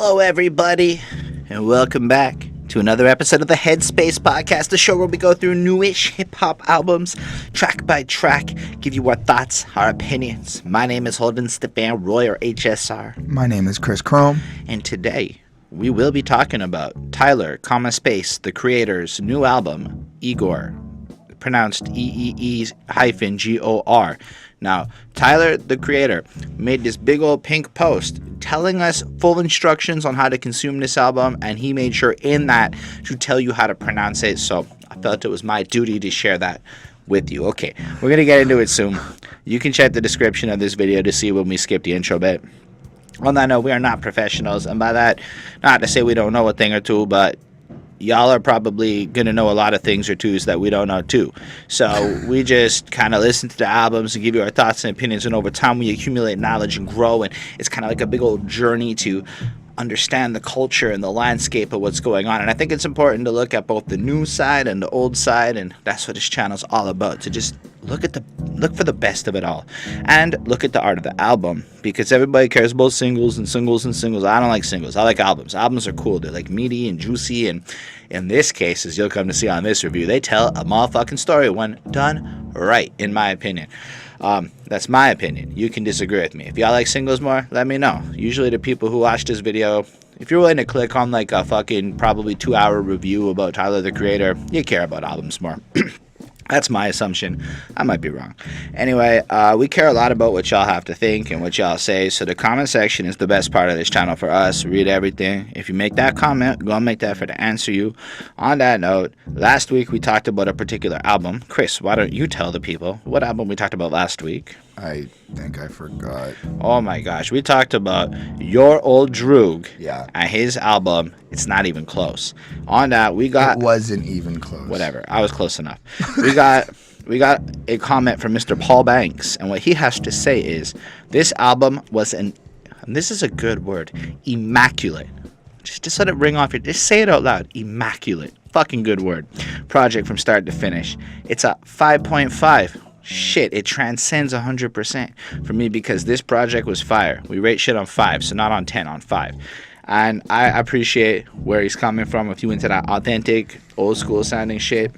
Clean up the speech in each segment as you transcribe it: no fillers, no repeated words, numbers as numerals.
Hello, everybody, and welcome back to another episode of the Headspace Podcast, the show where we go through newish hip-hop albums, track by track, give you our thoughts, our opinions. My name is Holden Stephan Roy, or HSR. My name is Chris Chrome. And today, we will be talking about Tyler, the Creator's new album, Igor, pronounced EEE-GOR. Now, Tyler, the Creator, made this big old pink post telling us full instructions on how to consume this album, and he made sure in that to tell you how to pronounce it, so I felt it was my duty to share that with you. Okay, we're going to get into it soon. You can check the description of this video to see when we skip the intro bit. On that note, we are not professionals, and by that, not to say we don't know a thing or two, but y'all are probably going to know a lot of things or twos that we don't know too. So we just kind of listen to the albums and give you our thoughts and opinions, and over time we accumulate knowledge and grow, and it's kind of like a big old journey to understand the culture and the landscape of what's going on. And I think it's important to look at both the new side and the old side, and that's what this channel's all about, to just look for the best of it all and look at the art of the album, because everybody cares about singles and singles and singles. I don't like singles. I like albums. Albums are cool. They're like meaty and juicy, and in this case, as you'll come to see on this review, they tell a motherfucking story when done right, in my opinion. That's my opinion. You can disagree with me. If y'all like singles more, let me know. Usually the people who watch this video, if you're willing to click on like a fucking probably 2-hour review about Tyler, the Creator, you care about albums more. That's my assumption. I might be wrong. Anyway, we care a lot about what y'all have to think and what y'all say, so the comment section is the best part of this channel for us. Read everything. If you make that comment, go and make the effort to answer you. On that note, last week we talked about a particular album. Chris, why don't you tell the people what album we talked about last week? I think I forgot. Oh my gosh, we talked about Your Old Droog. Yeah. And his album, It's Not Even Close. On that, we got... It wasn't even close. Whatever, I was close enough. We got a comment from Mr. Paul Banks, and what he has to say is, this album was and this is a good word, immaculate. Just let it ring off just say it out loud. Immaculate. Fucking good word. Project from start to finish. It's a 5.5. Shit, it transcends 100% for me, because this project was fire. We rate shit on 5, so not on 10, on 5. And I appreciate where he's coming from. If you into that authentic, old school sounding shit,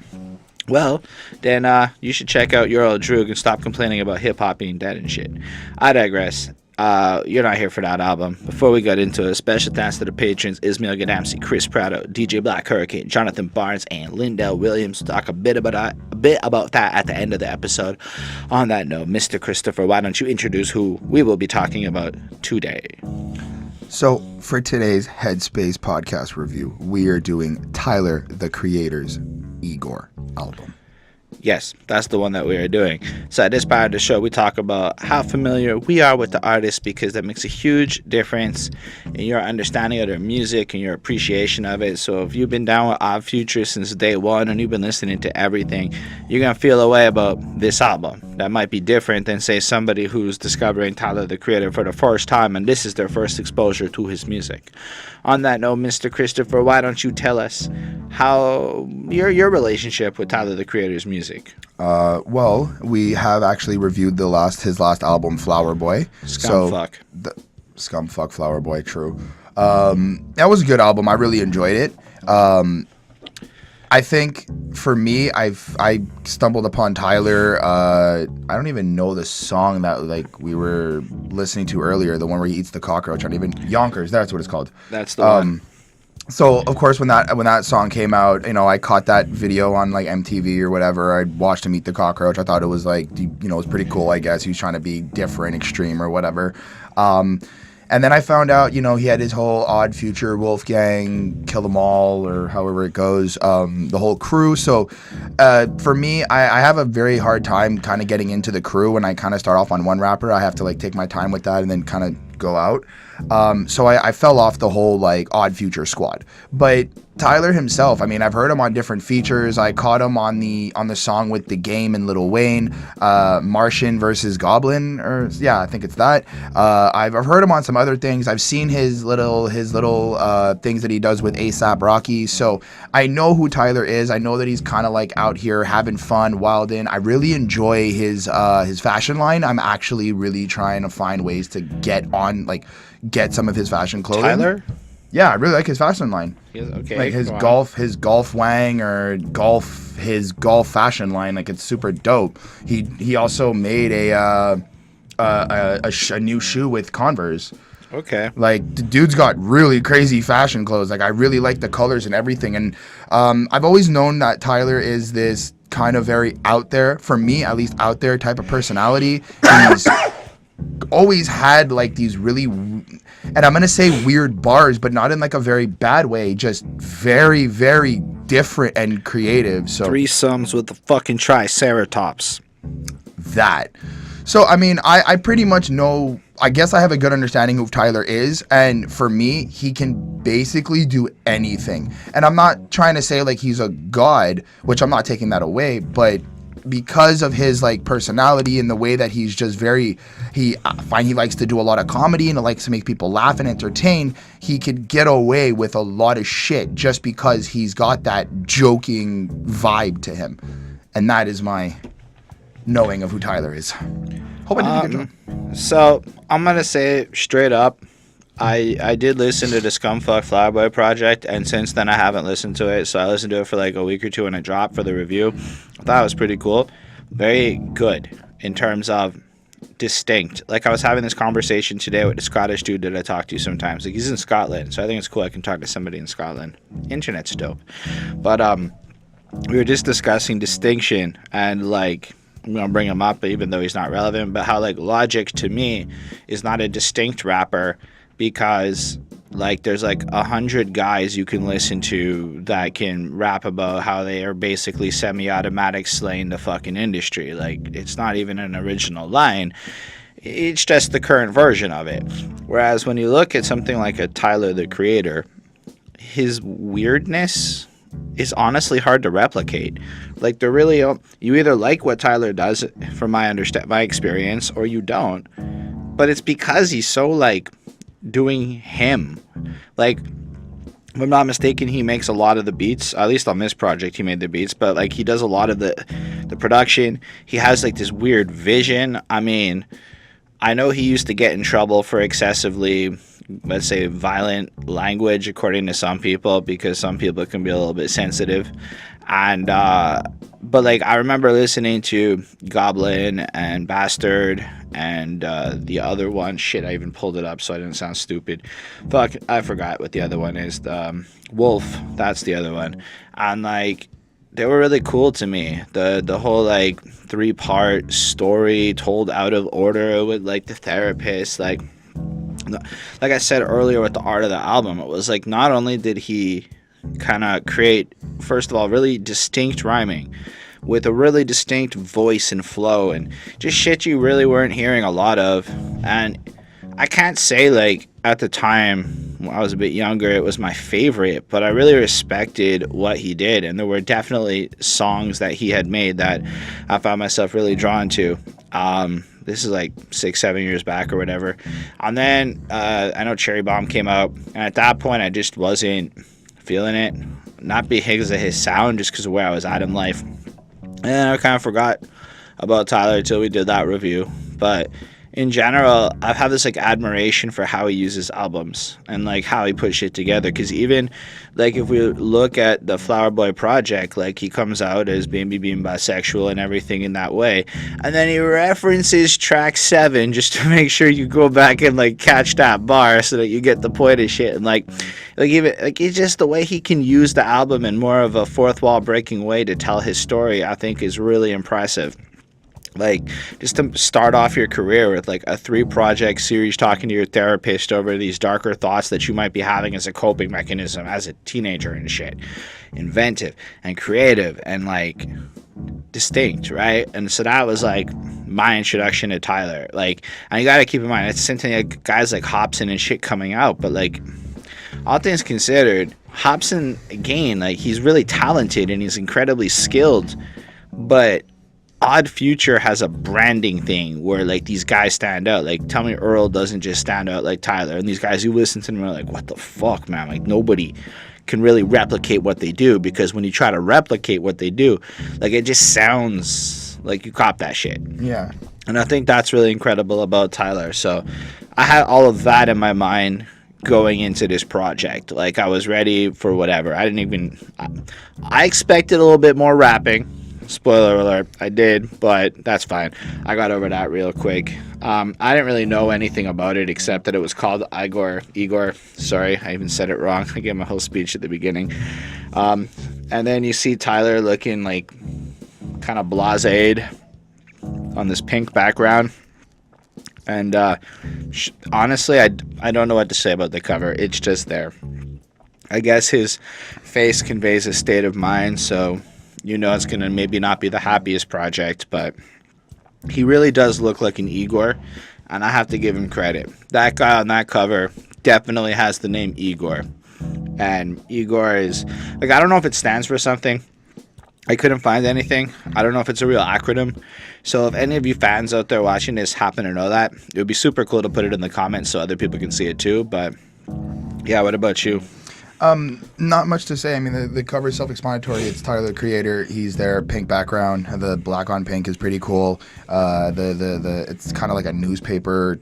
well, then you should check out Your Old Droog and stop complaining about hip-hop being dead and shit. I digress. You're not here for that album. Before we get into it, special thanks to the patrons Ismail Gadamsi, Chris Prado, DJ Black Hurricane, Jonathan Barnes, and Lindell Williams. We'll talk a bit about that at the end of the episode. On that note, Mr. Christopher, why don't you introduce who we will be talking about today? So, for today's Headspace podcast review, we are doing Tyler, the Creator's Igor album. Yes, that's the one that we are doing. So at this part of the show, we talk about how familiar we are with the artist, because that makes a huge difference in your understanding of their music and your appreciation of it. So if you've been down with Odd Future since day one and you've been listening to everything, you're going to feel a way about this album that might be different than, say, somebody who's discovering Tyler, the Creator for the first time and this is their first exposure to his music. On that note, Mr. Christopher, why don't you tell us how your relationship with Tyler, the Creator's music? Well, we have actually reviewed his last album, Flower Boy. Scumfuck. Scumfuck, Flower Boy, true. That was a good album. I really enjoyed it. I think for me, I stumbled upon Tyler. I don't even know the song that like we were listening to earlier, the one where he eats the cockroach. I don't even Yonkers. That's what it's called. That's the one. So of course, when that song came out, I caught that video on like MTV or whatever. I watched him eat the cockroach. I thought it was like, it was pretty cool. I guess he was trying to be different, extreme, or whatever. And then I found out, he had his whole Odd Future, Wolfgang, Kill 'Em All, or however it goes, the whole crew. So for me, I have a very hard time kind of getting into the crew. When I kind of start off on one rapper, I have to like take my time with that and then kind of go out. So I fell off the whole like Odd Future squad. But Tyler himself, I've heard him on different features. I caught him on the song with The Game and Lil Wayne, Martian versus Goblin, I think it's that. I've heard him on some other things. I've seen his little things that he does with A$AP Rocky. So I know who Tyler is. I know that he's kind of like out here having fun, wildin'. I really enjoy his fashion line. I'm actually really trying to find ways to get some of his fashion clothing. Tyler? Yeah, I really like his fashion line. Okay. Like his golf wang or his golf fashion line. Like it's super dope. He also made a new shoe with Converse. Okay. Like the dude's got really crazy fashion clothes. Like I really like the colors and everything. And I've always known that Tyler is this kind of very out there, for me at least, out there type of personality. He's always had like these really, and I'm gonna say weird bars, but not in like a very bad way. Just very, very different and creative. So threesomes with the fucking triceratops. That. So I mean, I pretty much know. I guess I have a good understanding of who Tyler is, and for me, he can basically do anything. And I'm not trying to say like he's a god, which I'm not taking that away, but because of his like personality and the way that he's just I find he likes to do a lot of comedy and he likes to make people laugh and entertain. He could get away with a lot of shit just because he's got that joking vibe to him, and that is my knowing of who Tyler is. Hope I did a good job. So I'm gonna say straight up, I did listen to the Scumfuck Flyboy project, and since then I haven't listened to it. So I listened to it for like a week or two and it dropped for the review. I thought it was pretty cool, very good in terms of distinct. Like I was having this conversation today with the Scottish dude that I talk to sometimes. Like he's in Scotland, so I think it's cool I can talk to somebody in Scotland. Internet's dope, but we were just discussing distinction and like. I'm gonna bring him up, even though he's not relevant. But how like Logic to me is not a distinct rapper because like there's like 100 guys you can listen to that can rap about how they are basically semi-automatic slaying the fucking industry. Like it's not even an original line. It's just the current version of it. Whereas when you look at something like a Tyler the Creator, his weirdness is honestly hard to replicate. Like they're really, you either like what Tyler does from my experience or you don't, but it's because he's so like doing him. Like if I'm not mistaken, he makes a lot of the beats, at least on this project he made the beats, but like he does a lot of the production. He has like this weird vision. I mean, I know he used to get in trouble for excessively, let's say, violent language, according to some people, because some people can be a little bit sensitive. And but like I remember listening to Goblin and Bastard and the other one, shit, I even pulled it up so I didn't sound stupid. Fuck, I forgot what the other one is. The Wolf, that's the other one. And like they were really cool to me. The whole like 3-part story told out of order with like the therapist, like I said earlier with the art of the album, it was like not only did he kind of create, first of all, really distinct rhyming with a really distinct voice and flow and just shit you really weren't hearing a lot of. And I can't say like at the time when I was a bit younger it was my favorite, but I really respected what he did, and there were definitely songs that he had made that I found myself really drawn to. This is like 6-7 years back or whatever. And then I know Cherry Bomb came out, and at that point I just wasn't feeling it. Not because of his sound, just because of where I was at in life. And then I kind of forgot about Tyler until we did that review. But in general, I've had this like admiration for how he uses albums and like how he puts shit together. Because even like if we look at the Flower Boy project, like he comes out as being bisexual and everything in that way, and then he references track 7 just to make sure you go back and like catch that bar so that you get the point of shit. And like even like it's just the way he can use the album in more of a fourth wall breaking way to tell his story, I think is really impressive. Like, just to start off your career with like a 3-project series talking to your therapist over these darker thoughts that you might be having as a coping mechanism as a teenager and shit. Inventive and creative and like distinct, right? And so that was like my introduction to Tyler. Like, and you gotta keep in mind, it's something like guys like Hopsin and shit coming out, but like, all things considered, Hopsin, again, like he's really talented and he's incredibly skilled, but Odd Future has a branding thing where like these guys stand out. Like Tell Me Earl doesn't just stand out like Tyler, and these guys who listen to them are like, what the fuck, man? Like nobody can really replicate what they do, because when you try to replicate what they do, like it just sounds like you cop that shit. Yeah. And I think that's really incredible about Tyler. So I had all of that in my mind going into this project. Like, I was ready for whatever. I expected a little bit more rapping. Spoiler alert, I did, but that's fine. I got over that real quick. I didn't really know anything about it except that it was called Igor. Sorry, I even said it wrong. I gave my whole speech at the beginning. And then you see Tyler looking like kind of blasé on this pink background. And honestly, I don't know what to say about the cover. It's just there. I guess his face conveys a state of mind, so you know it's going to maybe not be the happiest project, but he really does look like an Igor, and I have to give him credit. That guy on that cover definitely has the name Igor. And Igor is, like, I don't know if it stands for something. I couldn't find anything. I don't know if it's a real acronym. So if any of you fans out there watching this happen to know that, it would be super cool to put it in the comments so other people can see it too. But yeah, what about you? Not much to say. I mean, the cover is self-explanatory. It's Tyler, the creator. He's there, pink background. The black on pink is pretty cool. It's kind of like a newspaper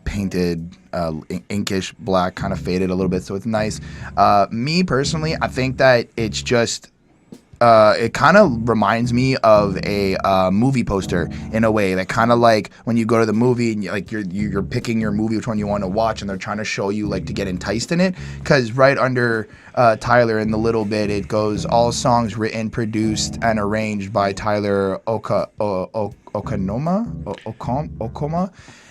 painted inkish black, kind of faded a little bit, so it's nice. Me personally, I think that it's just it kind of reminds me of a movie poster in a way, that kind of like when you go to the movie and you're picking your movie, which one you want to watch, and they're trying to show you like to get enticed in it. Because right under Tyler in the little bit, it goes, all songs written, produced, and arranged by Tyler Okoma.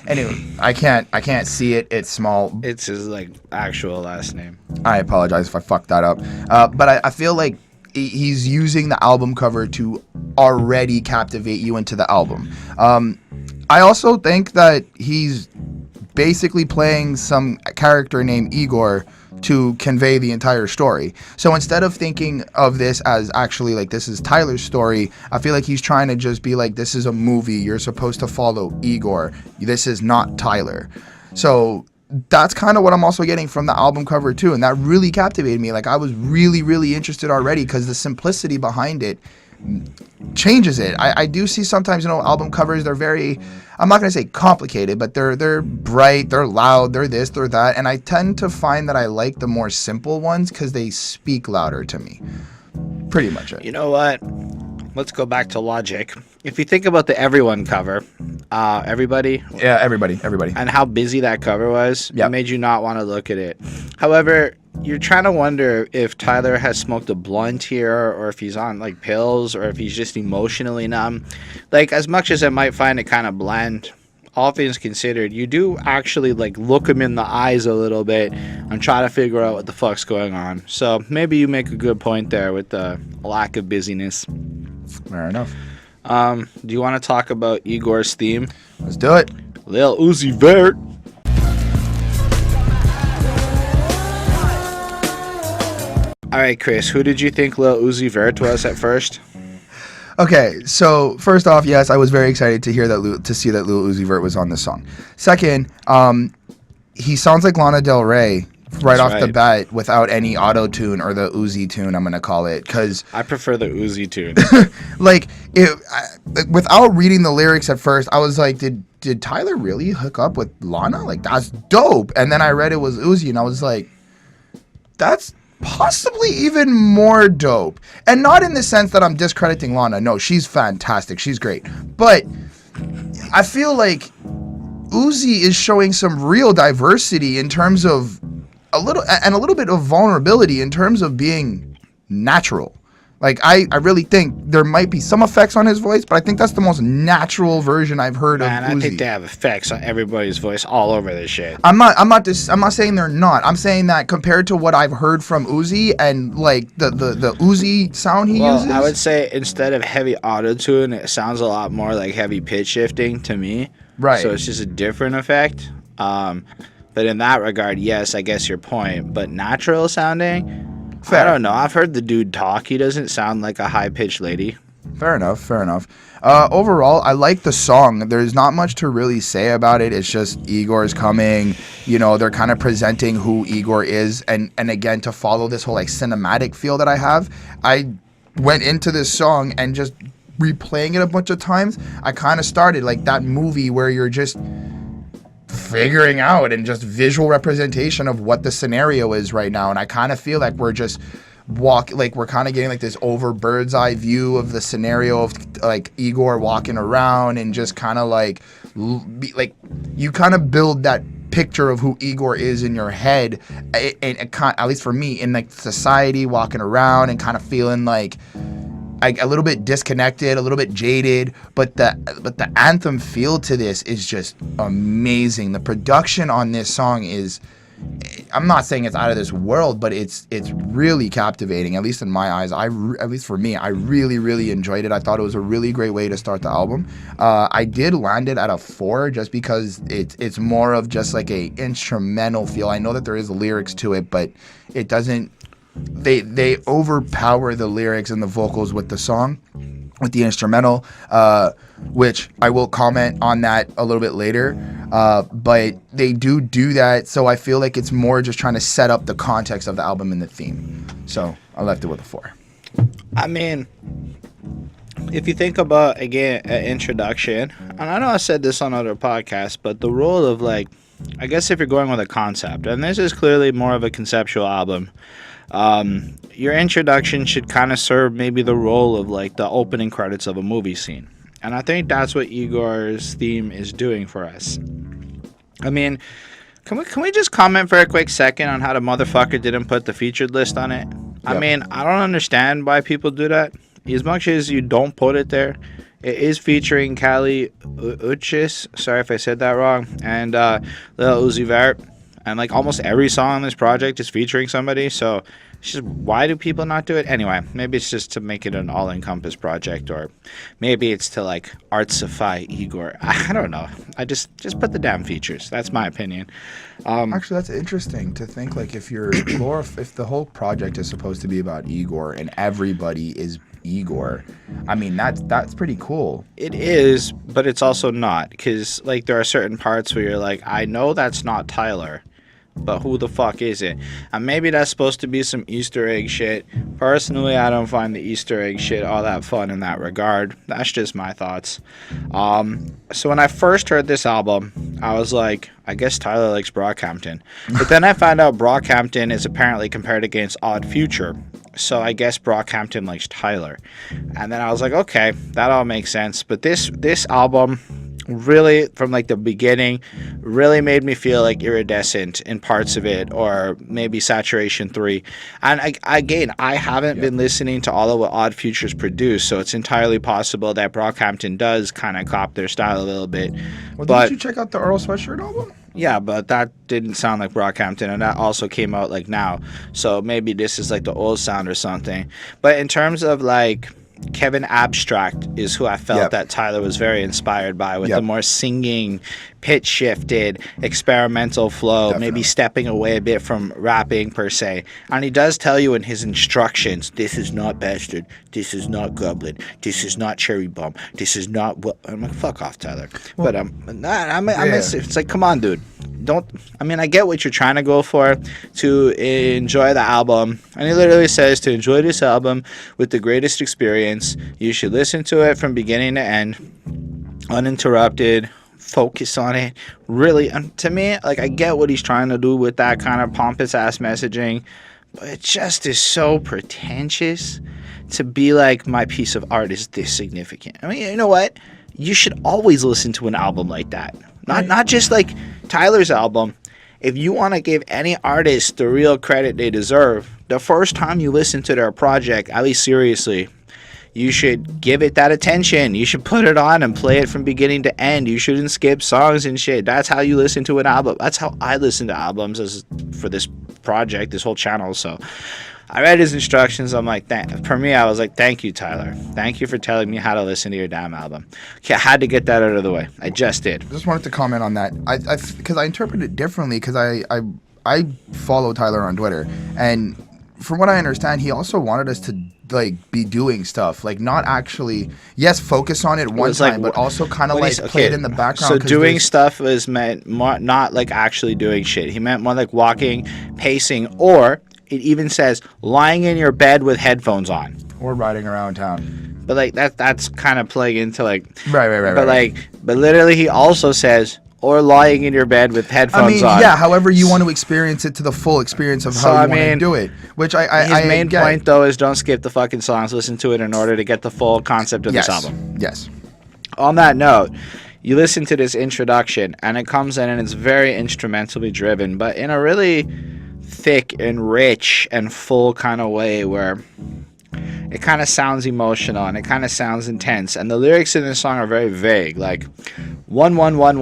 Anyway, I can't see it. It's small. It's his like actual last name. I apologize if I fucked that up. But I feel like he's using the album cover to already captivate you into the album. I also think that he's basically playing some character named Igor to convey the entire story. So instead of thinking of this as actually like this is Tyler's story, I feel like he's trying to just be like, this is a movie. You're supposed to follow Igor. This is not Tyler. So that's kind of what I'm also getting from the album cover too, and that really captivated me. Like, I was really, really interested already because the simplicity behind it changes it. I do see sometimes, album covers, they're very, I'm not going to say complicated, but they're bright, they're loud, they're this, they're that, and I tend to find that I like the more simple ones because they speak louder to me. Pretty much it. You know what? Let's go back to logic. If you think about the Everyone cover, everybody. Yeah, everybody. And how busy that cover was, yep. It made you not want to look at it. However, you're trying to wonder if Tyler has smoked a blunt here, or if he's on like pills, or if he's just emotionally numb. Like, as much as I might find it kind of bland, all things considered, you do actually like look him in the eyes a little bit and try to figure out what the fuck's going on. So maybe you make a good point there with the lack of busyness. Fair enough. Do you want to talk about Igor's theme? Let's do it. Lil Uzi Vert. All right, Chris, who did you think Lil Uzi Vert was at first? Okay, so first off, yes, I was very excited to hear to see that Lil Uzi Vert was on this song. Second, he sounds like Lana Del Rey right off the bat without any auto tune, or the Uzi tune, I'm gonna call it, because I prefer the Uzi tune. Without reading the lyrics at first, I was like, did Tyler really hook up with Lana? Like, that's dope. And then I read it was Uzi, and I was like, that's possibly even more dope. And not in the sense that I'm discrediting Lana. No, she's fantastic. She's great. But I feel like Uzi is showing some real diversity in terms of a little bit of vulnerability in terms of being natural. Like, I really think there might be some effects on his voice, but I think that's the most natural version I've heard of Uzi. I think they have effects on everybody's voice all over this shit. I'm not saying they're not. I'm saying that compared to what I've heard from Uzi and like the Uzi sound he uses. I would say instead of heavy auto-tune, it sounds a lot more like heavy pitch shifting to me. Right. So it's just a different effect. But in that regard, yes, I guess your point. But natural sounding, fair. I don't know. I've heard the dude talk. He doesn't sound like a high-pitched lady. Fair enough. Overall, I like the song. There's not much to really say about it. It's just Igor's coming. They're kind of presenting who Igor is. And again, to follow this whole like cinematic feel that I have, I went into this song and just replaying it a bunch of times. I kind of started like that movie where you're just figuring out and just visual representation of what the scenario is right now. And I kind of feel like we're just we're kind of getting like this over bird's eye view of the scenario of like Igor walking around and just kind of like you kind of build that picture of who Igor is in your head, and at least for me, in like society, walking around and kind of feeling like a little bit disconnected, a little bit jaded, but the anthem feel to this is just amazing. The production on this song is, I'm not saying it's out of this world, but it's really captivating, at least in my eyes. At least for me, I really, really enjoyed it. I thought it was a really great way to start the album. I did land it at a 4 just because it's more of just like a instrumental feel. I know that there is lyrics to it, but it doesn't, they overpower the lyrics and the vocals with the song, with the instrumental, which I will comment on that a little bit later. But they do that, so I feel like it's more just trying to set up the context of the album and the theme. So I left it with a 4. I mean, if you think about, again, an introduction, and I know I said this on other podcasts, but the role of, like, I guess if you're going with a concept, and this is clearly more of a conceptual album, your introduction should kind of serve maybe the role of like the opening credits of a movie scene. And I think that's what IGOR'S theme is doing for us. I mean, can we just comment for a quick second on how the motherfucker didn't put the featured list on it? Yep. I mean, I don't understand why people do that. As much as you don't put it there, it is featuring Uchis, sorry if I said that wrong, and Lil Uzi Vert. And like almost every song on this project is featuring somebody, so it's just, why do people not do it? Anyway, maybe it's just to make it an all-encompass project, or maybe it's to like artsify Igor. I don't know. I just put the damn features. That's my opinion. Actually, that's interesting to think, like, if if the whole project is supposed to be about Igor and everybody is Igor, I mean, that's pretty cool. It is, but it's also not, because like there are certain parts where you're like, I know that's not Tyler, but who the fuck is it? And maybe that's supposed to be some Easter egg shit. Personally, I don't find the Easter egg shit all that fun in that regard. That's just my thoughts. So when I first heard this album, I was like, I guess Tyler likes Brockhampton. But then I found out Brockhampton is apparently compared against Odd Future. So I guess Brockhampton likes Tyler. And then I was like, okay, that all makes sense. But this album really, from like the beginning, really made me feel like Iridescent in parts of it, or maybe Saturation 3. And I haven't been listening to all of what Odd Futures produced, so it's entirely possible that Brockhampton does kind of cop their style a little bit. Well, didn't you check out the Earl Sweatshirt album? Yeah, but that didn't sound like Brockhampton, and that also came out like now. So maybe this is like the old sound or something. But in terms of like Kevin Abstract is who I felt that Tyler was very inspired by, with the more singing, pitch shifted, experimental flow, maybe stepping away a bit from rapping per se. And he does tell you in his instructions, this is not Bastard, this is not Goblin, this is not Cherry Bomb, this is not what. I'm like, fuck off, Tyler. Well, but it's like, come on, dude. I get what you're trying to go for, to enjoy the album. And he literally says, to enjoy this album with the greatest experience, you should listen to it from beginning to end, uninterrupted, focus on it. Really, to me, like, I get what he's trying to do with that kind of pompous ass messaging, but it just is so pretentious to be like, my piece of art is this significant. I mean, you know what? You should always listen to an album like that. Not just like Tyler's album. If you want to give any artist the real credit they deserve, the first time you listen to their project, at least seriously, you should give it that attention. You should put it on and play it from beginning to end. You shouldn't skip songs and shit. That's how you listen to an album. That's how I listen to albums for this project, this whole channel. So I read his instructions. I'm like, for me, I was like, thank you, Tyler. Thank you for telling me how to listen to your damn album. Okay, I had to get that out of the way. I just did. I just wanted to comment on that. Because I interpret it differently, because I follow Tyler on Twitter. And from what I understand, he also wanted us to like be doing stuff, like not actually, yes, focus on it one time, like, but also kind of like play it in the background. So doing stuff was meant more, not like actually doing shit. He meant more like walking, pacing, or it even says lying in your bed with headphones on, or riding around town. But like that's kind of playing into like right. But literally, he also says, or lying in your bed with headphones on. Yeah, however you want to experience it to the full experience of how you want to do it. Which his main point, though, is don't skip the fucking songs. Listen to it in order to get the full concept of this album. Yes. On that note, you listen to this introduction, and it comes in, and it's very instrumentally driven, but in a really thick and rich and full kind of way where it kind of sounds emotional and it kind of sounds intense. And the lyrics in this song are very vague, like 1 running,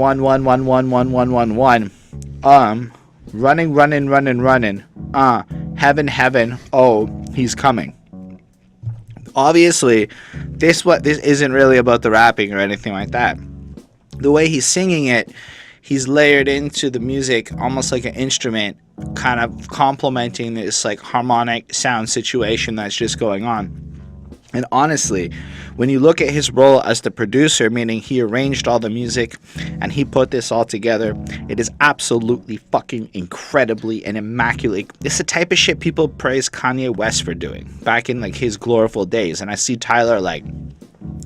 heaven, oh, he's coming. Obviously, this isn't really about the rapping or anything like that. The way he's singing it, he's layered into the music almost like an instrument, kind of complementing this like harmonic sound situation that's just going on. And honestly, when you look at his role as the producer, meaning he arranged all the music and he put this all together, it is absolutely fucking incredibly and immaculate. It's the type of shit people praise Kanye West for doing back in like his gloriful days. And I see Tyler like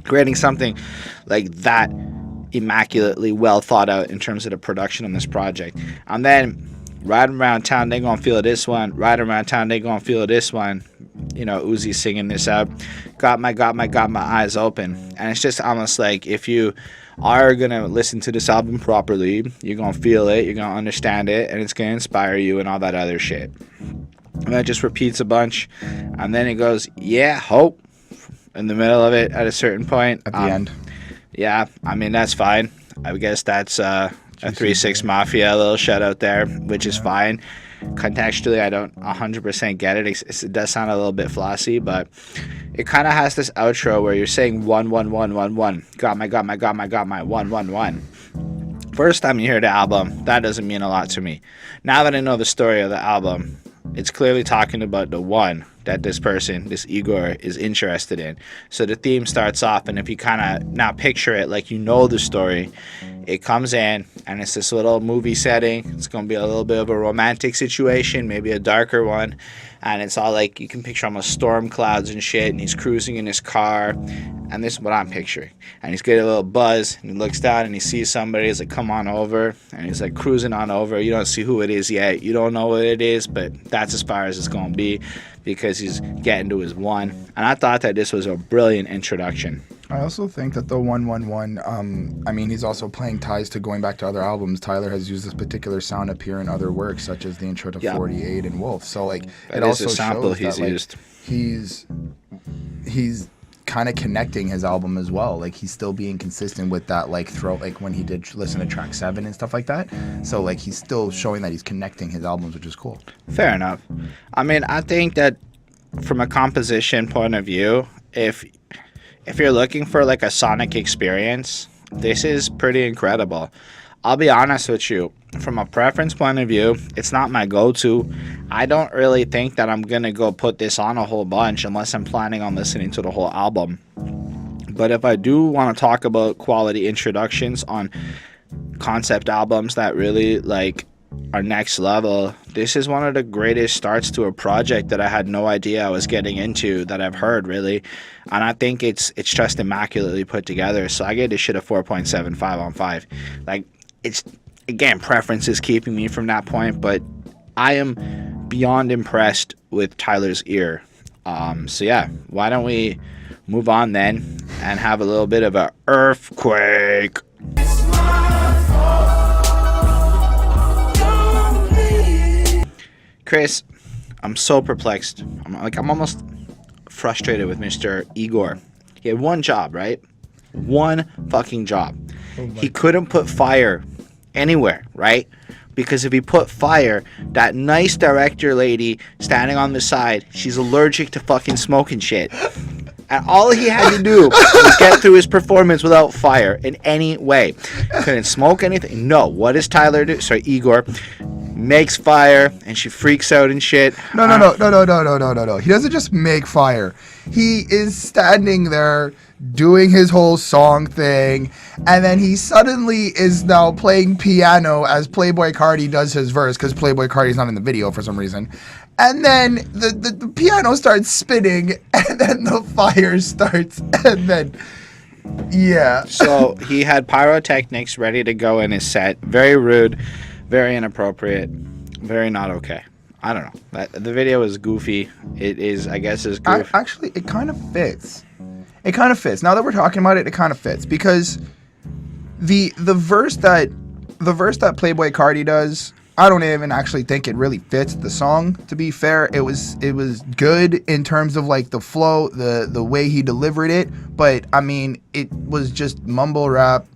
creating something like that immaculately well thought out in terms of the production on this project. And then riding around town, they gonna feel this one. Riding around town, they gonna feel this one. You know, Uzi singing this out. Got my eyes open. And it's just almost like if you are gonna listen to this album properly, you're gonna feel it, you're gonna understand it, and it's gonna inspire you and all that other shit. And that just repeats a bunch. And then it goes, yeah, hope, in the middle of it at a certain point. At the end. Yeah, I mean, that's fine. I guess that's a 3-6 Mafia little shout out there, which is fine. Contextually, I don't 100% get it. It does sound a little bit flossy, but it kind of has this outro where you're saying 1 1 1 1 1. Got my 1 1 1. First time you hear the album, that doesn't mean a lot to me. Now that I know the story of the album, it's clearly talking about the one that this person, this Igor, is interested in. So the theme starts off, and if you kind of now picture it like you know the story, it comes in, and it's this little movie setting. It's going to be a little bit of a romantic situation, maybe a darker one. And it's all like, you can picture almost storm clouds and shit, and he's cruising in his car. And this is what I'm picturing. And he's getting a little buzz, and he looks down, and he sees somebody. He's like, come on over. And he's like cruising on over. You don't see who it is yet. You don't know what it is, but that's as far as it's going to be, because he's getting to his one. And I thought that this was a brilliant introduction. I also think that the 111, I mean, he's also playing ties to going back to other albums. Tyler has used this particular sound up here in other works, such as the intro to 48 and Wolf. So, like, that it is also a sample shows he's that, like, used. He's kind of connecting his album as well. Like, he's still being consistent with that, like, like when he did listen to track 7 and stuff like that. So, like, he's still showing that he's connecting his albums, which is cool. Fair enough. I mean, I think that from a composition point of view, if you're looking for like a sonic experience, this is pretty incredible. I'll be honest with you, from a preference point of view, it's not my go-to. I don't really think that I'm gonna go put this on a whole bunch unless I'm planning on listening to the whole album. But if I do want to talk about quality introductions on concept albums that really like are next level, this is one of the greatest starts to a project that I had no idea I was getting into, that I've heard, really. And I think it's just immaculately put together. So I gave this shit a 4.75 on 5. Like, it's, again, preference is keeping me from that point, but I am beyond impressed with Tyler's ear. So yeah, why don't we move on then and have a little bit of a earthquake. Chris, I'm so perplexed. I'm almost frustrated with Mr. Igor. He had one job, right? One fucking job. He couldn't put fire anywhere, right? Because if he put fire, that nice director lady standing on the side, she's allergic to fucking smoking shit. And all he had to do was get through his performance without fire in any way. Couldn't smoke anything. No. What does Tyler do? Sorry, Igor makes fire, and she freaks out and shit. No. He doesn't just make fire. He is standing there doing his whole song thing, and then he suddenly is now playing piano as Playboi Carti does his verse, because Playboi Carti's not in the video for some reason. And then the piano starts spinning, and then the fire starts, and then Yeah. So he had pyrotechnics ready to go in his set. Very rude, very inappropriate, very not okay. I don't know. The video is goofy. It is, I guess, is goofy. Actually, it kind of fits. It kind of fits. Now that we're talking about it, it kind of fits because the verse that Playboi Carti does, I don't even actually think it really fits the song. To be fair, it was good in terms of like the flow, the way he delivered it, but I mean, it was just mumble rap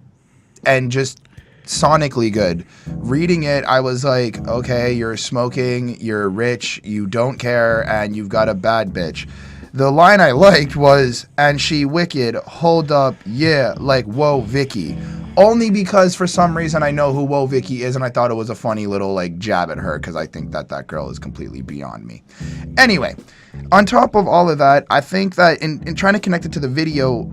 and just sonically good. Reading it, I was like, okay, you're smoking, you're rich, you don't care, and you've got a bad bitch. The line I liked was, and she wicked, hold up, yeah, like, whoa, Vicky. Only because for some reason I know who Whoa Vicky is, and I thought it was a funny little like jab at her because I think that girl is completely beyond me. Anyway, on top of all of that, I think that in trying to connect it to the video,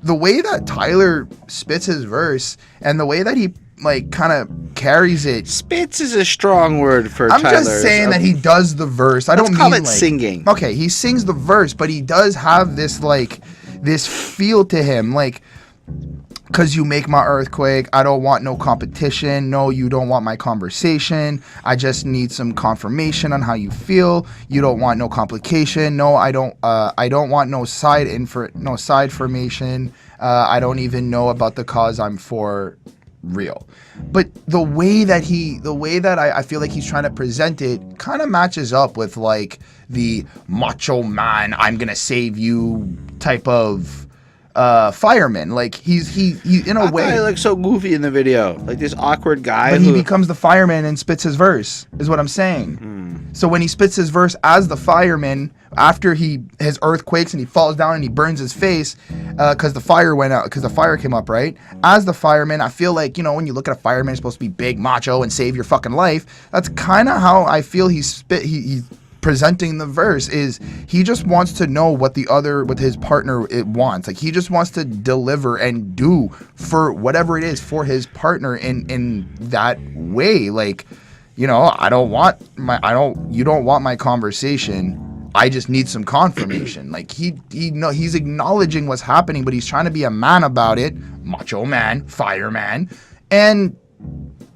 the way that Tyler spits his verse and the way that he like kind of carries it. Spits is a strong word for Tyler. I'm just saying that he does the verse. I don't mean call it like singing. Okay, he sings the verse, but he does have this like this feel to him, like, because you make my earthquake, I don't want no competition. No, you don't want my conversation. I just need some confirmation on how you feel. You don't want no complication. No, I don't want no side information. I don't even know about the cause I'm for real. But the way that I feel like he's trying to present it kind of matches up with like the macho man, I'm gonna save you type of fireman. Like he in a way he looks so goofy in the video, like this awkward guy. But he becomes the fireman and spits his verse, is what I'm saying. So when he spits his verse as the fireman, after his earthquakes and he falls down and he burns his face because the fire went out, because the fire came up, right? As the fireman, I feel like, you know, when you look at a fireman, he's supposed to be big, macho, and save your fucking life. That's kind of how I feel he's presenting the verse. Is he just wants to know what his partner it wants. Like he just wants to deliver and do for whatever it is for his partner in that way. Like, you know, you don't want my conversation. I just need some confirmation. Like he's acknowledging what's happening, but he's trying to be a man about it, macho man, fireman, and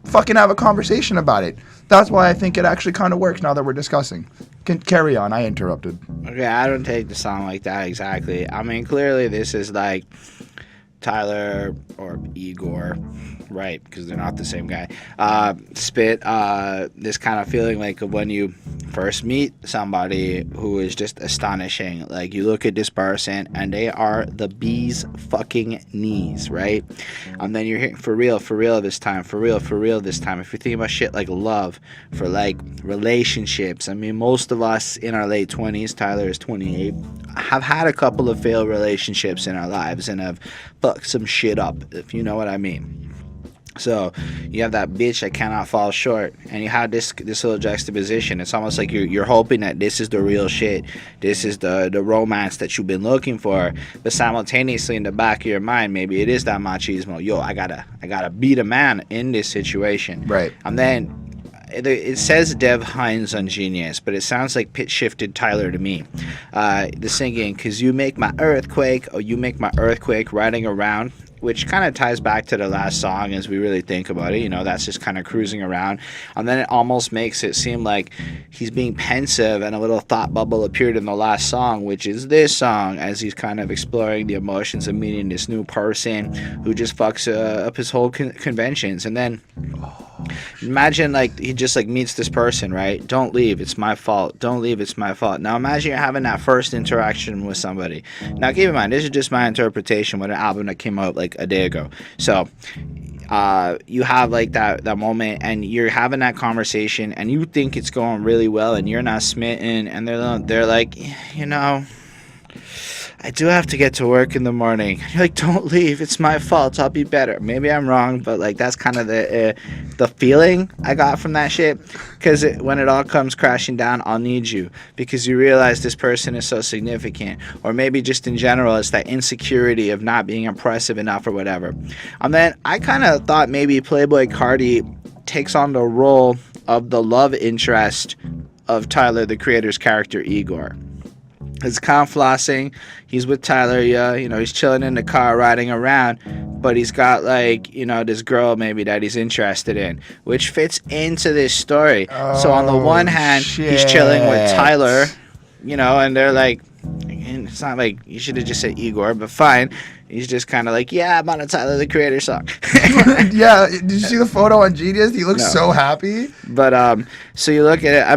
fucking have a conversation about it. That's why I think it actually kind of works now that we're discussing. Can carry on. I interrupted. Okay, I don't take the song like that exactly. I mean, clearly this is like Tyler or Igor, right? Because they're not the same guy. Spit this kind of feeling like when you first meet somebody who is just astonishing. Like you look at this person and they are the bee's fucking knees, right? And then you're hearing for real this time, for real this time. If you're thinking about shit like love, for like relationships, I mean, most of us in our late 20s, Tyler is 28, have had a couple of failed relationships in our lives and have fucked some shit up, if you know what I mean. So you have that bitch that cannot fall short, and you have this little juxtaposition. It's almost like you're hoping that this is the real shit, this is the romance that you've been looking for, but simultaneously in the back of your mind, maybe it is that machismo. Yo, I gotta beat a man in this situation, right? And then it says Dev Hines on Genius, but it sounds like pitch shifted Tyler to me. The singing, cause you make my earthquake, or you make my earthquake, riding around, which kind of ties back to the last song as we really think about it. You know, that's just kind of cruising around. And then it almost makes it seem like he's being pensive, and a little thought bubble appeared in the last song, which is this song, as he's kind of exploring the emotions of meeting this new person who just fucks up his whole conventions. And then imagine like he just like meets this person, right? Don't leave, it's my fault. Don't leave, it's my fault. Now imagine you're having that first interaction with somebody. Now keep in mind, this is just my interpretation with an album that came out like a day ago. So you have like that moment, and you're having that conversation, and you think it's going really well, and you're not smitten, and they're like, you know, I do have to get to work in the morning. You're like, don't leave, it's my fault, I'll be better. Maybe I'm wrong, but like that's kind of the feeling I got from that shit. Because when it all comes crashing down, I'll need you, because you realize this person is so significant. Or maybe just in general, it's that insecurity of not being impressive enough or whatever. And then I kind of thought maybe Playboi Carti takes on the role of the love interest of Tyler, the Creator's character, Igor. He's kind of flossing. He's with Tyler, yeah. You know, he's chilling in the car, riding around. But he's got, like, you know, this girl maybe that he's interested in, which fits into this story. So on the one hand, he's chilling with Tyler, you know, and they're like, and it's not like you should have just said Igor, but fine. He's just kind of like, yeah, I'm on a Tyler, the Creator song. Yeah, did you see the photo on Genius? He looks so happy. But so you look at it. I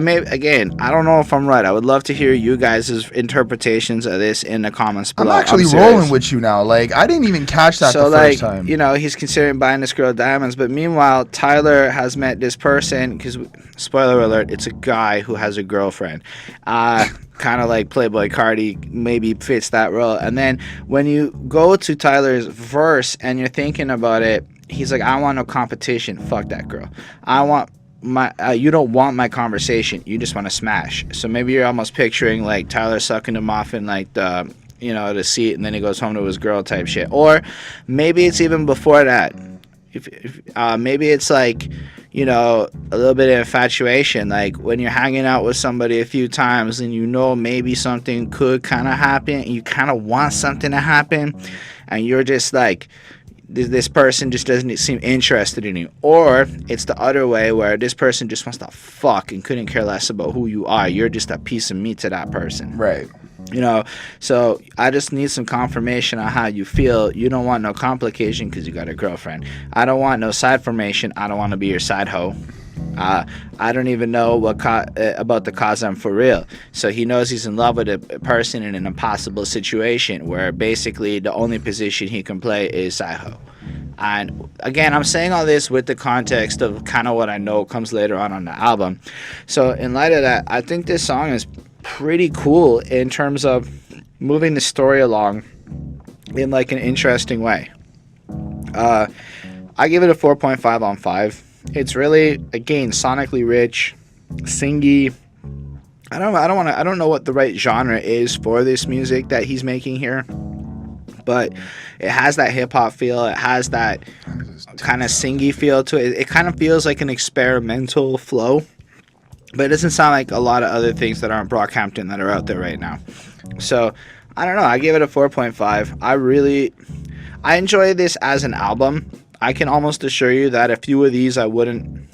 don't know if I'm right. I would love to hear you guys' interpretations of this in the comments below. I'm actually rolling with you now. Like, I didn't even catch that the first time. You know, he's considering buying this girl diamonds, but meanwhile, Tyler has met this person, because, spoiler alert, it's a guy who has a girlfriend. Kind of like Playboi Carti maybe fits that role. And then when you go to Tyler's verse and you're thinking about it, he's like, I want no competition. Fuck that girl. I want my you don't want my conversation. You just want to smash. So maybe you're almost picturing like Tyler sucking him off in like the, you know, the seat, and then he goes home to his girl type shit. Or maybe it's even before that. Maybe it's like, you know, a little bit of infatuation, like when you're hanging out with somebody a few times and you know maybe something could kind of happen and you kind of want something to happen, and you're just like, this person just doesn't seem interested in you. Or it's the other way, where this person just wants to fuck and couldn't care less about who you are. You're just a piece of meat to that person. Right. You know, so I just need some confirmation on how you feel. You don't want no complication because you got a girlfriend. I don't want no side formation. I don't want to be your side hoe. I don't even know what about the cause I'm for real. So he knows he's in love with a person in an impossible situation where basically the only position he can play is side hoe. And again, I'm saying all this with the context of kind of what I know comes later on the album. So in light of that, I think this song is pretty cool in terms of moving the story along in like an interesting way. I give it a 4.5 on 5. It's really, again, sonically rich, singy. I don't know what the right genre is for this music that he's making here, but it has that hip hop feel. It has that kind of singy feel to it. It kind of feels like an experimental flow. But it doesn't sound like a lot of other things that aren't Brockhampton that are out there right now. So, I don't know. I give it a 4.5. I enjoy this as an album. I can almost assure you that a few of these I wouldn't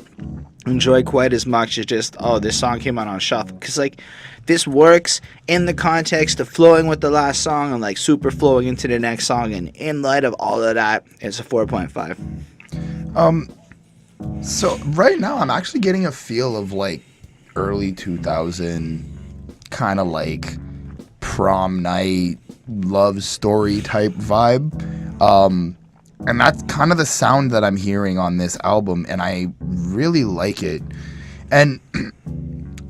enjoy quite as much as just, oh, this song came out on shuffle. Because, like, this works in the context of flowing with the last song and, like, super flowing into the next song. And in light of all of that, it's a 4.5. So, right now, I'm actually getting a feel of, like, early 2000 kind of like prom night love story type vibe, and that's kind of the sound that I'm hearing on this album, and I really like it. And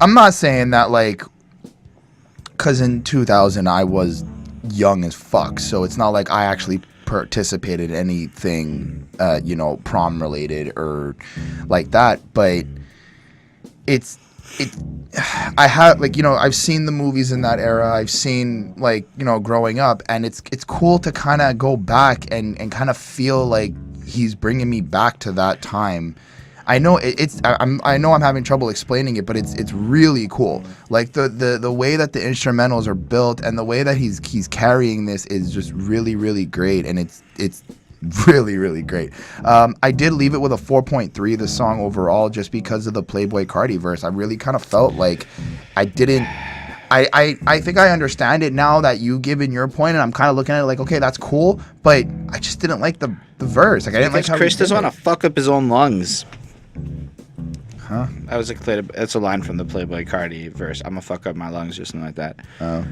I'm not saying that like, because in 2000 I was young as fuck, so it's not like I actually participated in anything you know, prom related or like that, but I have, like, you know, I've seen the movies in that era. I've seen, like, you know, growing up, and it's cool to kind of go back and kind of feel like he's bringing me back to that time. I know I know I'm having trouble explaining it, but it's really cool. Like the way that the instrumentals are built and the way that he's carrying this is just really, really great, and it's really, really great. I did leave it with a 4.3, the song overall, just because of the Playboi Carti verse. I really kind of felt like I think I understand it now that you given your point, and I'm kind of looking at it like, okay, that's cool, but I just didn't like the verse. Like, I didn't like how Chris doesn't want to fuck up his own lungs. Huh? That's a line from the Playboi Carti verse. I'm gonna fuck up my lungs or something like that. Oh.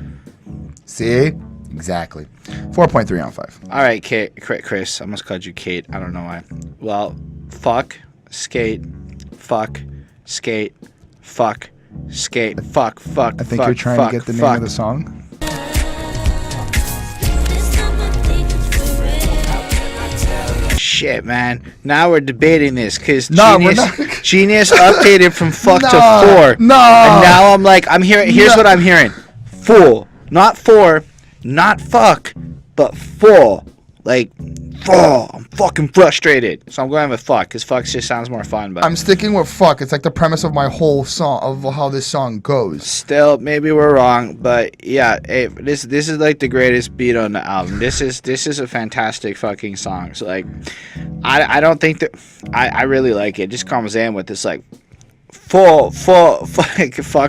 See? Exactly. 4.3 on 5. All right, Chris. I almost called you Kate. I don't know why. Well, fuck, skate, fuck, skate, fuck, skate, fuck. I think you're trying to get the name of the song. Shit, man. Now we're debating this because Genius updated from fuck to 4. No. And now I'm like, here's what I'm hearing. Full. Not 4. Not fuck, but full. Like, oh, I'm fucking frustrated. So I'm going with fuck, because fuck just sounds more fun. But I'm sticking with fuck. It's like the premise of my whole song, of how this song goes. still, maybe we're wrong, but yeah, hey, this is like the greatest beat on the album. This is a fantastic fucking song. So like, I don't think that I really like it. Just comes in with this like fuck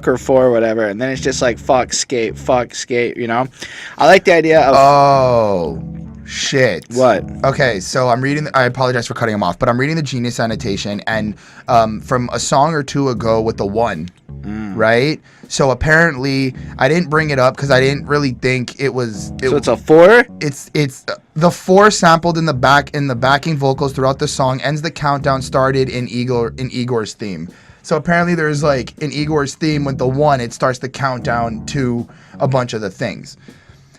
or four, whatever, and then it's just like fuck skate, you know. I like the idea of shit. What? Okay, so I'm reading. I apologize for cutting him off, but I'm reading the Genius annotation, and from a song or two ago with the one, right? So apparently, I didn't bring it up because I didn't really think it was. So it's a 4. It's the 4 sampled in the backing vocals throughout the song ends the countdown started in IGOR'S theme. So apparently, there's like in IGOR'S theme with the 1, it starts the countdown to a bunch of the things.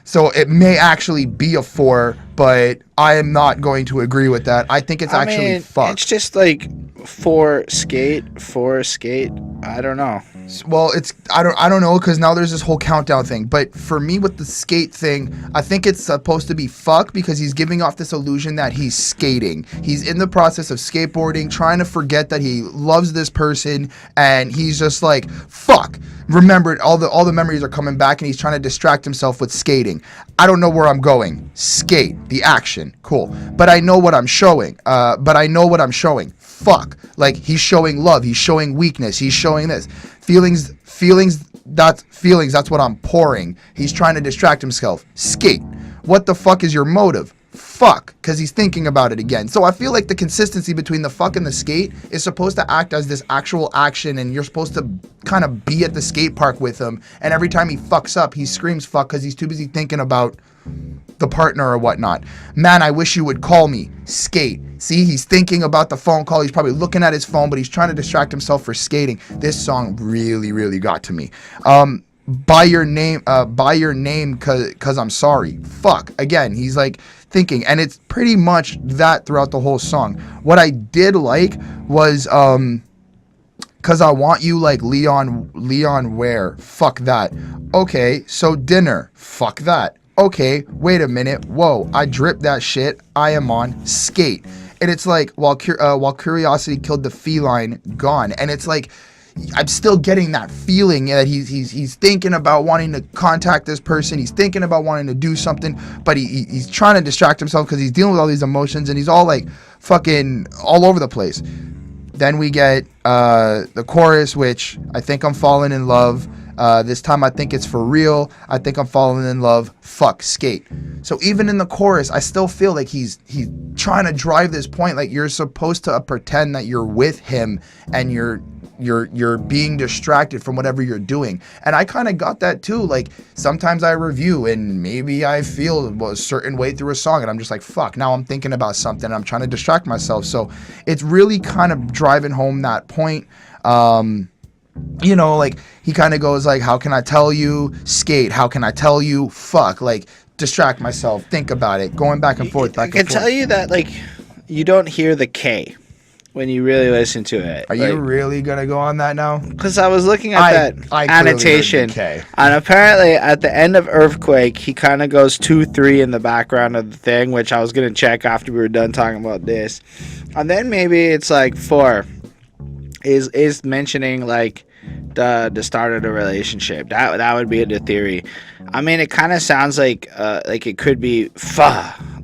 So it may actually be a 4, but I am not going to agree with that. I think it's actually fuck. It's just like 4 skate. I don't know. Well, I don't know, because now there's this whole countdown thing. But for me, with the skate thing, I think it's supposed to be fuck, because he's giving off this illusion that he's skating. He's in the process of skateboarding, trying to forget that he loves this person, and he's just like, fuck. Remember, all the memories are coming back, and he's trying to distract himself with skating. I don't know where I'm going. Skate, the action, cool. But I know what I'm showing. Fuck. Like, he's showing love. He's showing weakness. He's showing this. Feelings, that's what I'm pouring. He's trying to distract himself. Skate. What the fuck is your motive? Fuck, because he's thinking about it again. So I feel like the consistency between the fuck and the skate is supposed to act as this actual action, and you're supposed to kind of be at the skate park with him, and every time he fucks up, he screams fuck because he's too busy thinking about the partner or whatnot. Man, I wish you would call me. Skate. See, he's thinking about the phone call. He's probably looking at his phone, but he's trying to distract himself for skating. This song really, really got to me. By your name, cause I'm sorry. Fuck. Again, he's like thinking, and it's pretty much that throughout the whole song. What I did like was, cause I want you like Leon Ware. Fuck that. Okay, so dinner. Fuck that. Okay, wait a minute. Whoa, I dripped that shit. I am on skate. And it's like, while curiosity killed the feline, gone. And it's like, I'm still getting that feeling that he's thinking about wanting to contact this person. He's thinking about wanting to do something, but he's trying to distract himself because he's dealing with all these emotions, and he's all like fucking all over the place. Then we get the chorus, which I think I'm falling in love. This time I think it's for real. I think I'm falling in love. Fuck, skate. So even in the chorus, I still feel like he's trying to drive this point. Like, you're supposed to pretend that you're with him, and you're being distracted from whatever you're doing. And I kind of got that too. Like, sometimes I review and maybe I feel a certain way through a song, and I'm just like, fuck, now I'm thinking about something. I'm trying to distract myself. So it's really kind of driving home that point. You know, like, he kind of goes like, how can I tell you? Skate. How can I tell you? Fuck. Like, distract myself. Think about it. Going back and forth. I can tell you that, like, you don't hear the K when you really listen to it. Are you really going to go on that now? Because I was looking at that annotation, and apparently at the end of EARFQUAKE, he kind of goes 2-3 in the background of the thing, which I was going to check after we were done talking about this. And then maybe it's like 4 is mentioning, like, the start of the relationship. That would be the theory. I mean, it kind of sounds like it could be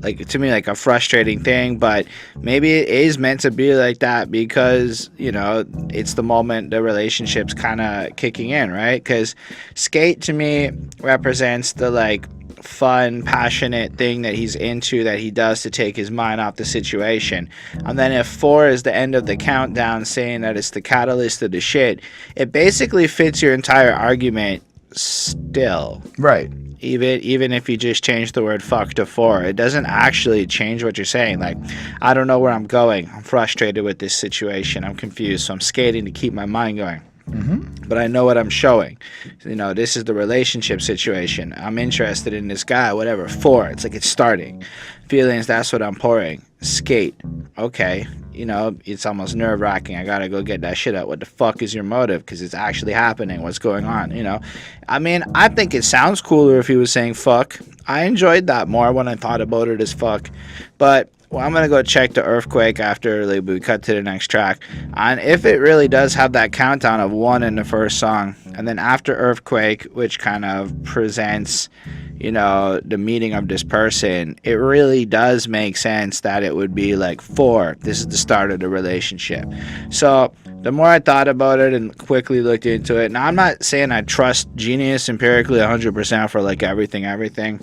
like, to me, like a frustrating thing, but maybe it is meant to be like that because, you know, it's the moment the relationship's kind of kicking in, right? Because skate to me represents the, like, fun, passionate thing that he's into, that he does to take his mind off the situation. And then if 4 is the end of the countdown, saying that it's the catalyst of the shit, it basically fits your entire argument still. Right. Even if you just change the word fuck to 4, it doesn't actually change what you're saying. Like, I don't know where I'm going. I'm frustrated with this situation. I'm confused, so I'm skating to keep my mind going. Mm-hmm. But I know what I'm showing. You know, this is the relationship situation. I'm interested in this guy, whatever. 4, it's like it's starting. Feelings, that's what I'm pouring. skate. Okay, you know, it's almost nerve-wracking. I gotta go get that shit out. What the fuck is your motive? Because it's actually happening. What's going on, you know? I mean, I think it sounds cooler if he was saying fuck. I enjoyed that more when I thought about it as fuck. But well, I'm gonna go check the EARFQUAKE after like, we cut to the next track, and if it really does have that countdown of 1 in the first song, and then after EARFQUAKE, which kind of presents, you know, the meeting of this person, it really does make sense that it would be like 4. This is the start of the relationship. So the more I thought about it and quickly looked into it, now I'm not saying I trust Genius empirically 100% for like everything,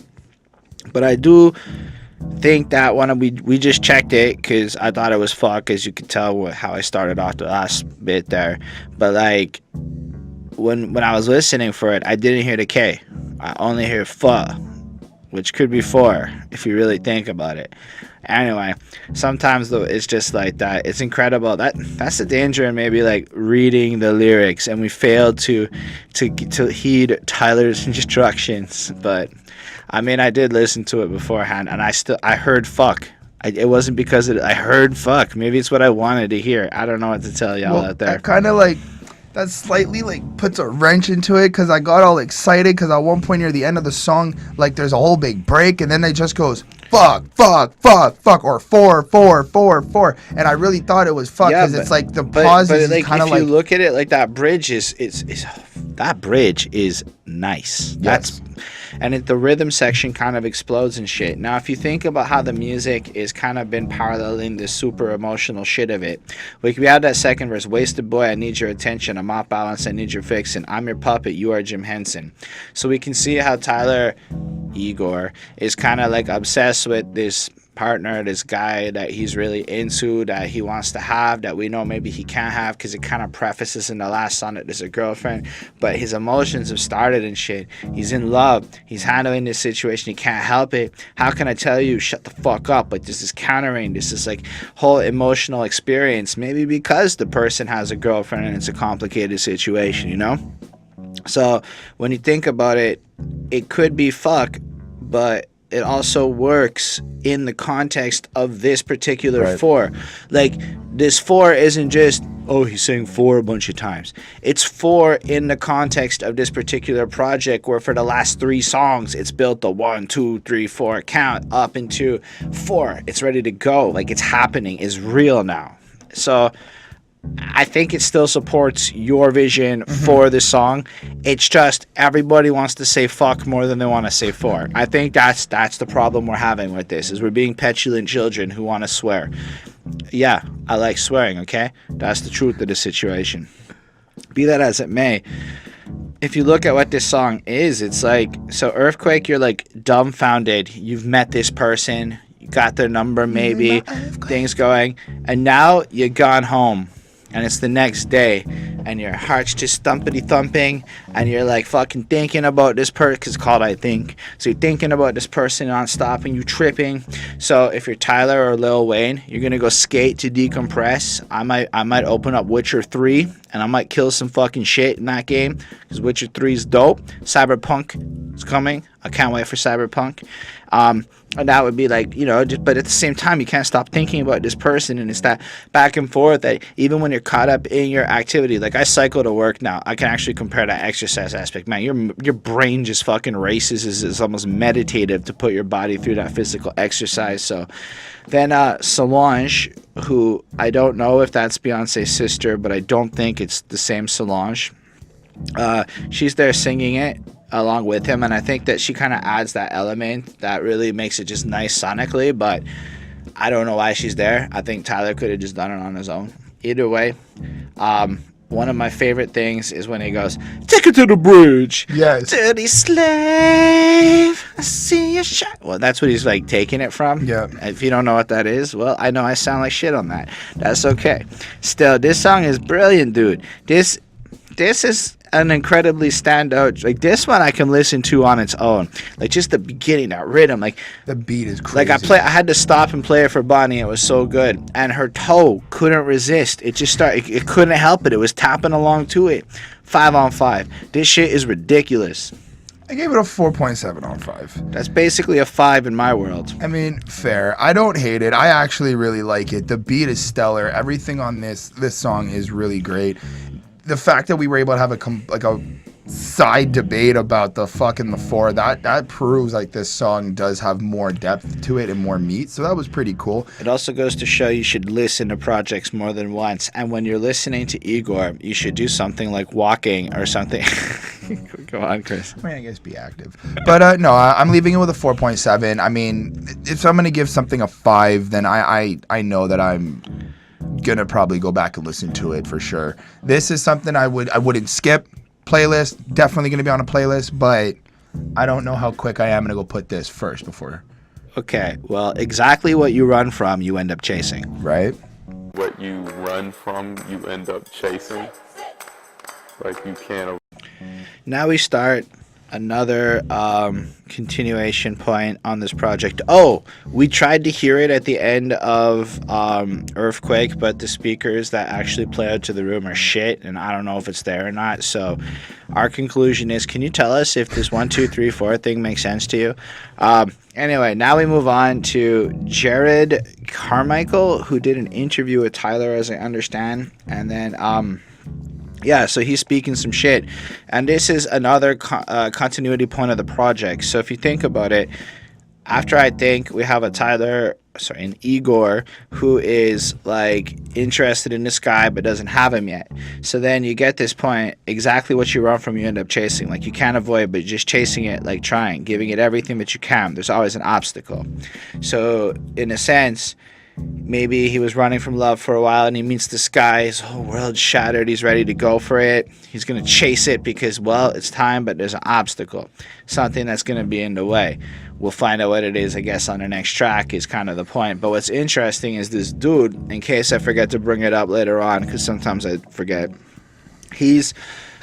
but I do think that when we just checked it because I thought it was fuck, as you could tell how I started off the last bit there. But like when I was listening for it, I didn't hear the K. I only hear fuh, which could be 4 if you really think about it. Anyway, sometimes though it's just like that. It's incredible. That's the danger in maybe like reading the lyrics and we fail to heed Tyler's instructions. But I mean, I did listen to it beforehand, and I heard fuck. It wasn't because I heard fuck. Maybe it's what I wanted to hear. I don't know what to tell y'all out there. That kind of like, that slightly like puts a wrench into it, because I got all excited because at one point near the end of the song, like there's a whole big break, and then it just goes fuck, fuck, fuck, fuck, or 4, 4, 4, 4, and I really thought it was fuck because it's like the pause is like, kind of like, if you look at it, like that bridge is that bridge is nice. Yes. And the rhythm section kind of explodes and shit. Now, if you think about how the music is kind of been paralleling this super emotional shit of it, like we have that second verse, wasted boy, I need your attention, I'm off balance, I need your fixin', I'm your puppet, you are Jim Henson. So we can see how Tyler, Igor, is kind of like obsessed with this partner, this guy that he's really into, that he wants to have, that we know maybe he can't have, because it kind of prefaces in the last song that there's a girlfriend, but his emotions have started and shit. He's in love, he's handling this situation, he can't help it. How can I tell you, shut the fuck up? Like, this is countering, this is like whole emotional experience, maybe because the person has a girlfriend and it's a complicated situation, you know? So when you think about it, it could be fuck, but it also works in the context of this particular 4. Like, this 4 isn't just, oh, he's saying 4 a bunch of times. It's 4 in the context of this particular project, where for the last 3 songs, it's built the 1, 2, 3, 4 count up into 4. It's ready to go. Like, it's happening. It's real now. So I think it still supports your vision for the song. It's just everybody wants to say fuck more than they want to say 4. I think that's the problem we're having with this, is we're being petulant children who want to swear. Yeah, I like swearing, okay? That's the truth of the situation. Be that as it may, if you look at what this song is, it's like, so EARFQUAKE, you're like dumbfounded. You've met this person, you got their number maybe, things going, and now you're gone home. And it's the next day, and your heart's just thumping, and you're like fucking thinking about this person, because it's called I Think. So you're thinking about this person nonstop, and you tripping. So if you're Tyler or Lil Wayne, you're gonna go skate to decompress. I might open up Witcher 3, and I might kill some fucking shit in that game, because Witcher 3 is dope. Cyberpunk is coming. I can't wait for Cyberpunk. And that would be like, you know, just, but at the same time, you can't stop thinking about this person, and it's that back and forth that even when you're caught up in your activity, like I cycle to work now, I can actually compare that exercise aspect. Man, your brain just fucking races. It's almost meditative to put your body through that physical exercise. So then Solange, who I don't know if that's Beyonce's sister, but I don't think it's the same Solange. She's there singing it along with him, and I think that she kind of adds that element that really makes it just nice sonically, but I don't know why she's there. I think Tyler could have just done it on his own. Either way, one of my favorite things is when he goes, take it to the bridge. Yes. Dirty slave, I see you shine. Well, that's what he's like taking it from. Yeah. If you don't know what that is, well, I know I sound like shit on that. That's okay. Still, this song is brilliant, dude. This is an incredibly standout, like this one I can listen to on its own, like just the beginning, that rhythm, like the beat is crazy. Like I had to stop and play it for Bonnie. It was so good, and her toe couldn't resist. It just started. It couldn't help it. It was tapping along to it. 5 on 5. This shit is ridiculous. I gave it a 4.7 on 5. That's basically a 5 in my world. I mean, fair. I don't hate it. I actually really like it. The beat is stellar. Everything on this song is really great. The fact that we were able to have a side debate about the fucking the 4, that proves like this song does have more depth to it and more meat. So that was pretty cool. It also goes to show you should listen to projects more than once. And when you're listening to Igor, you should do something like walking or something. Go on, Chris. I mean, I guess be active. But no, I'm leaving it with a 4.7. I mean, if I'm going to give something a 5, then I know that I'm going to probably go back and listen to it for sure. This is something I wouldn't skip. Playlist, definitely going to be on a playlist, but I don't know how quick I am going to go put this first before. Okay, well, exactly what you run from, you end up chasing. Right? What you run from, you end up chasing. Like you can't. Now we start another continuation point on this project. Oh, we tried to hear it at the end of EARFQUAKE, but the speakers that actually play out to the room are shit, and I don't know if it's there or not. So our conclusion is, can you tell us if this 1, 2, 3, 4 thing makes sense to you? Anyway, now we move on to Jerrod Carmichael, who did an interview with Tyler, as I understand, and then yeah, so he's speaking some shit. And this is another continuity point of the project. So if you think about it, after I think we have an Igor who is like interested in this guy but doesn't have him yet. So then you get this point, exactly what you run from, you end up chasing. Like you can't avoid, but just chasing it, like trying, giving it everything that you can. There's always an obstacle. So in a sense, maybe he was running from love for a while and he meets this guy, his whole world's shattered, he's ready to go for it, he's going to chase it because, well, it's time, but there's an obstacle, something that's going to be in the way. We'll find out what it is, I guess, on the next track is kind of the point. But what's interesting is this dude, in case I forget to bring it up later on, because sometimes I forget, he's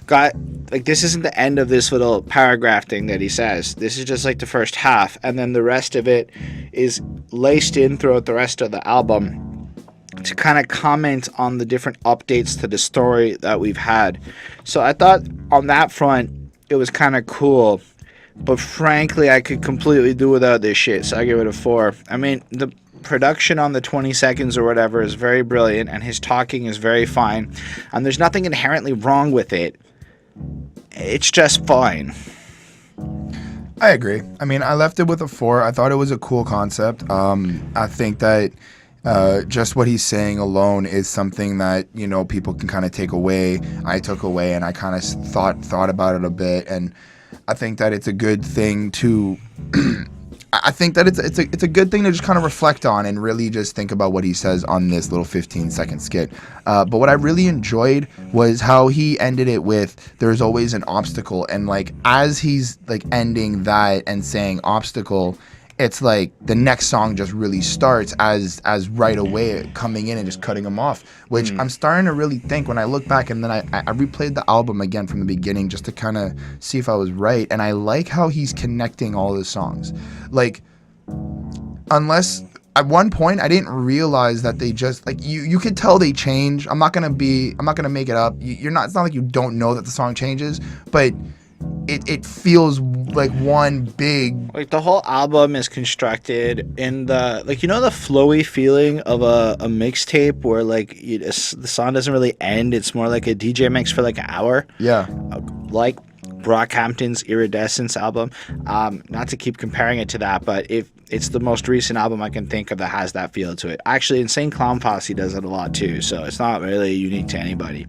got, like, this isn't the end of this little paragraph thing that he says. This is just like the first half, and then the rest of it is laced in throughout the rest of the album to kind of comment on the different updates to the story that we've had. So I thought on that front it was kind of cool, but frankly I could completely do without this shit, so I give it a 4. I mean, the production on the 20 seconds or whatever is very brilliant, and his talking is very fine, and there's nothing inherently wrong with it. It's just fine. I agree. I mean, I left it with a 4. I thought it was a cool concept. I think that just what he's saying alone is something that, you know, people can kind of take away. I took away, and I kind of thought about it a bit, and I think that it's a good thing to I think that it's a good thing to just kind of reflect on and really just think about what he says on this little 15-second skit. But what I really enjoyed was how he ended it with, there's always an obstacle. And like, as he's like ending that and saying obstacle, it's like the next song just really starts as right away coming in and just cutting him off, which I'm starting to really think when I look back, and then I replayed the album again from the beginning just to kind of see if I was right. And I like how he's connecting all the songs. Like, unless at one point I didn't realize that they just, like, you could tell they change. I'm not gonna make it up. It's not like you don't know that the song changes, but it feels like one big, like, the whole album is constructed in the, like, you know, the flowy feeling of a mixtape where like the song doesn't really end. It's more like a DJ mix for like an hour. Yeah. Like Brockhampton's Iridescence album. Not to keep comparing it to that, but if it's the most recent album I can think of that has that feel to it. Actually, Insane Clown Posse does it a lot too, so it's not really unique to anybody.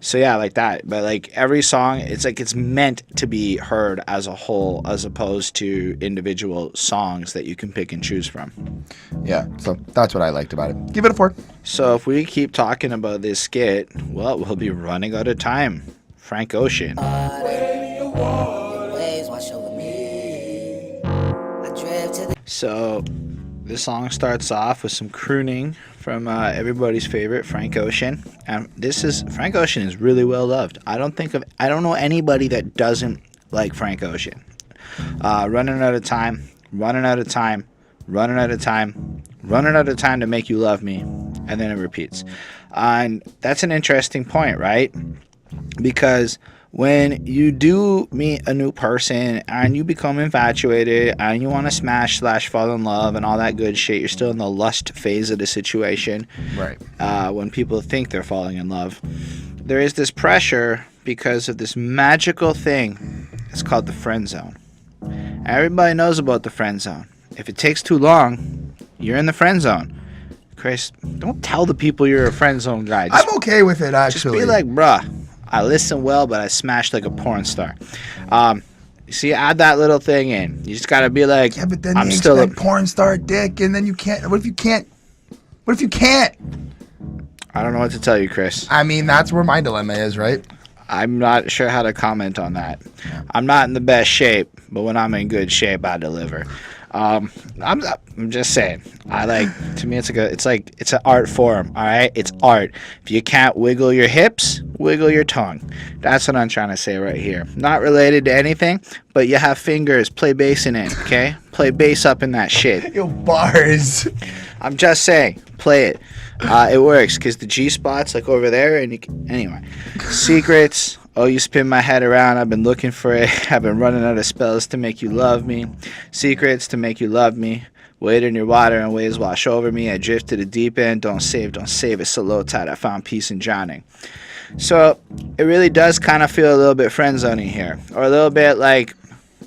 So yeah, like that. But like every song, it's like it's meant to be heard as a whole, as opposed to individual songs that you can pick and choose from. Yeah, so that's what I liked about it. Give it a 4. So if we keep talking about this skit, well, we'll be running out of time. Frank Ocean. So this song starts off with some crooning from everybody's favorite, Frank Ocean. And Frank Ocean is really well loved. I don't know anybody that doesn't like Frank Ocean. Running out of time, running out of time, running out of time, running out of time to make you love me, and then it repeats. And that's an interesting point, right? Because when you do meet a new person and you become infatuated and you want to smash/fall in love and all that good shit, you're still in the lust phase of the situation. Right. When people think they're falling in love, there is this pressure because of this magical thing. It's called the friend zone. Everybody knows about the friend zone. If it takes too long, you're in the friend zone. Chris, don't tell the people you're a friend zone guy. I'm okay with it, actually. Just be like, bruh, I listen well, but I smashed like a porn star. See, add that little thing in. You just gotta be like, yeah, but then I'm you still expect porn star dick, and then you can't. What if you can't? What if you can't? I don't know what to tell you, Chris. I mean, that's where my dilemma is, right? I'm not sure how to comment on that. I'm not in the best shape, but when I'm in good shape, I deliver. I'm just saying. To me, it's an art form. All right, it's art. If you can't wiggle your hips, wiggle your tongue. That's what I'm trying to say right here. Not related to anything, but you have fingers. Play bass in it, okay? Play bass up in that shit. Yo, bars. I'm just saying, play it. It works because the G spot's like over there, and anyway. Secrets. Oh, you spin my head around. I've been looking for it. I've been running out of spells to make you love me. Secrets to make you love me. Wade in your water and waves wash over me. I drift to the deep end. Don't save it. So low tide. I found peace in drowning. So it really does kind of feel a little bit friend zoning here, or a little bit like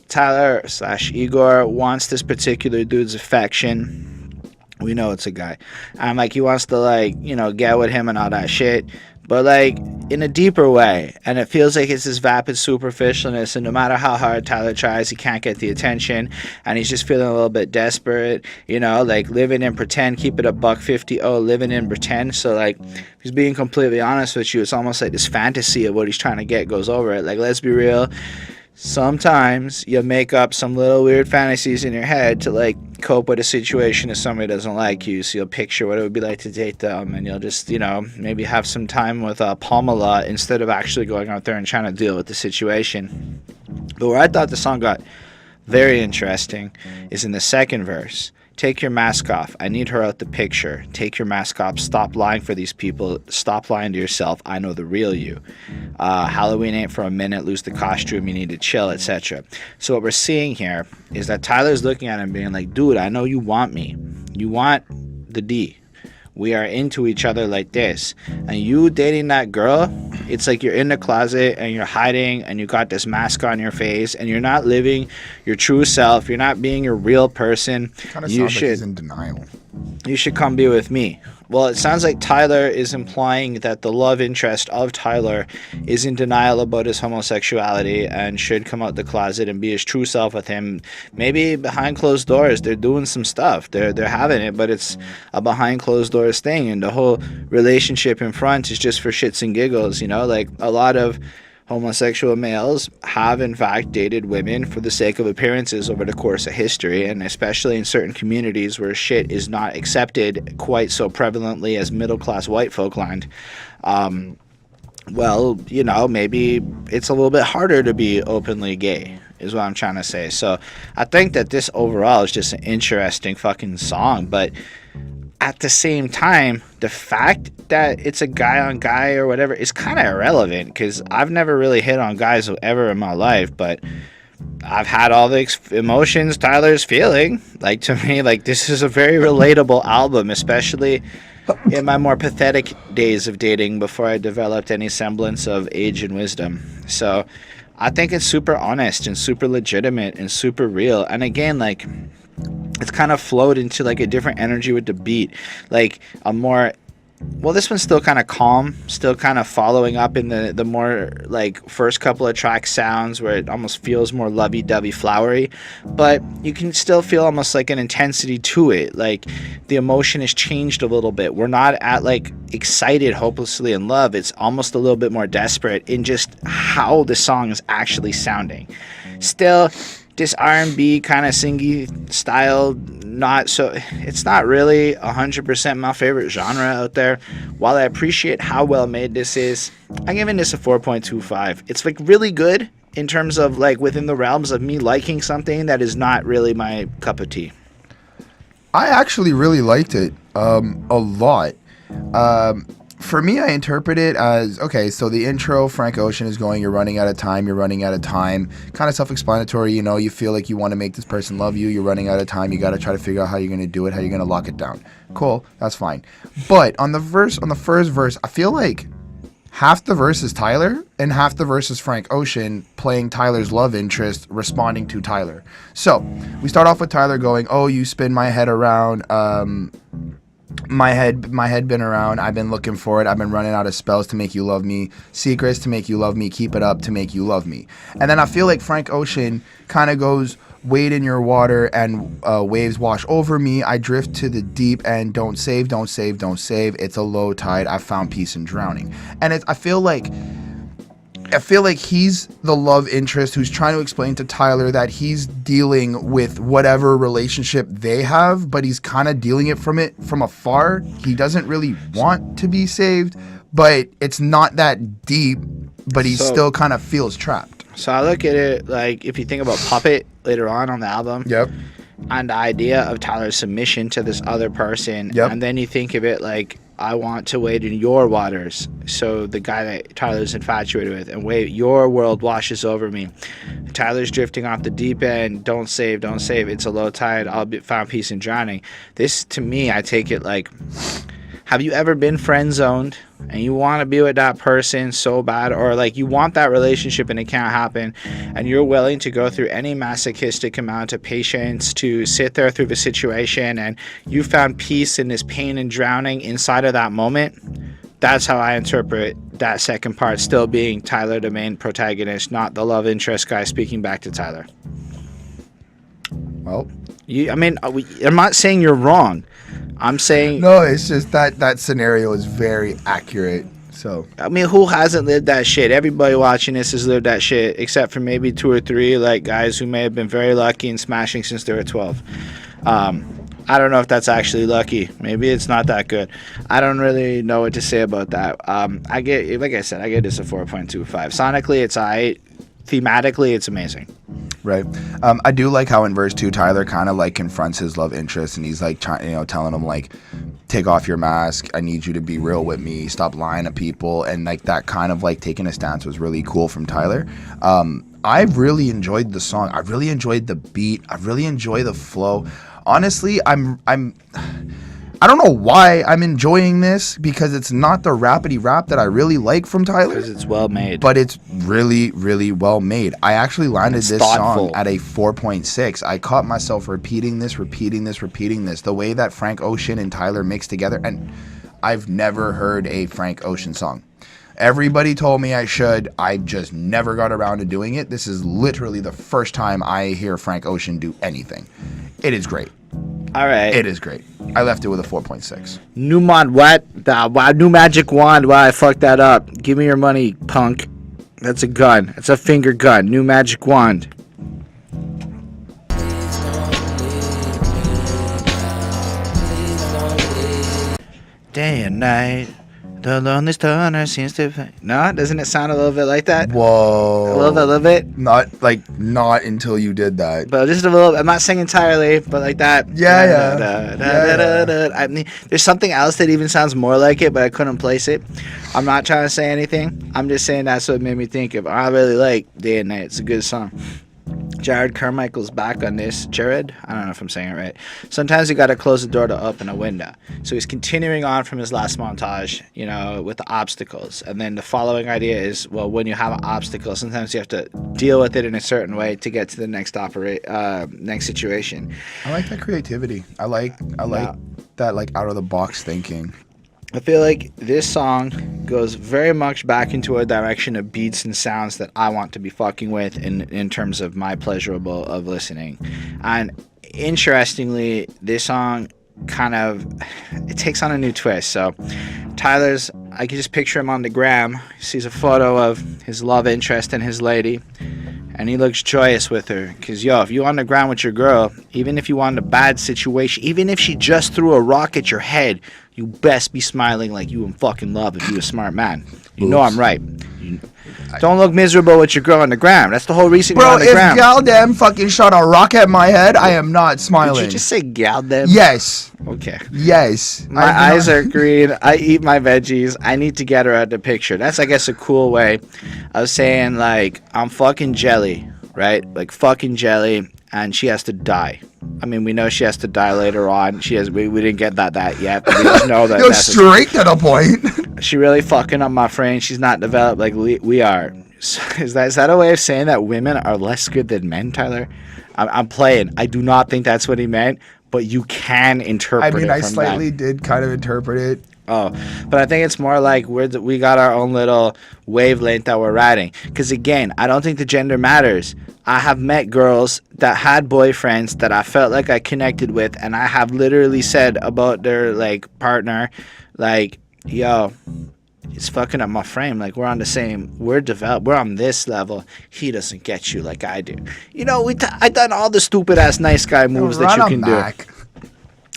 Tyler/Igor wants this particular dude's affection. We know it's a guy. Like he wants to get with him and all that shit, but in a deeper way. And it feels like it's this vapid superficialness, and no matter how hard Tyler tries, he can't get the attention, and he's just feeling a little bit desperate, living in pretend. Keep it a $150. Oh, living in pretend. So if he's being completely honest with you, it's almost like this fantasy of what he's trying to get goes over it. Let's be real. Sometimes you make up some little weird fantasies in your head to cope with a situation if somebody doesn't like you. So you'll picture what it would be like to date them, and you'll just maybe have some time with Pamela instead of actually going out there and trying to deal with the situation. But where I thought the song got very interesting is in the second verse. Take your mask off. I need her out the picture. Take your mask off. Stop lying for these people. Stop lying to yourself. I know the real you. Halloween ain't for a minute. Lose the costume. You need to chill, etc. So what we're seeing here is that Tyler's looking at him being like, dude, I know you want me. You want the D. We are into each other like this. And you dating that girl, it's like you're in the closet and you're hiding and you got this mask on your face and you're not living your true self. You're not being your real person. Kind of sounds like he's in denial. You should come be with me. Well, it sounds like Tyler is implying that the love interest of Tyler is in denial about his homosexuality and should come out the closet and be his true self with him. Maybe behind closed doors, they're doing some stuff. They're having it, but it's a behind closed doors thing. And the whole relationship in front is just for shits and giggles, a lot of homosexual males have in fact dated women for the sake of appearances over the course of history, and especially in certain communities where shit is not accepted quite so prevalently as middle-class white folk land. Maybe it's a little bit harder to be openly gay, is what I'm trying to say. So I think that this overall is just an interesting fucking song, but at the same time, the fact that it's a guy on guy or whatever is kind of irrelevant, because I've never really hit on guys ever in my life, but I've had all the emotions Tyler's feeling. To me, this is a very relatable album, especially in my more pathetic days of dating before I developed any semblance of age and wisdom. So I think it's super honest and super legitimate and super real. And again, it's kind of flowed into a different energy with the beat, this one's still kind of calm, still kind of following up in the more first couple of tracks sounds where it almost feels more lovey-dovey, flowery, but you can still feel almost an intensity to it. The emotion has changed a little bit. We're not at excited, hopelessly in love. It's almost a little bit more desperate in just how the song is actually sounding. Still, this R&B kind of singy style, it's not really 100% my favorite genre out there. While I appreciate how well made this is, I'm giving this a 4.25. It's really good in terms of within the realms of me liking something that is not really my cup of tea. I actually really liked it a lot. For me, I interpret it as, okay, so the intro, Frank Ocean is going, you're running out of time, kind of self-explanatory, you know, you feel like you want to make this person love you, you're running out of time, you got to try to figure out how you're going to do it, how you're going to lock it down. Cool, that's fine. But on the first verse, I feel like half the verse is Tyler and half the verse is Frank Ocean playing Tyler's love interest, responding to Tyler. So we start off with Tyler going, oh, you spin my head around, my head been around, I've been looking for it, I've been running out of spells to make you love me, secrets to make you love me, keep it up to make you love me. And then I feel like Frank Ocean kind of goes, wade in your water and waves wash over me, I drift to the deep and don't save, it's a low tide, I found peace in drowning. And I feel like he's the love interest who's trying to explain to Tyler that he's dealing with whatever relationship they have, but he's kind of dealing it from afar. He doesn't really want to be saved, but it's not that deep, but he still kind of feels trapped. So I look at it like, if you think about Puppet later on the album, Yep. and the idea of Tyler's submission to this other person, Yep. and then you think of it like, I want to wade in your waters. So the guy that Tyler's infatuated with, and wait, your world washes over me. Tyler's drifting off the deep end. Don't save. It's a low tide. I'll be found peace in drowning. This, to me, I take it like, have you ever been friend zoned and you want to be with that person so bad, or like you want that relationship and it can't happen, and you're willing to go through any masochistic amount of patience to sit there through the situation, and you found peace in this pain and drowning inside of that moment? That's how I interpret that second part, still being Tyler the main protagonist, not the love interest guy speaking back to Tyler. Well, I'm not saying you're wrong. I'm saying... No, it's just that scenario is very accurate. So, I mean, who hasn't lived that shit? Everybody watching this has lived that shit, except for maybe 2 or 3 like guys who may have been very lucky in smashing since they were 12. I don't know if that's actually lucky. Maybe it's not that good. I don't really know what to say about that. I get this a 4.25. Sonically, it's aight. Thematically, it's amazing. Right. I do like how in verse 2, Tyler kind of like confronts his love interest, and he's like telling him like, take off your mask, I need you to be real with me, stop lying to people, and like that kind of like taking a stance was really cool from Tyler. I really enjoyed the song. I really enjoyed the beat. I really enjoy the flow. Honestly, I don't know why I'm enjoying this, because it's not the rapidy rap that I really like from Tyler. Because it's well made. But it's really, really well made. I actually landed this song at a 4.6. I caught myself repeating this. The way that Frank Ocean and Tyler mix together. And I've never heard a Frank Ocean song. Everybody told me I should. I just never got around to doing it. This is literally the first time I hear Frank Ocean do anything. It is great. All right. It is great. I left it with a 4.6. New mod what? New magic wand. Why I fucked that up. Give me your money, punk. That's a gun. It's a finger gun. New magic wand. Day and night, the lonely stoner seems to... No? Doesn't it sound a little bit like that? Whoa. A little bit? Not until you did that. But just a little... I'm not saying entirely, but like that. Yeah. I mean, there's something else that even sounds more like it, but I couldn't place it. I'm not trying to say anything. I'm just saying that's what made me think of. I really like Day and Night. It's a good song. Jerrod Carmichael's back on this. Jerrod? I don't know if I'm saying it right. Sometimes you gotta close the door to open a window. So he's continuing on from his last montage, with the obstacles. And then the following idea is, well, when you have an obstacle, sometimes you have to deal with it in a certain way to get to the next next situation. I like that creativity. I like that like out of the box thinking. I feel like this song goes very much back into a direction of beats and sounds that I want to be fucking with in terms of my pleasurable of listening. And interestingly, this song it takes on a new twist. So Tyler's, I can just picture him on the gram. He sees a photo of his love interest and his lady, and he looks joyous with her. Because, if you're on the ground with your girl, even if you want a bad situation, even if she just threw a rock at your head, you best be smiling like you in fucking love if you a smart man. You know I'm right. Don't look miserable with your girl on the gram. That's the whole reason you're Bro, on the if gram. Galdem fucking shot a rock at my head, I am not smiling. Did you just say galdem? Yes. Okay. Yes. My eyes are green. I eat my veggies. I need to get her out the picture. That's, I guess, a cool way of saying, like, I'm fucking jelly, right? Like, fucking jelly, and she has to die. I mean, we know she has to die later on. We didn't get that yet, but we just know that. Go straight to the point. She really fucking up my frame. She's not developed like we are. So is that a way of saying that women are less good than men, Tyler? I'm playing. I do not think that's what he meant, but you can interpret it. I mean, I from slightly that. did kind of interpret it. Oh, but I think it's more like we got our own little wavelength that we're riding. Because again, I don't think the gender matters. I have met girls that had boyfriends that I felt like I connected with, and I have literally said about their like partner, like, yo, it's fucking up my frame. Like, we're on the same, we're on this level. He doesn't get you like I do. You know, I done all the stupid ass nice guy moves that you can do.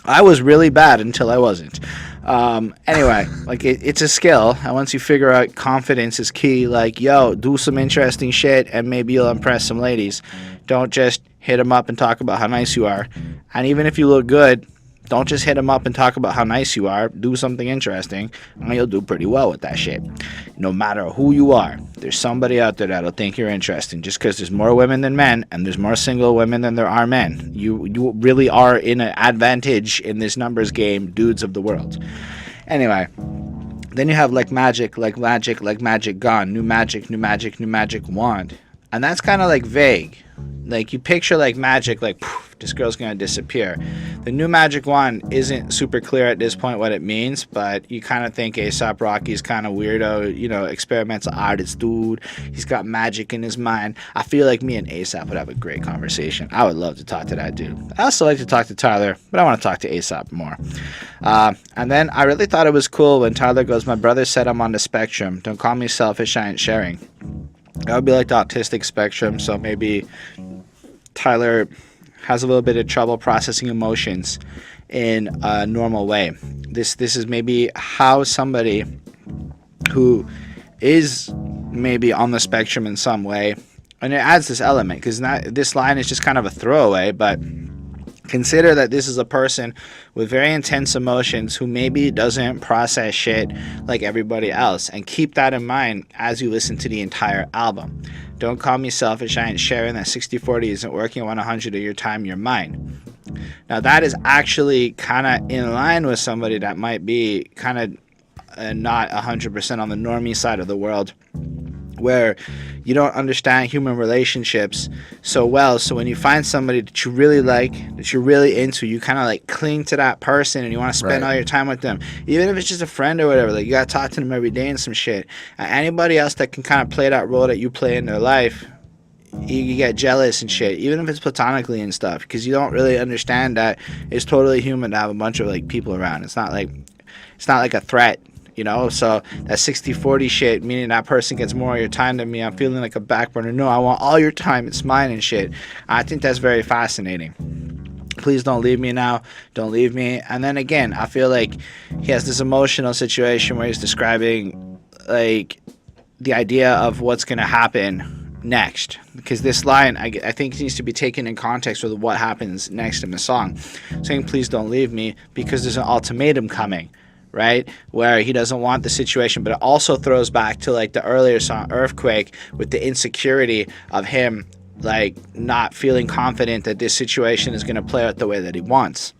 I was really bad until I wasn't. Anyway, like it's a skill, and once you figure out confidence is key, like, yo, do some interesting shit and maybe you'll impress some ladies. Don't just hit them up and talk about how nice you are. And even if you look good, don't just hit them up and talk about how nice you are. Do something interesting, and you'll do pretty well with that shit. No matter who you are, there's somebody out there that'll think you're interesting. Just because there's more women than men, and there's more single women than there are men, you really are in an advantage in this numbers game, dudes of the world. Anyway, then you have like magic gone, new magic wand, and that's kind of like vague. Like, you picture like magic, like, poof, this girl's gonna disappear. The new magic wand isn't super clear at this point what it means, but you kind of think A$AP Rocky's kind of weirdo, you know, experimental artist dude. He's got magic in his mind. I feel like me and A$AP would have a great conversation. I would love to talk to that dude. I also like to talk to Tyler, but I want to talk to A$AP more. And then I really thought it was cool when Tyler goes, my brother said I'm on the spectrum. Don't call me selfish, I ain't sharing. That would be like the autistic spectrum, so maybe Tyler has a little bit of trouble processing emotions in a normal way. This is maybe how somebody who is maybe on the spectrum in some way, and it adds this element, because this line is just kind of a throwaway, but consider that this is a person with very intense emotions who maybe doesn't process shit like everybody else, and keep that in mind as you listen to the entire album. Don't call me selfish, I ain't sharing. That 60-40 isn't working. 100 of your time, you're mine. Now that is actually kind of in line with somebody that might be kind of not 100% on the normie side of the world, where you don't understand human relationships so well. So when you find somebody that you really like, that you're really into, you kind of like cling to that person and you want to spend all your time with them. Even if it's just a friend or whatever, like you got to talk to them every day and some shit. Anybody else that can kind of play that role that you play in their life, you get jealous and shit, even if it's platonically and stuff, because you don't really understand that it's totally human to have a bunch of like people around. It's not like a threat. You know, so that 60-40 shit, meaning that person gets more of your time than me, I'm feeling like a back burner. No, I want all your time. It's mine and shit. I think that's very fascinating. Please don't leave me now. Don't leave me. And then again, I feel like he has this emotional situation where he's describing like the idea of what's going to happen next, because this line I think needs to be taken in context with what happens next in the song, saying please don't leave me because there's an ultimatum coming, right, where he doesn't want the situation. But it also throws back to like the earlier song EARFQUAKE with the insecurity of him like not feeling confident that this situation is going to play out the way that he wants.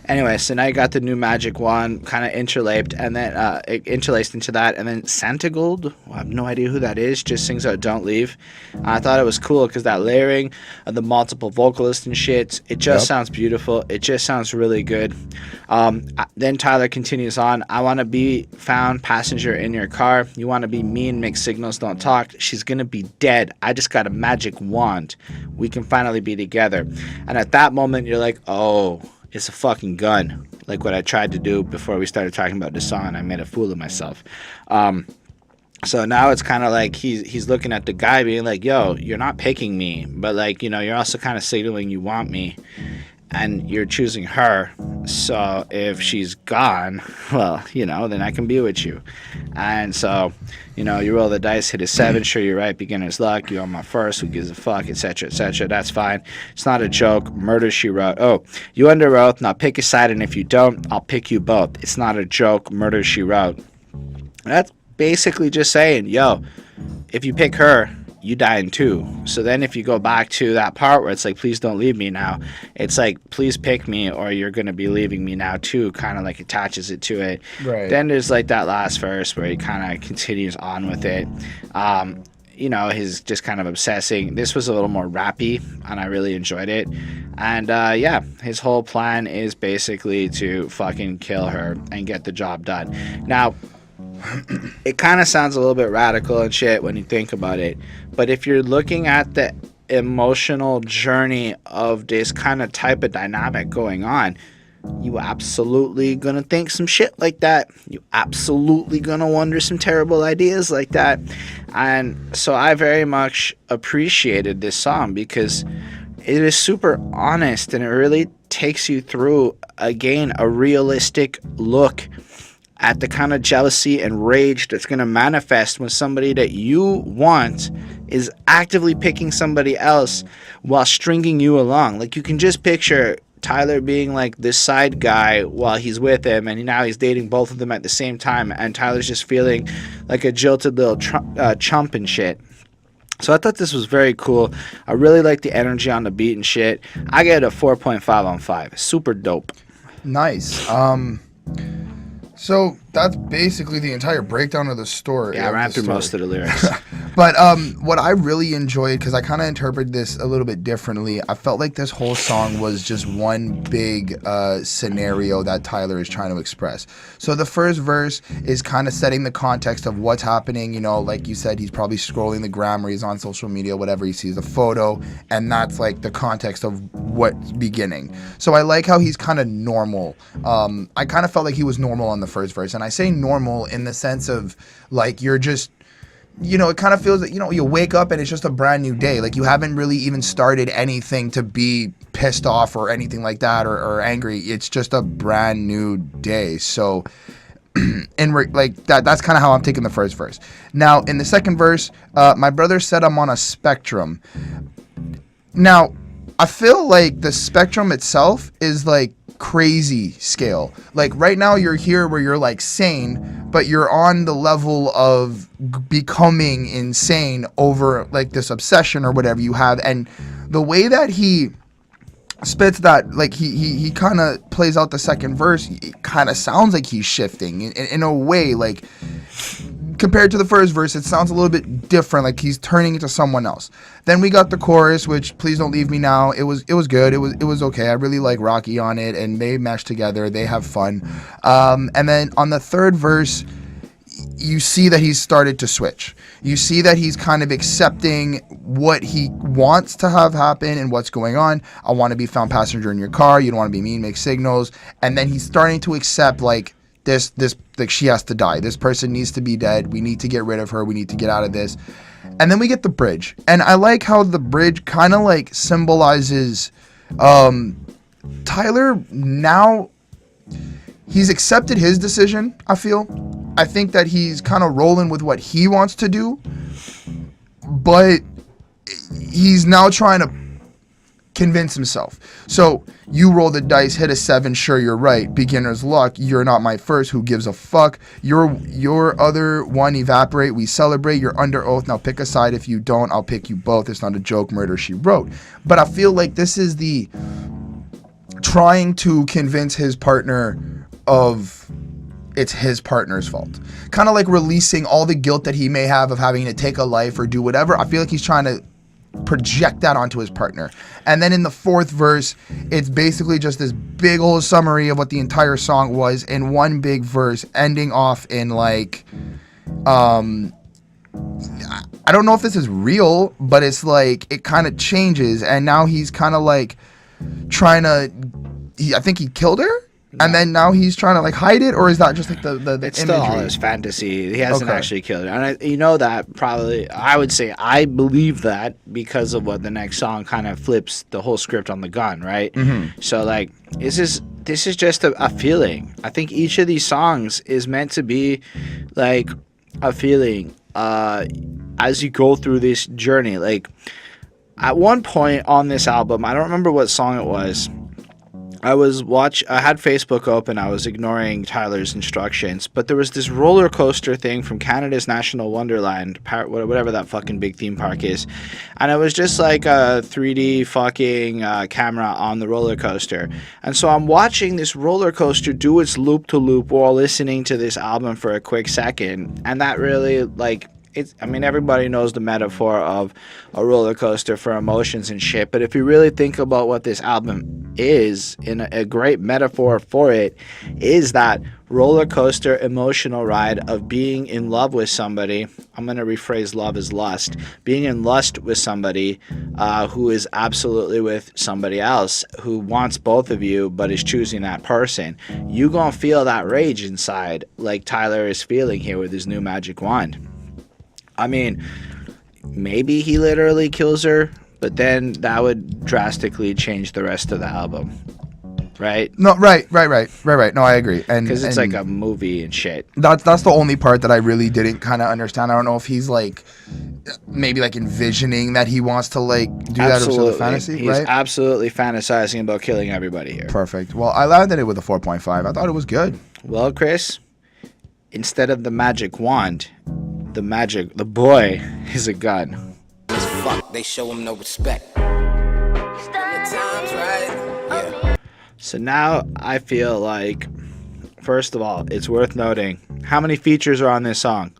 Anyway, so now you got the new magic wand kind of interlaced, and then interlaced into that, and then Santigold, I have no idea who that is, just sings out "Don't Leave." I thought it was cool because that layering of the multiple vocalists and shit, it just sounds beautiful. It just sounds really good. Then Tyler continues on. I want to be found passenger in your car. You want to be mean, make signals, don't talk. She's gonna be dead. I just got a magic wand. We can finally be together. And at that moment, you're like, oh, it's a fucking gun, like what I tried to do before we started talking about the song. I made a fool of myself. So now it's kind of like he's looking at the guy being like, yo, you're not picking me, but like, you know, you're also kind of signaling you want me. and you're choosing her. So if she's gone, well, then I can be with you. And so, you roll the dice, hit a 7, sure, you're right, beginner's luck, you're on my first, who gives a fuck, etc., etc. That's fine. It's not a joke. Murder, she wrote. Oh, you under oath, now pick a side, and if you don't, I'll pick you both. It's not a joke. Murder, she wrote. That's basically just saying, yo, if you pick her, you dying too. So then if you go back to that part where it's like, please don't leave me now, it's like, please pick me or you're going to be leaving me now too, kind of like attaches it to it. Right. Then there's like that last verse where he kind of continues on with it. He's just kind of obsessing. This was a little more rappy and I really enjoyed it. And his whole plan is basically to fucking kill her and get the job done. Now, it kind of sounds a little bit radical and shit when you think about it, but if you're looking at the emotional journey of this kind of type of dynamic going on, you absolutely gonna think some shit like that. You absolutely gonna wonder some terrible ideas like that. And so I very much appreciated this song because it is super honest and it really takes you through, again, a realistic look at the kind of jealousy and rage that's going to manifest when somebody that you want is actively picking somebody else while stringing you along. Like, you can just picture Tyler being like this side guy while he's with him, and now he's dating both of them at the same time, and Tyler's just feeling like a jilted little chump and shit. So I thought this was very cool. I really like the energy on the beat and shit. I get a 4.5 on 5. Super dope. Nice. So that's basically the entire breakdown of the story. Yeah, I ran through most of the lyrics. But what I really enjoyed, because I kind of interpreted this a little bit differently, I felt like this whole song was just one big scenario that Tyler is trying to express. So the first verse is kind of setting the context of what's happening. Like you said, he's probably scrolling the gram or he's on social media, whatever, he sees a photo, and that's like the context of what's beginning. So I like how he's kind of normal. I kind of felt like he was normal on the first verse, and I say normal in the sense of like you're just, it kind of feels that, you wake up and it's just a brand new day. Like, you haven't really even started anything to be pissed off or anything like that or angry. It's just a brand new day. So that's kind of how I'm taking the first verse. Now, in the second verse, my brother said I'm on a spectrum. Now, I feel like the spectrum itself is like crazy scale. Like, right now you're here where you're like sane, but you're on the level of becoming insane over like this obsession or whatever you have. And the way that he spits that, like he kind of plays out the second verse, it kind of sounds like he's shifting in a way, like compared to the first verse, it sounds a little bit different, like he's turning into someone else. Then we got the chorus, which Please Don't Leave Me Now. It was good. It was okay. I really like Rocky on it, and they mesh together. They have fun. And then on the third verse, you see that he's started to switch. You see that he's kind of accepting what he wants to have happen and what's going on. I want to be found passenger in your car. You don't want to be mean, make signals. And then he's starting to accept like this, like, she has to die. This person needs to be dead. We need to get rid of her. We need to get out of this. And then we get the bridge. And I like how the bridge kind of like symbolizes Tyler now. He's accepted his decision, I feel. I think that he's kind of rolling with what he wants to do, but he's now trying to convince himself. So you roll the dice, hit a 7, sure, you're right. Beginner's luck, you're not my first, who gives a fuck? Your other one, evaporate, we celebrate, you're under oath, now pick a side. If you don't, I'll pick you both. It's not a joke, murder, she wrote. But I feel like this is the trying to convince his partner of it's his partner's fault. Kind of like releasing all the guilt that he may have of having to take a life or do whatever. I feel like he's trying to project that onto his partner. And then in the fourth verse, it's basically just this big old summary of what the entire song was in one big verse, ending off in like, I don't know if this is real, but it's like, it kind of changes. And now he's kind of like trying to, I think he killed her. And then now he's trying to like hide it, or is that just like the It's imagery? still all his fantasy. He hasn't Okay. actually killed it. And you know that probably, I would say I believe that because of what the next song kind of flips the whole script on the gun, right? Mm-hmm. So like, this is just a feeling. I think each of these songs is meant to be like a feeling as you go through this journey. Like at one point on this album, I don't remember what song it was. I had Facebook open. I was ignoring Tyler's instructions, but there was this roller coaster thing from Canada's National Wonderland, whatever that fucking big theme park is, and it was just like a 3D fucking camera on the roller coaster. And so I'm watching this roller coaster do its loop to loop while listening to this album for a quick second, and that really like. I mean, everybody knows the metaphor of a roller coaster for emotions and shit, but if you really think about what this album is, in a great metaphor for it, is that roller coaster emotional ride of being in love with somebody. I'm going to rephrase love as lust. Being in lust with somebody who is absolutely with somebody else, who wants both of you, but is choosing that person. You gonna feel that rage inside, like Tyler is feeling here with his new magic wand. I mean, maybe he literally kills her, but then that would drastically change the rest of the album, right? No, right. No, I agree. And because it's like a movie and shit. That's the only part that I really didn't kind of understand. I don't know if he's like maybe like envisioning that he wants to like do that or sort of fantasy, He's right? absolutely fantasizing about killing everybody here. Perfect. Well, I landed it with a 4.5. I thought it was good. Well, Chris, instead of the magic wand, the boy is a gun. As fuck, they show him no respect. The times, right? Yeah. So now I feel like, first of all, it's worth noting, how many features are on this song?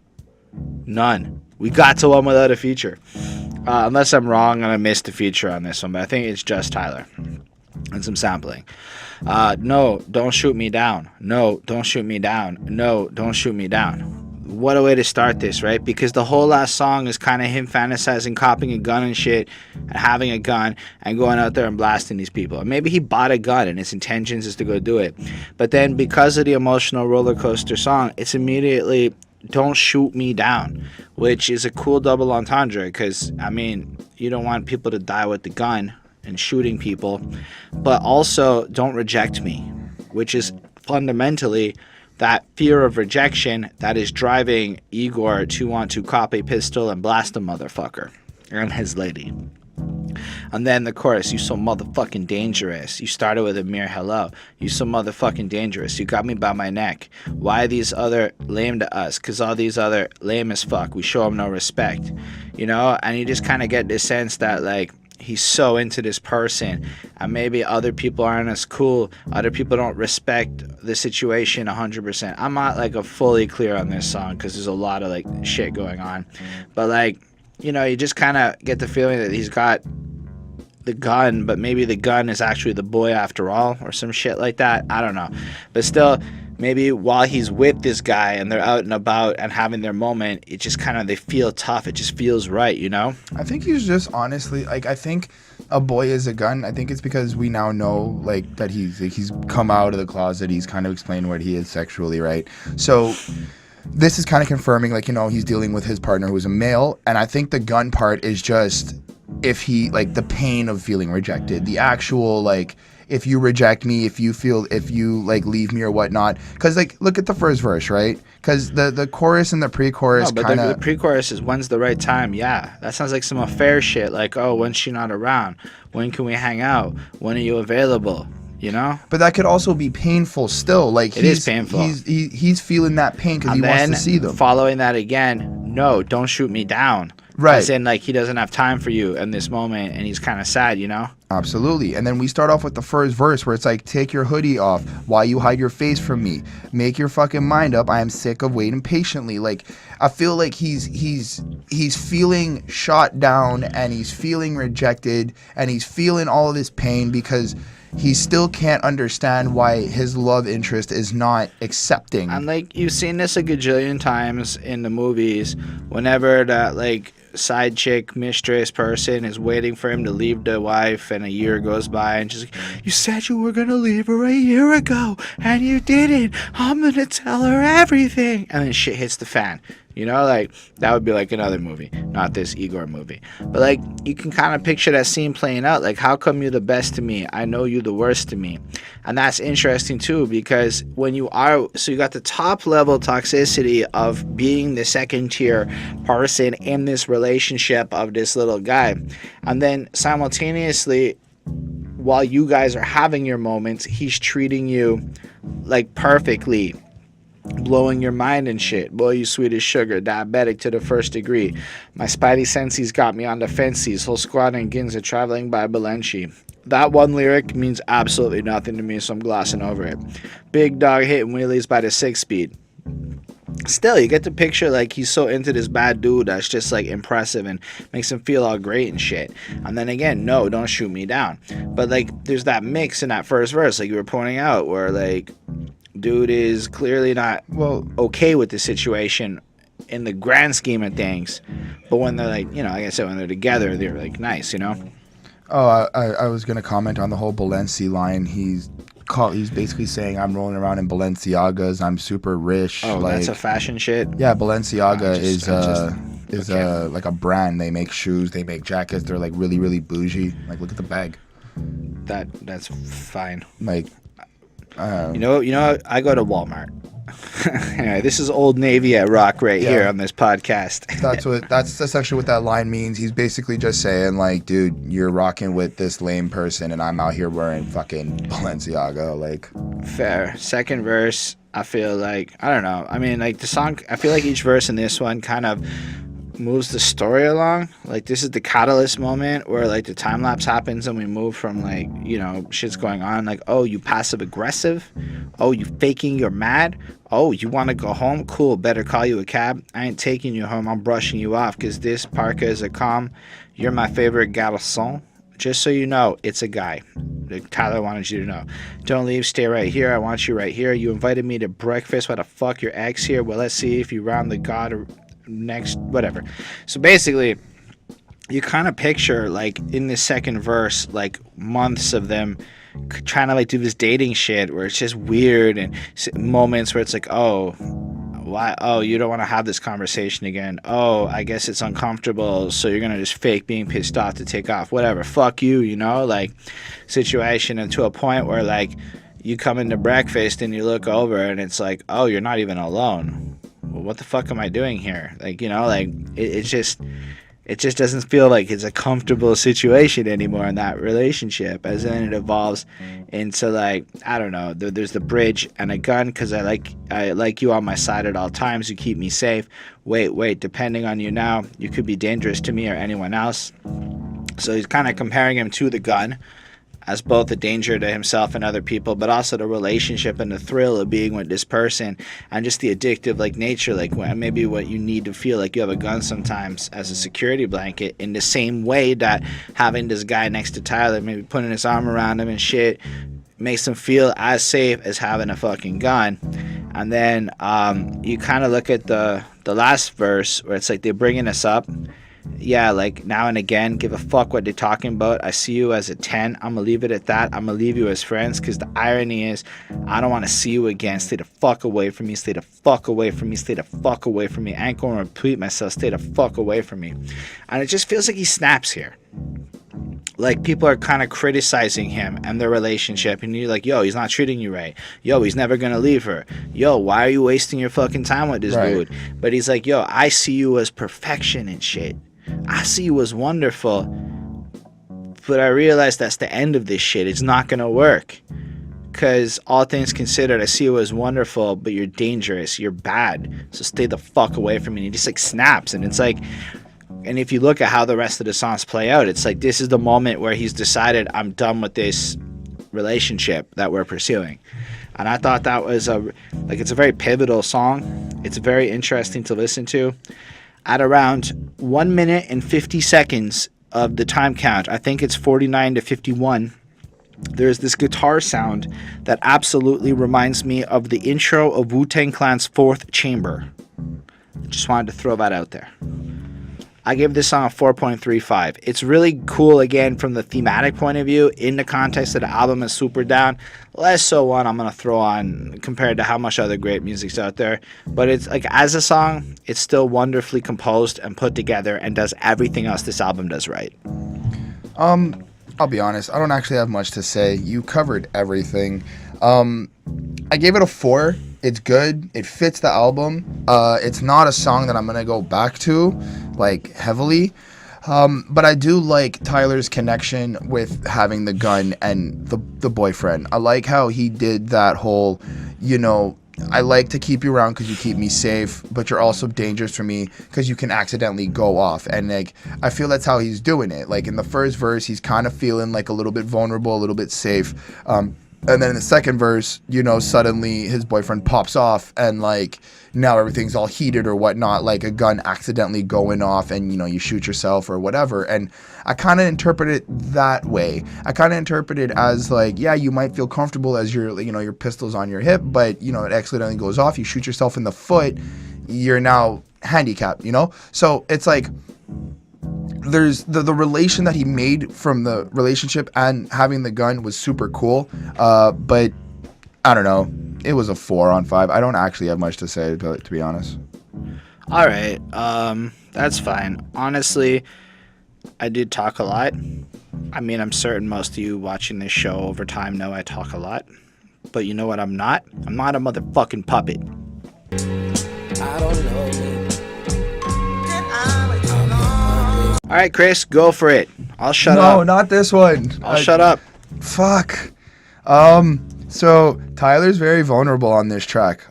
None. We got to one without a feature. Unless I'm wrong and I missed a feature on this one, but I think it's just Tyler and some sampling. No, don't shoot me down. No, don't shoot me down. No, don't shoot me down. What a way to start this, right? Because the whole last song is kind of him fantasizing, copping a gun and shit, and having a gun, and going out there and blasting these people. And maybe he bought a gun, and his intentions is to go do it. But then, because of the emotional roller coaster song, it's immediately, don't shoot me down, which is a cool double entendre, because, I mean, you don't want people to die with the gun and shooting people, but also, don't reject me, which is fundamentally that fear of rejection that is driving Igor to want to cop a pistol and blast a motherfucker and his lady. And then the chorus, you so motherfucking dangerous. You started with a mere hello. You so motherfucking dangerous. You got me by my neck. Why these other lame to us? Because all these other lame as fuck. We show them no respect. You know? And you just kind of get this sense that, like, he's so into this person, and maybe other people aren't as cool. Other people don't respect the situation 100%. I'm not like a fully clear on this song because there's a lot of like shit going on, but like, you know, you just kind of get the feeling that he's got the gun, but maybe the gun is actually the boy after all, or some shit like that. I don't know, but still, maybe while he's with this guy and they're out and about and having their moment, it just kind of, they feel tough. It just feels right, you know? I think he's just honestly, like, I think a boy is a gun. I think it's because we now know, like, that he's come out of the closet. He's kind of explained what he is sexually, right? So this is kind of confirming, like, you know, he's dealing with his partner who's a male. And I think the gun part is just if he, like, the pain of feeling rejected, the actual, like, if you reject me, if you like leave me or whatnot, because like look at the first verse, right? Because the chorus and the pre-chorus kind of, the pre-chorus is when's the right time. Yeah, that sounds like some affair shit, like, oh, when's she not around, when can we hang out, when are you available, you know? But that could also be painful still. Like, it is painful. He's feeling that pain because he wants to see them. Following that again, no, don't shoot me down. Right. As in, like, he doesn't have time for you in this moment, and he's kind of sad, you know? Absolutely. And then we start off with the first verse where it's like, take your hoodie off. Why you hide your face from me? Make your fucking mind up. I am sick of waiting patiently. Like, I feel like he's feeling shot down, and he's feeling rejected, and he's feeling all of this pain because he still can't understand why his love interest is not accepting. And like, you've seen this a gajillion times in the movies, whenever that, like, side chick, mistress person is waiting for him to leave the wife, and a year goes by, and she's like, you said you were gonna leave her a year ago, and you didn't. I'm gonna tell her everything. And then shit hits the fan. You know, like, that would be like another movie, not this Igor movie. But, like, you can kind of picture that scene playing out. Like, how come you're the best to me? I know you the worst to me. And that's interesting, too, because when you are... So you got the top-level toxicity of being the second-tier person in this relationship of this little guy. And then, simultaneously, while you guys are having your moments, he's treating you, like, perfectly, blowing your mind and shit. Boy, you sweet as sugar, diabetic to the first degree. My spidey senses got me on the fences. Whole squad and Ginza traveling by Balenci. That one lyric means absolutely nothing to me, so I'm glossing over it. Big dog hitting wheelies by the 6-speed. Still, you get the picture, like, he's so into this bad dude that's just, like, impressive and makes him feel all great and shit. And then again, no, don't shoot me down. But, like, there's that mix in that first verse, like you were pointing out, where, like, dude is clearly not okay with the situation in the grand scheme of things, but when they're like, you know, like I said, when they're together, they're like nice, you know. I was gonna comment on the whole Balenci line. He's basically saying I'm rolling around in Balenciagas. I'm super rich. Oh, like, that's a fashion shit. Yeah, Balenciaga is like a brand. They make shoes, they make jackets. They're like really, really bougie. Like, look at the bag. That's fine. Like, you know, I go to Walmart. Anyway, this is Old Navy at rock here on this podcast. that's essentially what that line means. He's basically just saying, like, dude, you're rocking with this lame person, and I'm out here wearing fucking Balenciaga. Like, fair. Second verse, I feel like, I don't know. I mean, like, the song, I feel like each verse in this one kind of moves the story along. Like, this is the catalyst moment where, like, the time lapse happens and we move from, like, you know, shit's going on, like, oh, you passive aggressive, oh, you faking you're mad, oh, you want to go home, cool, better call you a cab, I ain't taking you home, I'm brushing you off because this parka is a calm, you're my favorite garçon, just so you know, it's a guy. Like, Tyler wanted you to know. Don't leave, stay right here, I want you right here. You invited me to breakfast, why the fuck your ex here? Well, let's see if you round the god or next, whatever. So basically, you kind of picture, like, in the second verse, like, months of them trying to, like, do this dating shit where it's just weird, and moments where it's like, oh, why? Oh, you don't want to have this conversation again. Oh, I guess it's uncomfortable, so you're gonna just fake being pissed off to take off. Whatever, fuck you, you know, like, situation, and to a point where, like, you come into breakfast and you look over and it's like, oh, you're not even alone. Well, what the fuck am I doing here? Like, you know, like, it just doesn't feel like it's a comfortable situation anymore in that relationship. As then it evolves into, like, I don't know, there's the bridge and a gun, because I like you on my side at all times, you keep me safe. Wait, depending on you now, you could be dangerous to me or anyone else. So he's kind of comparing him to the gun as both a danger to himself and other people, but also the relationship and the thrill of being with this person, and just the addictive, like, nature, like, maybe what you need to feel like you have a gun sometimes as a security blanket, in the same way that having this guy next to Tyler, maybe putting his arm around him and shit, makes him feel as safe as having a fucking gun. And then you kind of look at the last verse where it's like they're bringing us up. Yeah, like, now and again, give a fuck what they're talking about. I see you as a 10. I'm gonna leave it at that. I'm gonna leave you as friends, because the irony is, I don't want to see you again. Stay the fuck away from me. Stay the fuck away from me. Stay the fuck away from me. I ain't gonna repeat myself. Stay the fuck away from me. And it just feels like he snaps here. Like, people are kind of criticizing him and their relationship, and you're like, yo, he's not treating you right. Yo, he's never gonna leave her. Yo, why are you wasting your fucking time with this dude? But he's like, yo, I see you as perfection and shit. I see you as wonderful, but I realize that's the end of this shit. It's not gonna work, because all things considered, I see you as wonderful, but you're dangerous, you're bad, so stay the fuck away from me. And he just, like, snaps, and it's like, and if you look at how the rest of the songs play out, it's like, this is the moment where he's decided, I'm done with this relationship that we're pursuing. And I thought that was it's a very pivotal song. It's very interesting to listen to. At around 1 minute and 50 seconds of the time count, I think it's 49 to 51, there's this guitar sound that absolutely reminds me of the intro of Wu-Tang Clan's Fourth Chamber. Just wanted to throw that out there. I gave this song a 4.35. It's really cool, again, from the thematic point of view. In the context of the album, is super down. Less so one I'm going to throw on compared to how much other great music's out there. But it's like, as a song, it's still wonderfully composed and put together and does everything else this album does right. I'll be honest. I don't actually have much to say. You covered everything. I gave it a 4. It's good. It fits the album. It's not a song that I'm going to go back to, like, heavily. But I do like Tyler's connection with having the gun and the boyfriend. I like how he did that whole, you know, I like to keep you around because you keep me safe, but you're also dangerous for me because you can accidentally go off. And, like, I feel that's how he's doing it. Like, in the first verse, he's kind of feeling, like, a little bit vulnerable, a little bit safe. And then in the second verse, you know, suddenly his boyfriend pops off and, like, now everything's all heated or whatnot, like a gun accidentally going off and, you know, you shoot yourself or whatever. And I kind of interpret it that way. I kind of interpret it as, like, yeah, you might feel comfortable as your pistol's on your hip, but, you know, it accidentally goes off. You shoot yourself in the foot. You're now handicapped, you know? So it's like, there's the relation that he made from the relationship and having the gun was super cool. But I don't know. It was a 4 on 5. I don't actually have much to say, to be honest. All right. That's fine. Honestly, I did talk a lot. I mean, I'm certain most of you watching this show over time know I talk a lot. But you know what I'm not? I'm not a motherfucking puppet. I don't know me. All right, Chris, go for it. I'll shut up. No, not this one. I'll shut up. Fuck. So Tyler's very vulnerable on this track.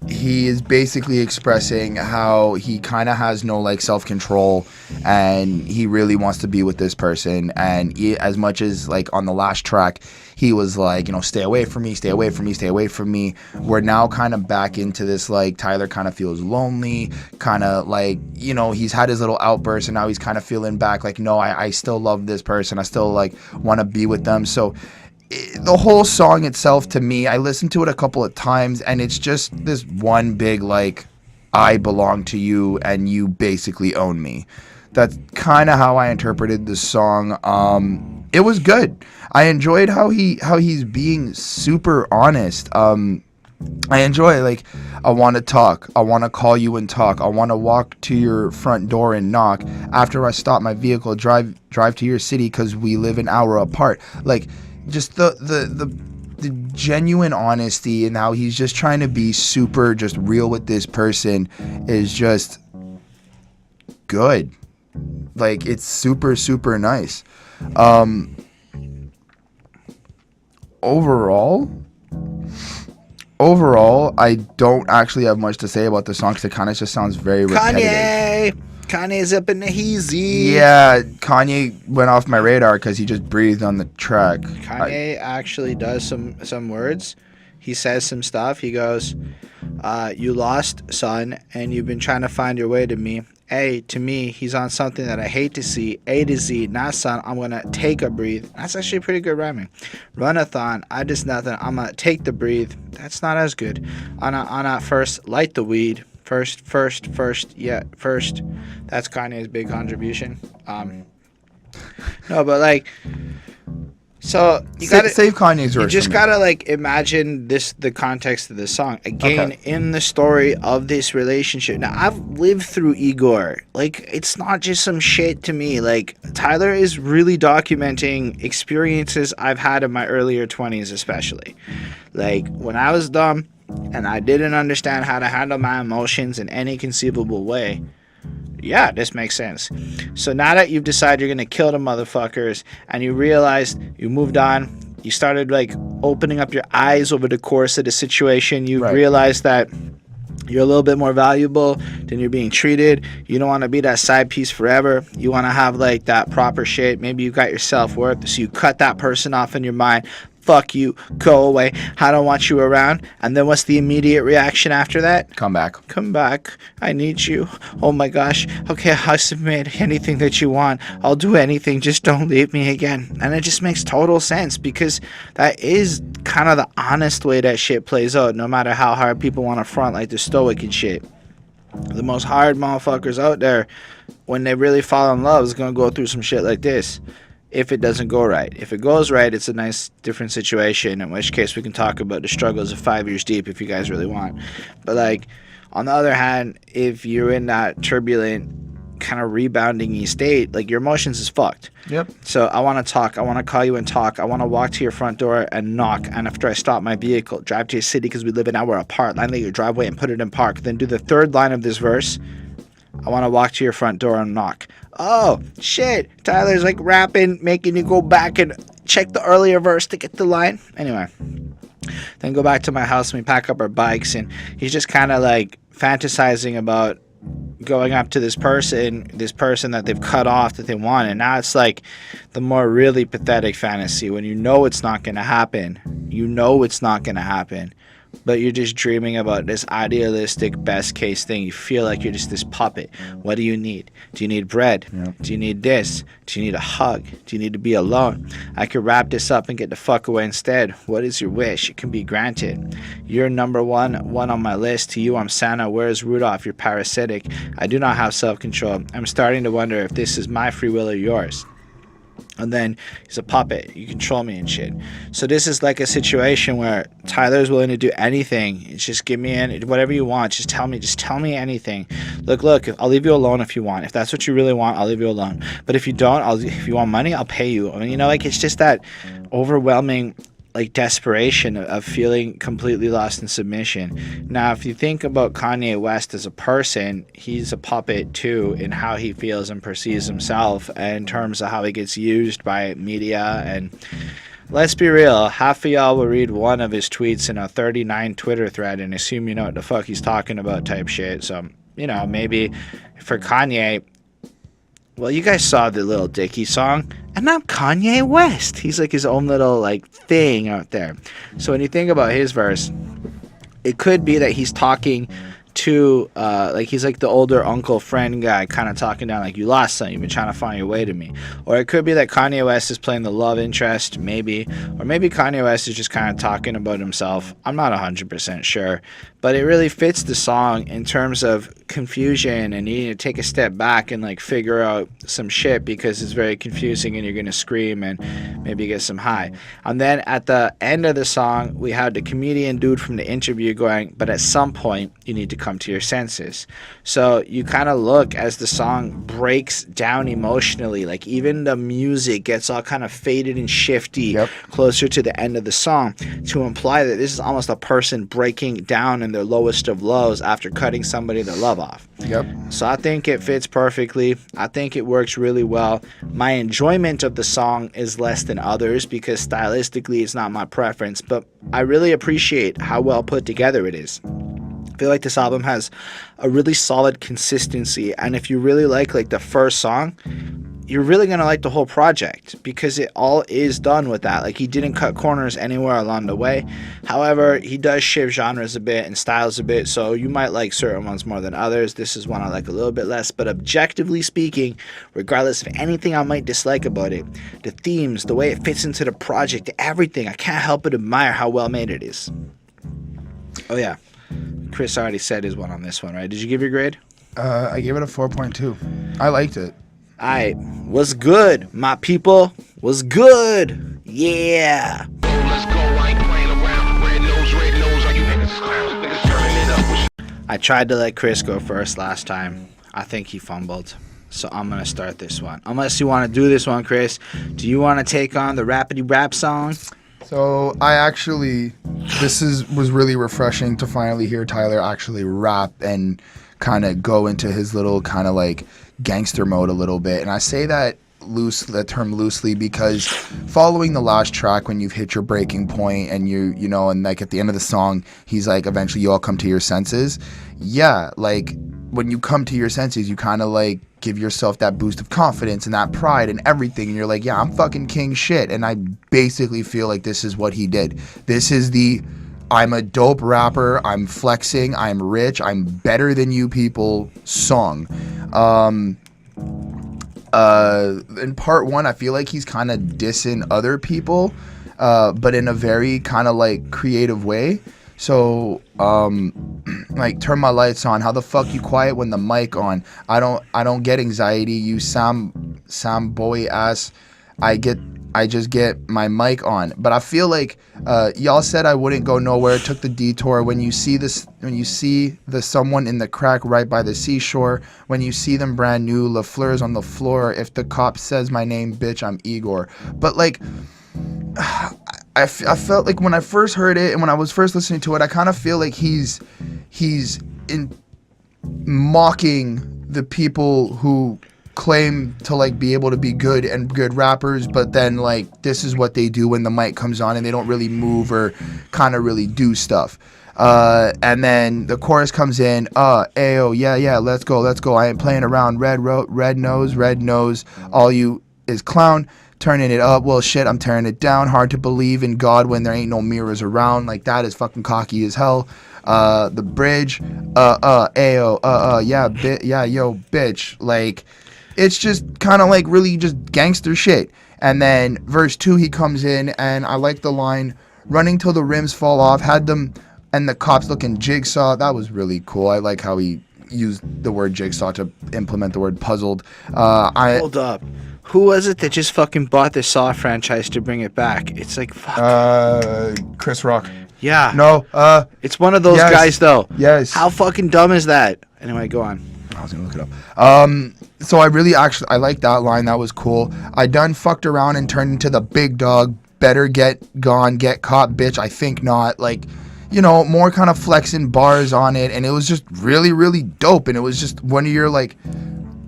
He is basically expressing how he kind of has no, like, self-control and he really wants to be with this person. And as much as, like, on the last track, he was like, you know, stay away from me, stay away from me, stay away from me. We're now kind of back into this, like, Tyler kind of feels lonely, kind of like, you know, he's had his little outburst and now he's kind of feeling back like, no, I still love this person. I still, like, want to be with them. So the whole song itself, to me, I listened to it a couple of times and it's just this one big, like, I belong to you and you basically own me. That's kind of how I interpreted the song. It was good. I enjoyed how he's being super honest. I enjoy, like, I want to talk. I want to call you and talk. I want to walk to your front door and knock. After I stop my vehicle, drive to your city because we live an hour apart. Like, just the genuine honesty and how he's just trying to be super just real with this person is just good. Like, it's super, super nice. Overall, I don't actually have much to say about the song because it kind of just sounds very repetitive. Kanye's up in the heezy. Yeah, Kanye went off my radar because he just breathed on the track. Kanye actually does some words. He says some stuff. He goes, you lost, son, and you've been trying to find your way to me. A, to me, he's on something that I hate to see. A to Z, not son, I'm going to take a breathe. That's actually pretty good rhyming. Run-a-thon, I just nothing, I'm going to take the breathe. That's not as good. On a first, light the weed. First. Yeah, first. That's Kanye's big contribution. No, but, like, so you gotta save Kanye's verse. You just gotta, like, imagine the context of this song again, okay, in the story of this relationship. Now, I've lived through Igor. Like, it's not just some shit to me. Like, Tyler is really documenting experiences I've had in my earlier 20s, especially. Like, when I was dumb and I didn't understand how to handle my emotions in any conceivable way. Yeah, this makes sense. So now that you've decided you're going to kill the motherfuckers and you realized you moved on, you started, like, opening up your eyes over the course of the situation. You realized that you're a little bit more valuable than you're being treated. You don't want to be that side piece forever. You want to have, like, that proper shit. Maybe you got your self-worth, so you cut that person off in your mind. Fuck you, go away, I don't want you around. And then what's the immediate reaction after that? Come back, I need you, oh my gosh, okay, I'll submit anything that you want, I'll do anything, just don't leave me again. And it just makes total sense because that is kind of the honest way that shit plays out, no matter how hard people want to front like the stoic and shit. The most hard motherfuckers out there, when they really fall in love, is going to go through some shit like this. If it doesn't go right. If it goes right, it's a nice different situation, in which case we can talk about the struggles of 5 years deep if you guys really want. But like, on the other hand, if you're in that turbulent kind of rebounding state, like, your emotions is fucked. Yep. So I want to talk. I want to call you and talk. I want to walk to your front door and knock. And after I stop my vehicle, drive to your city because we live an hour apart, line out your driveway and put it in park. Then do the third line of this verse. I want to walk to your front door and knock. Oh, shit. Tyler's like rapping, making you go back and check the earlier verse to get the line. Anyway. Then go back to my house and we pack up our bikes. And he's just kind of like fantasizing about going up to this person that they've cut off that they want. And now it's like the more really pathetic fantasy when you know it's not going to happen. You know it's not going to happen. But you're just dreaming about this idealistic best case thing. You feel like you're just this puppet. What do you need? Do you need bread? Yep. Do you need this? Do you need a hug? Do you need to be alone? I could wrap this up and get the fuck away instead. What is your wish? It can be granted. You're number one on my list. To you, I'm Santa. Where's Rudolph? You're parasitic. I do not have self-control. I'm starting to wonder if this is my free will or yours. And then he's a puppet. You control me and shit. So this is like a situation where Tyler's willing to do anything. It's just give me whatever you want. Just tell me anything. Look, I'll leave you alone if you want. If that's what you really want, I'll leave you alone. But if you don't, if you want money, I'll pay you. I mean, like, it's just that overwhelming, like, desperation of feeling completely lost in submission. Now, if you think about Kanye West as a person, he's a puppet too in how he feels and perceives himself, and in terms of how he gets used by media. And let's be real, half of y'all will read one of his tweets in a 39 Twitter thread and assume you know what the fuck he's talking about type shit. So, maybe for Kanye, well, you guys saw the Lil Dicky song, and I'm Kanye West. He's like his own little like thing out there. So when you think about his verse, it could be that he's talking to like he's like the older uncle friend guy kind of talking down like, you lost something, you've been trying to find your way to me. Or it could be that Kanye West is playing the love interest, maybe. Or maybe Kanye West is just kind of talking about himself. I'm not 100% sure. But it really fits the song in terms of confusion and needing to take a step back and like figure out some shit because it's very confusing and you're going to scream and maybe get some high. And then at the end of the song, we had the comedian dude from the interview going, but at some point you need to come to your senses. So you kind of look as the song breaks down emotionally, like even the music gets all kind of faded and shifty closer to the end of the song to imply that this is almost a person breaking down in their lowest of lows after cutting somebody their love off. So I think it fits perfectly. I think it works really well. My enjoyment of the song is less than others because stylistically it's not my preference, but I really appreciate how well put together it is. I feel like this album has a really solid consistency, and if you really like the first song, you're really going to like the whole project because it all is done with that. Like, he didn't cut corners anywhere along the way. However, he does shift genres a bit and styles a bit, so you might like certain ones more than others. This is one I like a little bit less, but objectively speaking, regardless of anything I might dislike about it, the themes, the way it fits into the project, everything, I can't help but admire how well made it is. Oh yeah, Chris already said his one on this one, right? Did you give your grade? I gave it a 4.2. I liked it. Alright, what's good, my people? What's good? Yeah. Let's go, I ain't playing around. Red nose, are you niggas turning it up? I tried to let Chris go first last time. I think he fumbled. So I'm going to start this one. Unless you want to do this one, Chris. Do you want to take on the rapidy rap song? So I actually, was really refreshing to finally hear Tyler actually rap and kind of go into his little kind of like gangster mode a little bit. And I say that term loosely because following the last track, when you've hit your breaking point and you know, and like at the end of the song, he's like, eventually you all come to your senses. Yeah, like when you come to your senses, you kind of like give yourself that boost of confidence and that pride and everything. And you're like, yeah, I'm fucking king shit. And I basically feel like this is what he did. This is I'm a dope rapper, I'm flexing, I'm rich, I'm better than you people song. In part one, I feel like he's kind of dissing other people, but in a very kind of like creative way. So, like, turn my lights on. How the fuck you quiet when the mic on? I don't get anxiety. You Sam boy ass. I just get my mic on. But I feel like y'all said I wouldn't go nowhere. Took the detour. When you see the someone in the crack right by the seashore. When you see them brand new, LaFleur's on the floor. If the cop says my name, bitch, I'm Igor. But like, I felt like when I first heard it and when I was first listening to it, I kind of feel like he's in mocking the people who claim to like be able to be good and good rappers, but then like this is what they do when the mic comes on and they don't really move or kind of really do stuff. And then the chorus comes in, ayo, yeah, let's go. I ain't playing around. Red nose, all you is clown. Turning it up, well shit, I'm tearing it down. Hard to believe in God when there ain't no mirrors around. Like, that is fucking cocky as hell. The bridge, ayo, yeah, yo, bitch. Like, it's just kind of like really just gangster shit. And then verse 2, he comes in, and I like the line, running till the rims fall off, had them and the cops looking jigsaw. That was really cool. I like how he used the word jigsaw to implement the word puzzled. Hold up. Who was it that just fucking bought the Saw franchise to bring it back? It's like, fuck. Chris Rock. Yeah. No. It's one of those guys, though. Yes. How fucking dumb is that? Anyway, go on. I was gonna look it up. So I really I like that line. That was cool. I done fucked around and turned into the big dog. Better get gone, get caught, bitch. I think not. Like, you know, more kind of flexing bars on it, and it was just really, really dope. And it was just one of your like,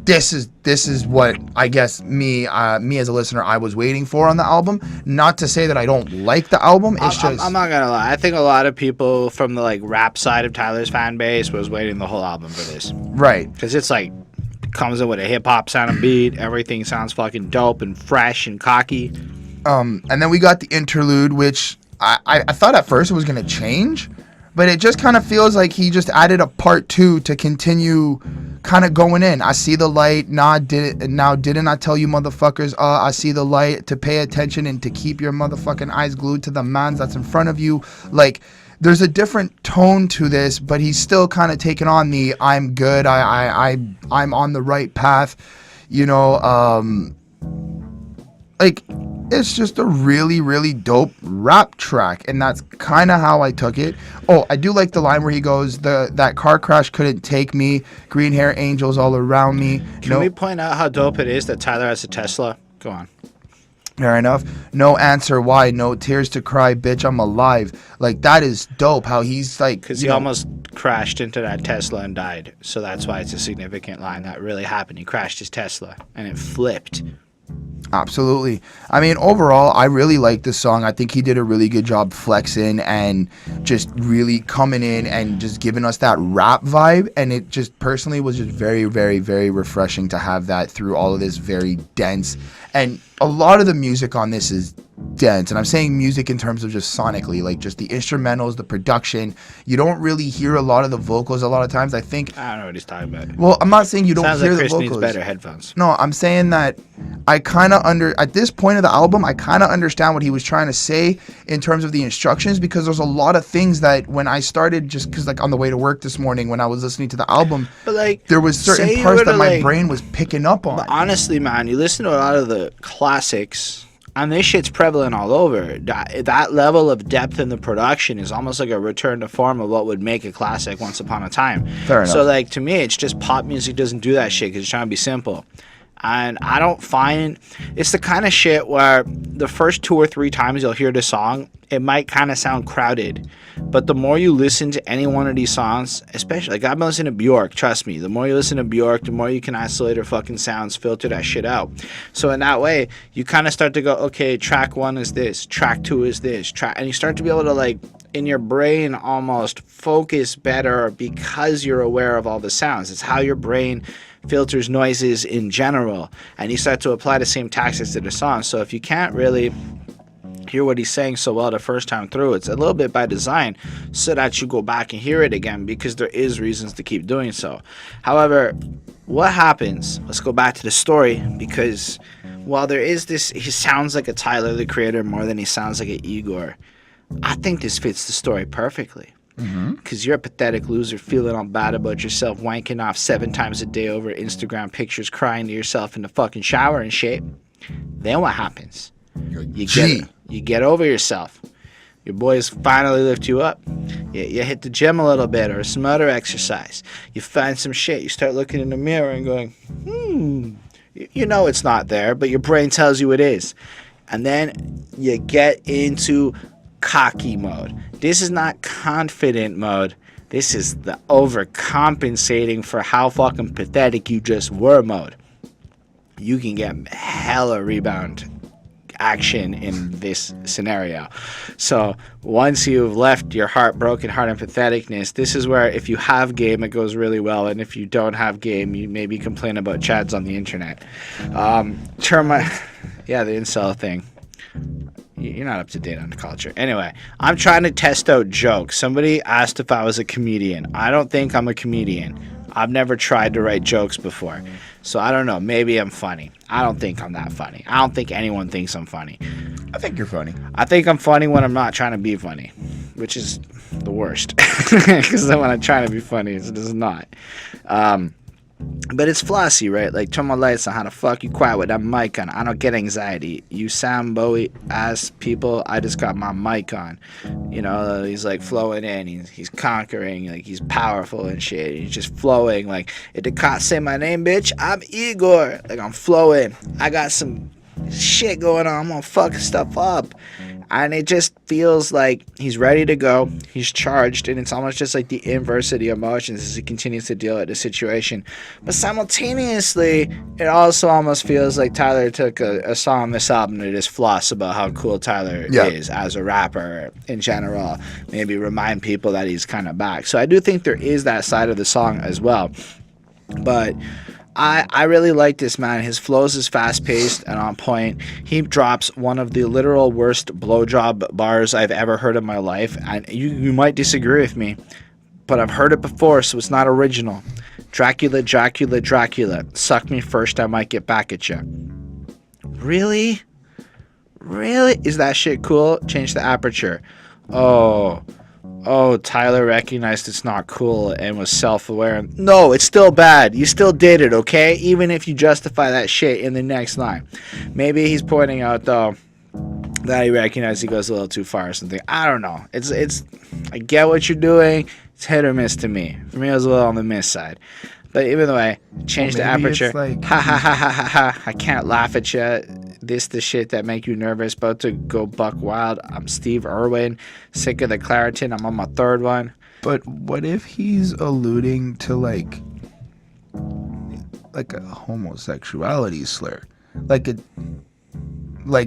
this is what I guess me as a listener I was waiting for on the album. Not to say that I don't like the album. It's just I'm not gonna lie. I think a lot of people from the like rap side of Tyler's fan base was waiting the whole album for this. Right. Because it's like comes in with a hip hop sounding beat. Everything sounds fucking dope and fresh and cocky. And then we got the interlude, which I thought at first it was gonna change, but it just kind of feels like he just added a part 2 to continue kind of going in. I see the light. Didn't I tell you motherfuckers? I see the light, to pay attention and to keep your motherfucking eyes glued to the man that's in front of you. Like, there's a different tone to this, but he's still kind of taking on the I'm good. I'm on the right path. You know, like, it's just a really, really dope rap track, and that's kind of how I took it. Oh, I do like the line where he goes, that car crash couldn't take me, green hair angels all around me. Can we point out how dope it is that Tyler has a Tesla? Go on. Fair enough. No answer why, no tears to cry, bitch, I'm alive. Like, that is dope, how he's like... Because he almost crashed into that Tesla and died, so that's why it's a significant line. That really happened. He crashed his Tesla, and it flipped. Absolutely. I mean, overall, I really like this song. I think he did a really good job flexing and just really coming in and just giving us that rap vibe. And it just personally was just very, very, very refreshing to have that through all of this very dense. And a lot of the music on this is dense. And I'm saying music in terms of just sonically, like just the instrumentals, the production. You don't really hear a lot of the vocals a lot of times. I think... I don't know what he's talking about. Well, I'm not saying you don't Sounds hear like the Chris vocals. needs better headphones. No, I'm saying that I kind of at this point of the album, I kind of understand what he was trying to say in terms of the instructions, because there's a lot of things that when I started, just because like on the way to work this morning when I was listening to the album, but like there was certain parts that my brain was picking up on. But honestly, man, you listen to a lot of the classics, and this shit's prevalent all over. That level of depth in the production is almost like a return to form of what would make a classic once upon a time. Fair enough. So, like, to me, it's just pop music doesn't do that shit because it's trying to be simple. And I don't find... It's the kind of shit where the first 2 or 3 times you'll hear the song, it might kind of sound crowded. But the more you listen to any one of these songs, especially... Like, I've been listening to Bjork, trust me. The more you listen to Bjork, the more you can isolate her fucking sounds, filter that shit out. So in that way, you kind of start to go, okay, track 1 is this, track 2 is this, and you start to be able to, like, in your brain almost focus better because you're aware of all the sounds. It's how your brain filters noises in general, and you start to apply the same tactics to the song. So if you can't really hear what he's saying so well the first time through, it's a little bit by design so that you go back and hear it again, because there is reasons to keep doing so. However, what happens, let's go back to the story, because while there is this, he sounds like a Tyler the Creator more than he sounds like an Igor, I think this fits the story perfectly. Because you're a pathetic loser feeling all bad about yourself, wanking off 7 times a day over Instagram pictures, crying to yourself in the fucking shower and shit. Then what happens? You get over yourself. Your boys finally lift you up. You hit the gym a little bit or some other exercise. You find some shit. You start looking in the mirror and going, You know it's not there, but your brain tells you it is. And then you get into cocky mode. This is not confident mode. This is the overcompensating for how fucking pathetic you just were mode. You can get hella rebound action in this scenario. So once you've left your broken heart and patheticness, this is where if you have game, it goes really well, and if you don't have game, you maybe complain about chads on the internet. The incel thing. You're not up to date on the culture. Anyway, I'm trying to test out jokes. Somebody asked if I was a comedian. I don't think I'm a comedian. I've never tried to write jokes before. So I don't know. Maybe I'm funny. I don't think I'm that funny. I don't think anyone thinks I'm funny. I think you're funny. I think I'm funny when I'm not trying to be funny, which is the worst. Because then when I'm trying to be funny, it's just not. But it's flossy, right? Like, turn my lights on. How the fuck you quiet with that mic on? I don't get anxiety. You Sam Bowie ass people, I just got my mic on. You know, he's like flowing in. He's conquering. Like, he's powerful and shit. He's just flowing. Like, if the cops say my name, bitch, I'm Igor. Like, I'm flowing. I got some shit going on. I'm gonna fuck stuff up. And it just feels like he's ready to go. He's charged, and it's almost just like the inverse of the emotions as he continues to deal with the situation. But simultaneously, it also almost feels like Tyler took a song on this album to just floss about how cool Tyler is as a rapper in general. Maybe remind people that he's kind of back. So I do think there is that side of the song as well. But I really like this man. His flows is fast-paced and on point. He drops one of the literal worst blowjob bars I've ever heard in my life. And you might disagree with me, but I've heard it before, so it's not original. Dracula, Dracula, Dracula. Suck me first, I might get back at you. Really? Really? Is that shit cool? Change the aperture. Oh, Tyler recognized it's not cool and was self-aware. No, it's still bad. You still did it, okay? Even if you justify that shit in the next line. Maybe he's pointing out, though, that he recognized he goes a little too far or something. I don't know. It's. I get what you're doing. It's hit or miss to me. For me, it was a little on the miss side. But even the way, change the aperture. Like, ha ha ha ha ha ha. I can't laugh at you. This the shit that make you nervous. About to go buck wild. I'm Steve Irwin. Sick of the Claritin. I'm on my 3rd one. But what if he's alluding to like a homosexuality slur? Like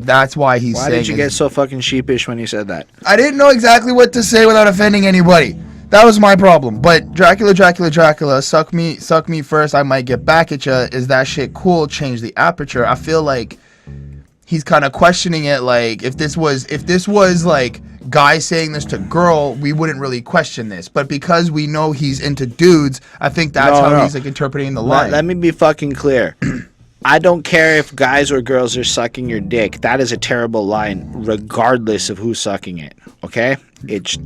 that's why he's saying. Why did you get so fucking sheepish when you said that? I didn't know exactly what to say without offending anybody. That was my problem. But Dracula, Dracula, Dracula, suck me first, I might get back at you. Is that shit cool? Change the aperture. I feel like he's kind of questioning it. Like, if this was like guy saying this to girl, we wouldn't really question this. But because we know he's into dudes, I think that's how he's like interpreting the line. Let me be fucking clear. I don't care if guys or girls are sucking your dick. That is a terrible line, regardless of who's sucking it. Okay? It's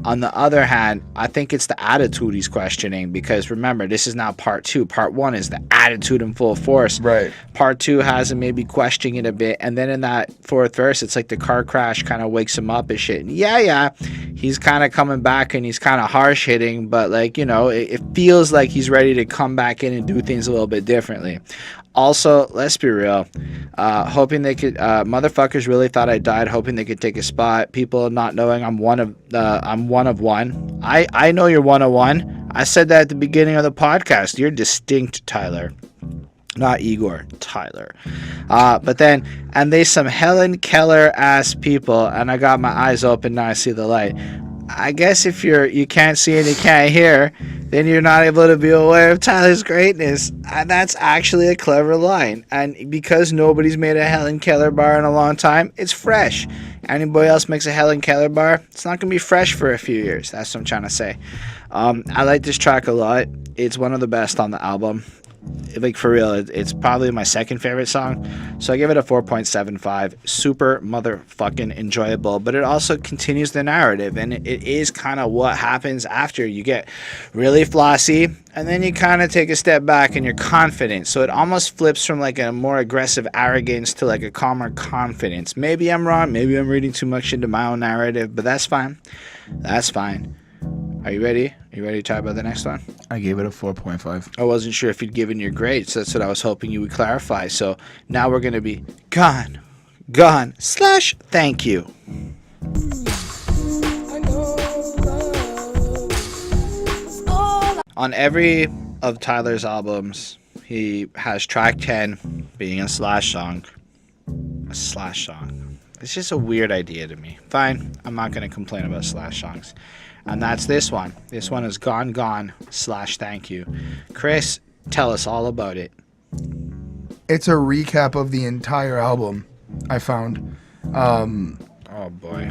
on the other hand, I think it's the attitude he's questioning, because remember, this is now part 2. Part 1 is the attitude in full force. Right. Part 2 has him maybe questioning it a bit, and then in that 4th verse, it's like the car crash kind of wakes him up and shit. And yeah, he's kind of coming back and he's kind of harsh hitting, but like, you know, it feels like he's ready to come back in and do things a little bit differently. Also, let's be real. Hoping they could, motherfuckers really thought I died, hoping they could take a spot. People not knowing I'm one of one. I know you're one of one. I said that at the beginning of the podcast. You're distinct, Tyler. Not Igor, Tyler. But then, and they some Helen Keller ass people, and I got my eyes open, now I see the light. I guess if you can't see and you can't hear, then you're not able to be aware of Tyler's greatness. And that's actually a clever line. And because nobody's made a Helen Keller bar in a long time, it's fresh. Anybody else makes a Helen Keller bar, it's not going to be fresh for a few years. That's what I'm trying to say. I like this track a lot. It's one of the best on the album. like for real, it's probably my second favorite song. So I give it a 4.75. Super motherfucking enjoyable, but it also continues the narrative, and it is kind of what happens after you get really flossy, and then you kind of take a step back and you're confident. So it almost flips from like a more aggressive arrogance to like a calmer confidence. Maybe I'm wrong. Maybe I'm reading too much into my own narrative, but that's fine. That's fine. Are you ready? Are you ready to talk about the next one? I gave it a 4.5. I wasn't sure if you'd given your grades. So that's what I was hoping you would clarify. So now we're going to be gone, / thank you. On every of Tyler's albums, he has track 10 being a slash song. A slash song. It's just a weird idea to me. Fine, I'm not going to complain about slash songs. And that's this one. This one is Gone / Thank You. Chris, tell us all about it. It's a recap of the entire album, I found. Oh boy.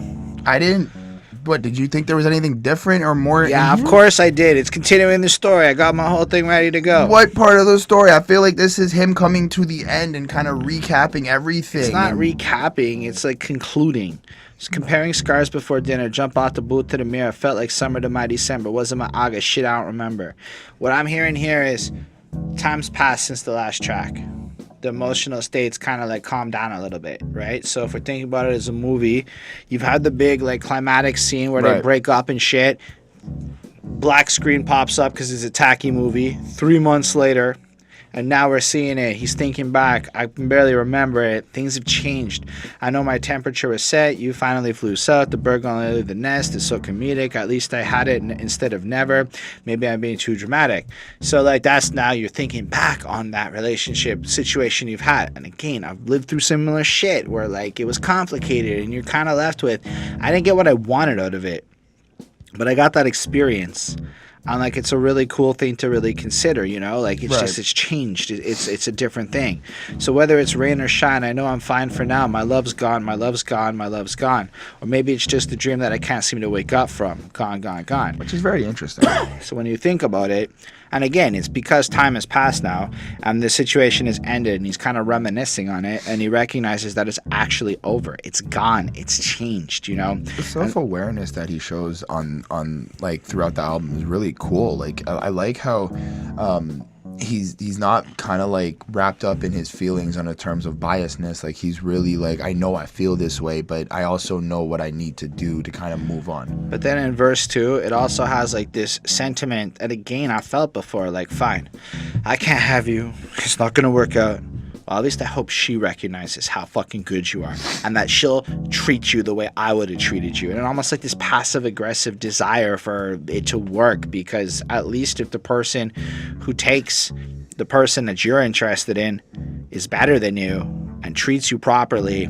What, did you think there was anything different or more? Yeah, of course I did. It's continuing the story. I got my whole thing ready to go. What part of the story? I feel like this is him coming to the end and kind of recapping everything. It's not recapping. It's like concluding. Just comparing scars before dinner, jump off the booth to the mirror, felt like summer to my December, wasn't my August, shit I don't remember. What I'm hearing here is time's passed since the last track. The emotional state's kind of like calmed down a little bit, right? So if we're thinking about it as a movie, you've had the big like climatic scene where they break up and shit. Black screen pops up because it's a tacky movie. 3 months later, and now we're seeing it. He's thinking back. I can barely remember it. Things have changed. I know my temperature was set. You finally flew south. The bird gonna leave the nest. It's so comedic. At least I had it instead of never. Maybe I'm being too dramatic. So like that's now you're thinking back on that relationship situation you've had. And again, I've lived through similar shit where like it was complicated and you're kind of left with, I didn't get what I wanted out of it, but I got that experience. And like it's a really cool thing to really consider, you know, like it's just it's changed. It's a different thing. So whether it's rain or shine, I know I'm fine for now. My love's gone, my love's gone, my love's gone. Or maybe it's just a dream that I can't seem to wake up from. Gone, gone, gone. Which is very interesting. So when you think about it, and again, it's because time has passed now and the situation has ended and he's kind of reminiscing on it and he recognizes that it's actually over. It's gone. It's changed, you know? The self-awareness that he shows on like throughout the album is really cool. Like I like how he's not kind of like wrapped up in his feelings on the terms of biasness. Like he's really like, I know I feel this way, but I also know what I need to do to kind of move on. But then in verse 2, it also has like this sentiment, and again I felt before, like fine, I can't have you, it's not gonna work out. Well, at least I hope she recognizes how fucking good you are and that she'll treat you the way I would have treated you. And almost like this passive-aggressive desire for it to work, because at least if the person who takes the person that you're interested in is better than you and treats you properly,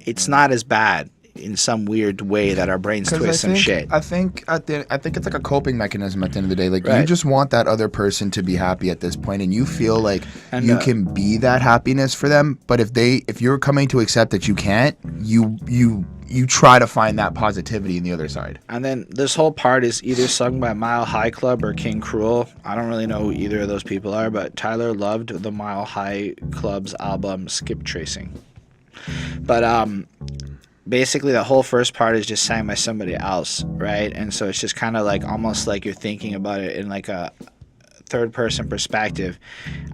it's not as bad in some weird way that our brains twist some shit. I think it's like a coping mechanism at the end of the day. Like you just want that other person to be happy at this point, and you feel like you can be that happiness for them. But if you're coming to accept that you can't, you try to find that positivity in the other side. And then this whole part is either sung by Mile High Club or King Cruel. I don't really know who either of those people are, but Tyler loved the Mile High Club's album Skip Tracing. But basically the whole first part is just sang by somebody else, right? And so it's just kind of like almost like you're thinking about it in like a third person perspective,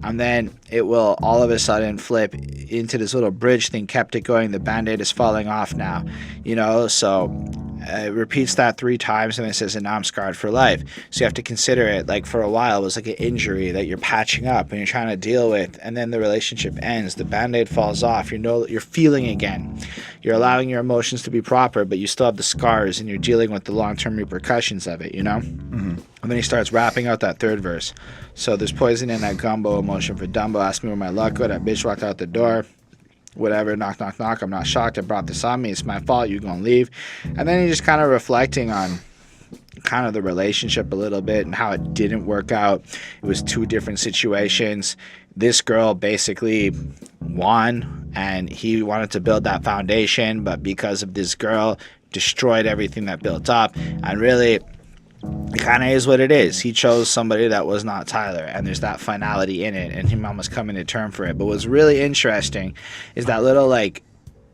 and then it will all of a sudden flip into this little bridge thing, kept it going, the band-aid is falling off now, you know. So it repeats that 3 times and it says, and now I'm scarred for life. So you have to consider it like for a while it was like an injury that you're patching up and you're trying to deal with, and then the relationship ends, the band-aid falls off, you're feeling again, you're allowing your emotions to be proper, but you still have the scars and you're dealing with the long-term repercussions of it, you know. And then he starts rapping out that third verse. So there's poison in that gumbo, emotion for Dumbo, ask me where my luck go, that bitch walked out the door, whatever, knock, knock, knock, I'm not shocked, I brought this on me, it's my fault, you gonna leave. And then he's just kind of reflecting on kind of the relationship a little bit and how it didn't work out. It was 2 different situations. This girl basically won and he wanted to build that foundation, but because of this girl, destroyed everything that built up. And really, it kind of is what it is. He chose somebody that was not Tyler, and there's that finality in it, and him almost coming to term for it. But what's really interesting is that little like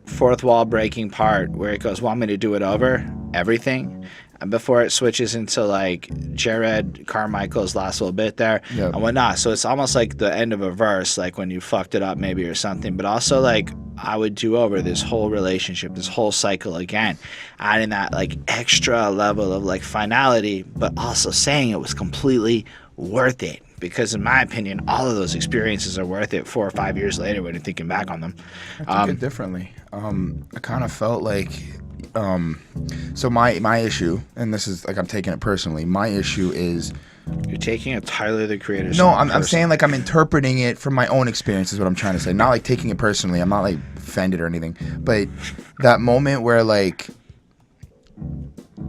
fourth wall breaking part where it goes, want me to do it over? Everything. And before it switches into like Jerrod, Carmichael's last little bit there and whatnot. So it's almost like the end of a verse, like when you fucked it up maybe or something. But also like I would do over this whole relationship, this whole cycle again, adding that like extra level of like finality, but also saying it was completely worth it. Because in my opinion, all of those experiences are worth it 4 or 5 years later when you're thinking back on them. I took it differently. I kind of felt like, so my issue, and this is like I'm taking it personally, my issue is... You're taking a Tyler, the Creator No, song I'm saying like I'm interpreting it from my own experience is what I'm trying to say. Not like taking it personally. I'm not like offended or anything. But that moment where like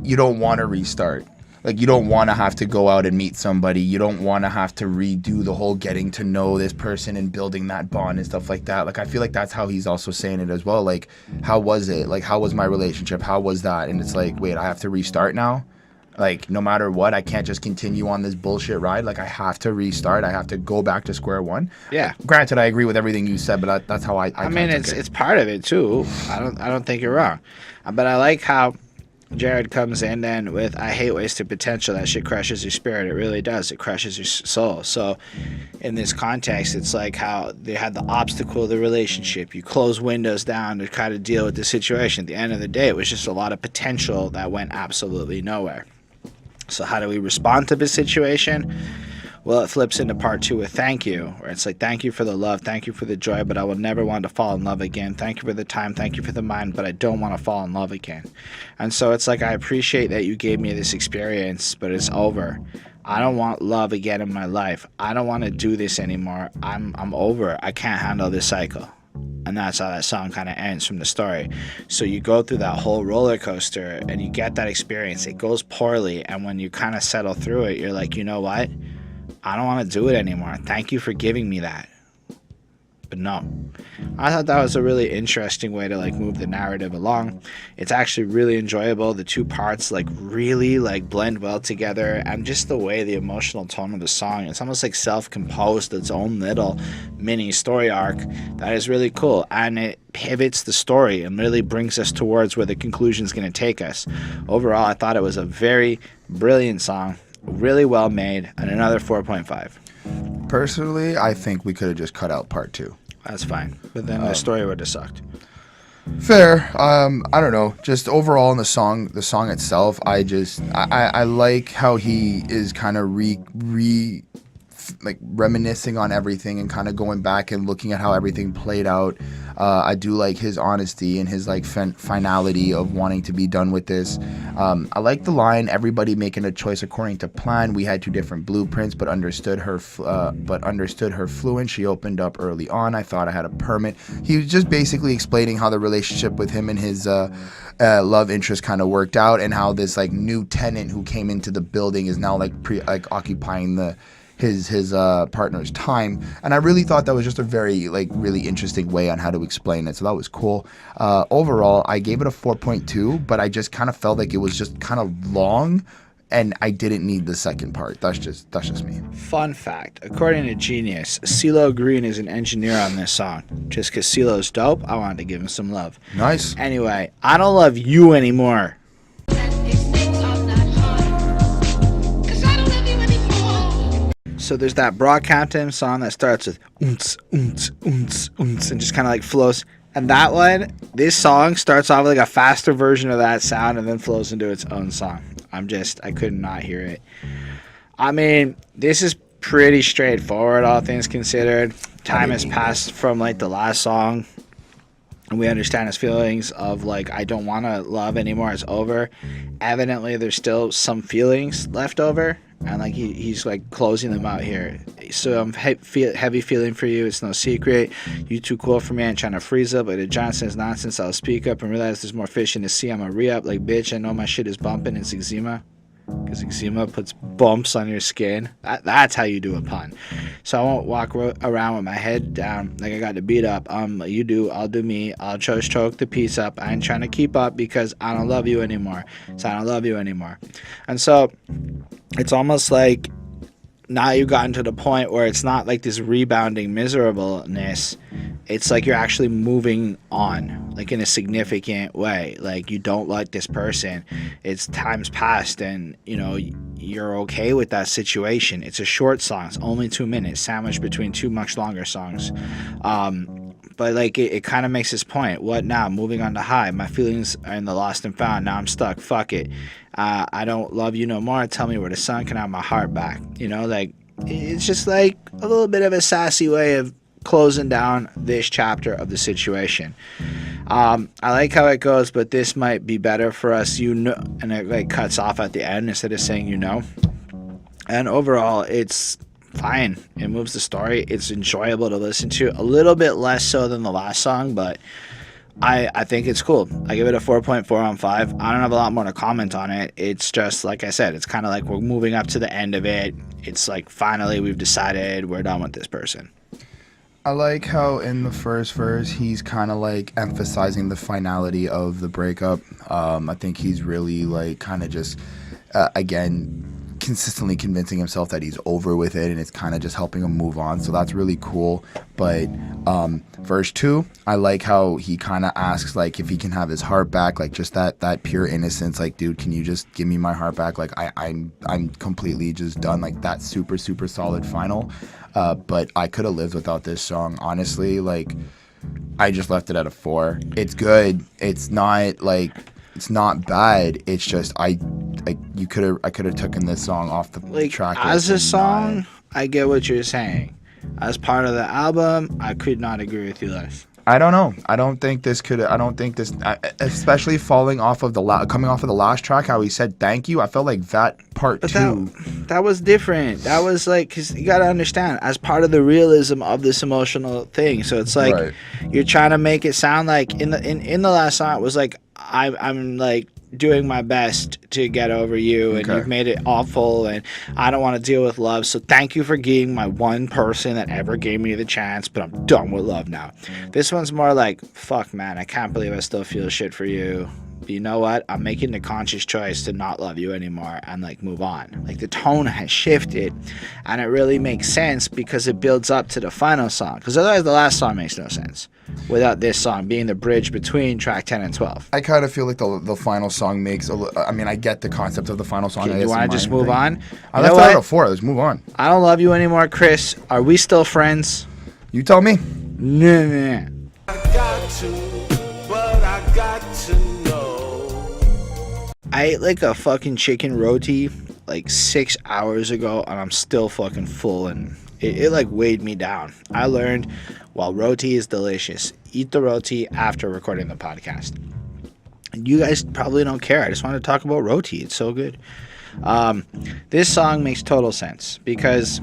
you don't want to restart. Like, you don't want to have to go out and meet somebody. You don't want to have to redo the whole getting to know this person and building that bond and stuff like that. Like, I feel like that's how he's also saying it as well. Like, how was it? Like, how was my relationship? How was that? And it's like, wait, I have to restart now? Like, no matter what, I can't just continue on this bullshit ride. Like, I have to restart. I have to go back to square one. Yeah. Granted, I agree with everything you said, but that's how I mean, it's part of it, too. I don't think you're wrong. But I like how Jerrod comes in then with, I hate wasted potential. That shit crushes your spirit. It really does. It crushes your soul. So in this context, it's like how they had the obstacle of the relationship. You close windows down to try to deal with the situation. At the end of the day, it was just a lot of potential that went absolutely nowhere. So how do we respond to this situation? Well, it flips into part 2 with thank you, where it's like, thank you for the love, thank you for the joy, but I will never want to fall in love again. Thank you for the time, thank you for the mind, but I don't want to fall in love again. And so it's like, I appreciate that you gave me this experience, but it's over. I don't want love again in my life. I don't want to do this anymore. I'm over. I can't handle this cycle. And that's how that song kind of ends from the story. So you go through that whole roller coaster and you get that experience. It goes poorly, and when you kind of settle through it, you're like, you know what? I don't want to do it anymore. Thank you for giving me that. But no. I thought that was a really interesting way to like move the narrative along. It's actually really enjoyable. The two parts like really like blend well together, and just the way the emotional tone of the song, it's almost like self-composed, its own little mini story arc that is really cool, and it pivots the story and really brings us towards where the conclusion is going to take us. Overall, I thought it was a very brilliant song, really well made, and another 4.5. Personally, I think we could have just cut out part 2. That's fine. But then the story would have sucked. Fair. I don't know. Just overall in the song itself, I like how he is kind of like reminiscing on everything and kind of going back and looking at how everything played out. I do like his honesty and his like finality of wanting to be done with this. I like the line, everybody making a choice according to plan. We had 2 different blueprints, but understood her fluence. She opened up early on. I thought I had a permit. He was just basically explaining how the relationship with him and his love interest kind of worked out, and how this like new tenant who came into the building is now like occupying his partner's time. And I really thought that was just a very like really interesting way on how to explain it, so that was cool. Overall, I gave it a 4.2, but I just kind of felt like it was just kind of long, and I didn't need the second part. That's just me. Fun fact, according to Genius, CeeLo Green is an engineer on this song. Just because CeeLo's dope, I wanted to give him some love. Nice. Anyway, I don't love you anymore. So there's that Brockhampton song that starts with oonts, oonts, oonts, oonts, and just kind of like flows. And that one, this song starts off with like a faster version of that sound and then flows into its own song. I could not hear it. I mean, this is pretty straightforward, all things considered. Time has passed from like the last song, and we understand his feelings of like, I don't want to love anymore, it's over. Evidently, there's still some feelings left over, and like he's like closing them out here. So I'm heavy feeling for you, it's no secret. You too cool for me, I'm trying to freeze up. Like the Johnson's nonsense, I'll speak up and realize there's more fish in the sea. I'm a re-up like bitch, I know my shit is bumping, it's eczema. because eczema puts bumps on your skin. That's how you do a pun. So I won't walk around with my head down like I got the beat up. You do, I'll do me. I'll choke the piece up. I ain't trying to keep up because I don't love you anymore. So I don't love you anymore. And so it's almost like now you've gotten to the point where it's not like this rebounding miserableness. It's like you're actually moving on, like in a significant way. Like you don't like this person. It's time's passed and, you know, you're okay with that situation. It's a short song. It's only 2 minutes, sandwiched between two much longer songs. But like it kind of makes this point. What now? Moving on to high. My feelings are in the lost and found. Now I'm stuck. Fuck it. I don't love you no more. Tell me where the sun can have my heart back. You know, like it's just like a little bit of a sassy way of closing down this chapter of the situation. I like how it goes, but this might be better for us, you know, and it like cuts off at the end instead of saying, you know. And overall, it's fine. It moves the story. It's enjoyable to listen to. A little bit less so than the last song, but I think it's cool. I give it a 4.4 on 5. I don't have a lot more to comment on it. It's just, like I said, it's kind of like we're moving up to the end of it. It's like, finally, we've decided we're done with this person. I like how in the first verse he's kind of like emphasizing the finality of the breakup. I think he's really like kind of just again consistently convincing himself that he's over with it, and it's kind of just helping him move on. So that's really cool. But verse 2, I like how he kind of asks like if he can have his heart back, like just that pure innocence. Like, dude, can you just give me my heart back? Like I'm completely just done. Like that super solid final. But I could have lived without this song, honestly. Like, I just left it at a 4. It's good. It's not like it's not bad. It's just I could have taken this song off the like, track. As a song, I get what you're saying. As part of the album, I could not agree with you less. I don't know. I don't think this, especially falling off of coming off of the last track, how he said thank you. I felt like that part but too. That was different. That was like, because you got to understand, as part of the realism of this emotional thing. So it's like, Right. You're trying to make it sound like in the last song, it was like, I'm like doing my best to get over you, and you've made it awful, and I don't want to deal with love, so thank you for being my one person that ever gave me the chance, but I'm done with love now. This one's more like, fuck man, I can't believe I still feel shit for you. But you know what? I'm making the conscious choice to not love you anymore and like move on. Like the tone has shifted, and it really makes sense because it builds up to the final song. Because otherwise the last song makes no sense without this song being the bridge between track 10 and 12. I kind of feel like the final song makes I mean, I get the concept of the final song. Okay, you want to just move on? I left it at a 4. Let's move on. I don't love you anymore, Chris. Are we still friends? You tell me. Nah. I got to, but I got to know. I ate like a fucking chicken roti like 6 hours ago, and I'm still fucking full, and it like weighed me down. I learned, while roti is delicious, eat the roti after recording the podcast. And you guys probably don't care. I just want to talk about roti. It's so good. This song makes total sense because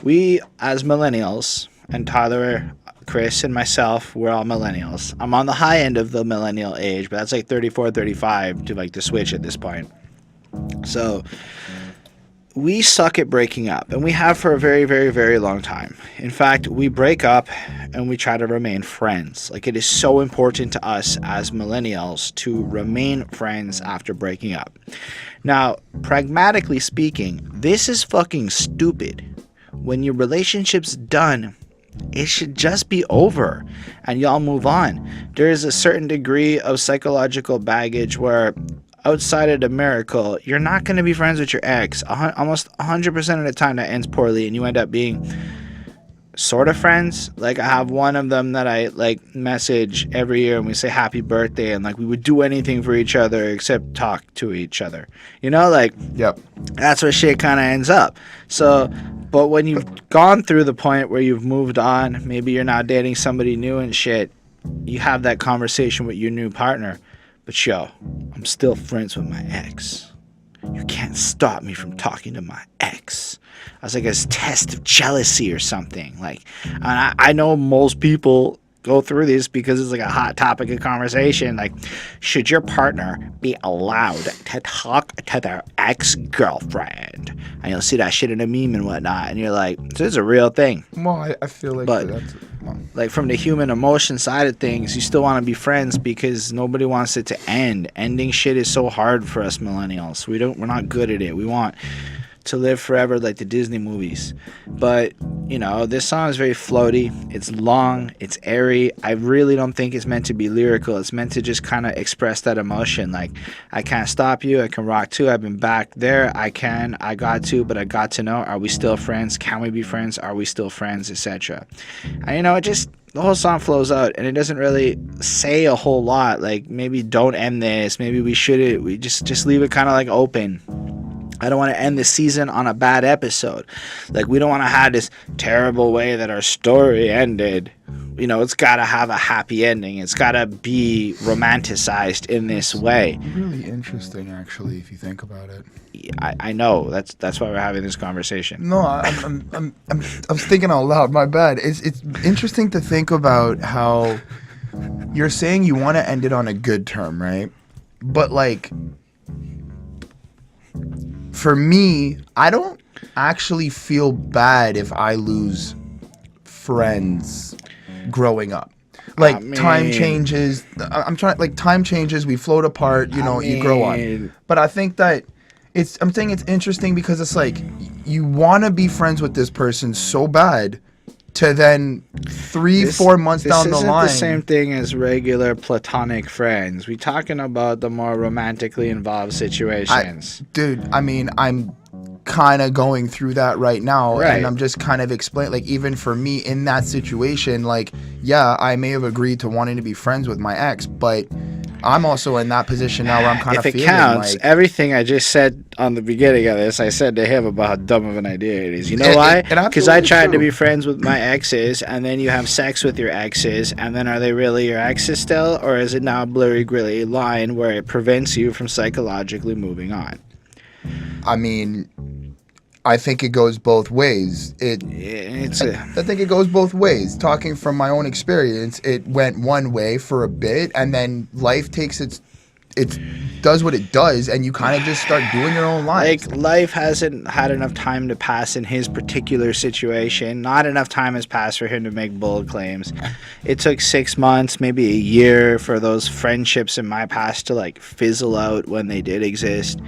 we, as millennials, and Tyler, Chris, and myself, we're all millennials. I'm on the high end of the millennial age, but that's like 34, 35 to like the switch at this point. So we suck at breaking up, and we have for a very, very, very long time. In fact, we break up and we try to remain friends. Like, it is so important to us as millennials to remain friends after breaking up. Now, pragmatically speaking, this is fucking stupid. When your relationship's done, it should just be over and y'all move on. There is a certain degree of psychological baggage where outside of the miracle, you're not going to be friends with your ex. Almost 100% of the time that ends poorly, and you end up being sort of friends. Like, I have one of them that I like message every year, and we say happy birthday, and like we would do anything for each other except talk to each other. You know, like, Yep. that's where shit kind of ends up. So, but when you've gone through the point where you've moved on, maybe you're now dating somebody new and shit, you have that conversation with your new partner. But yo, I'm still friends with my ex. You can't stop me from talking to my ex. I was like a test of jealousy or something. Like, and I know most people go through this because it's like a hot topic of conversation. Like, should your partner be allowed to talk to their ex-girlfriend? And you'll see that shit in a meme and whatnot, and you're like, this is a real thing. Well, I feel like But that's... Well, like, from the human emotion side of things, you still want to be friends because nobody wants it to end. Ending shit is so hard for us millennials. We're not good at it. We want to live forever like the Disney movies. But, you know, this song is very floaty. It's long. It's airy. I really don't think it's meant to be lyrical. It's meant to just kind of express that emotion. Like, I can't stop you. I can rock too. I've been back there. I got to, but I got to know. Are we still friends? Can we be friends? Are we still friends? Etc. And, you know, the whole song flows out, and it doesn't really say a whole lot. Like, maybe don't end this. Maybe we shouldn't. We just leave it kind of like open. I don't want to end the season on a bad episode. Like, we don't want to have this terrible way that our story ended. You know, it's got to have a happy ending. It's got to be romanticized in this way. really interesting, actually, if you think about it. I know. That's why we're having this conversation. No, I was thinking out loud. My bad. It's interesting to think about how you're saying you want to end it on a good term, right? But like, for me, I don't actually feel bad if I lose friends growing up. Like, time changes. Time changes. We float apart. You know, you grow on. But I think that I'm saying it's interesting because it's like you want to be friends with this person so bad, to then 4 months down the line. This isn't the same thing as regular platonic friends. We're talking about the more romantically involved situations. I'm kind of going through that right now, right. And I'm just kind of explaining, like, even for me in that situation, like, yeah, I may have agreed to wanting to be friends with my ex, but I'm also in that position now where I'm kind of feeling if it counts, like, everything I just said on the beginning of this, I said to him about how dumb of an idea it is. You know why? Because I tried to be friends with my exes, and then you have sex with your exes, and then are they really your exes still? Or is it now a blurry, gray line where it prevents you from psychologically moving on? I mean, I think it goes both ways. I think it goes both ways. Talking from my own experience, it went one way for a bit, and then life takes it does what it does, and you kind of just start doing your own life. Like, life hasn't had enough time to pass in his particular situation. Not enough time has passed for him to make bold claims. It took 6 months, maybe a year, for those friendships in my past to like fizzle out when they did exist.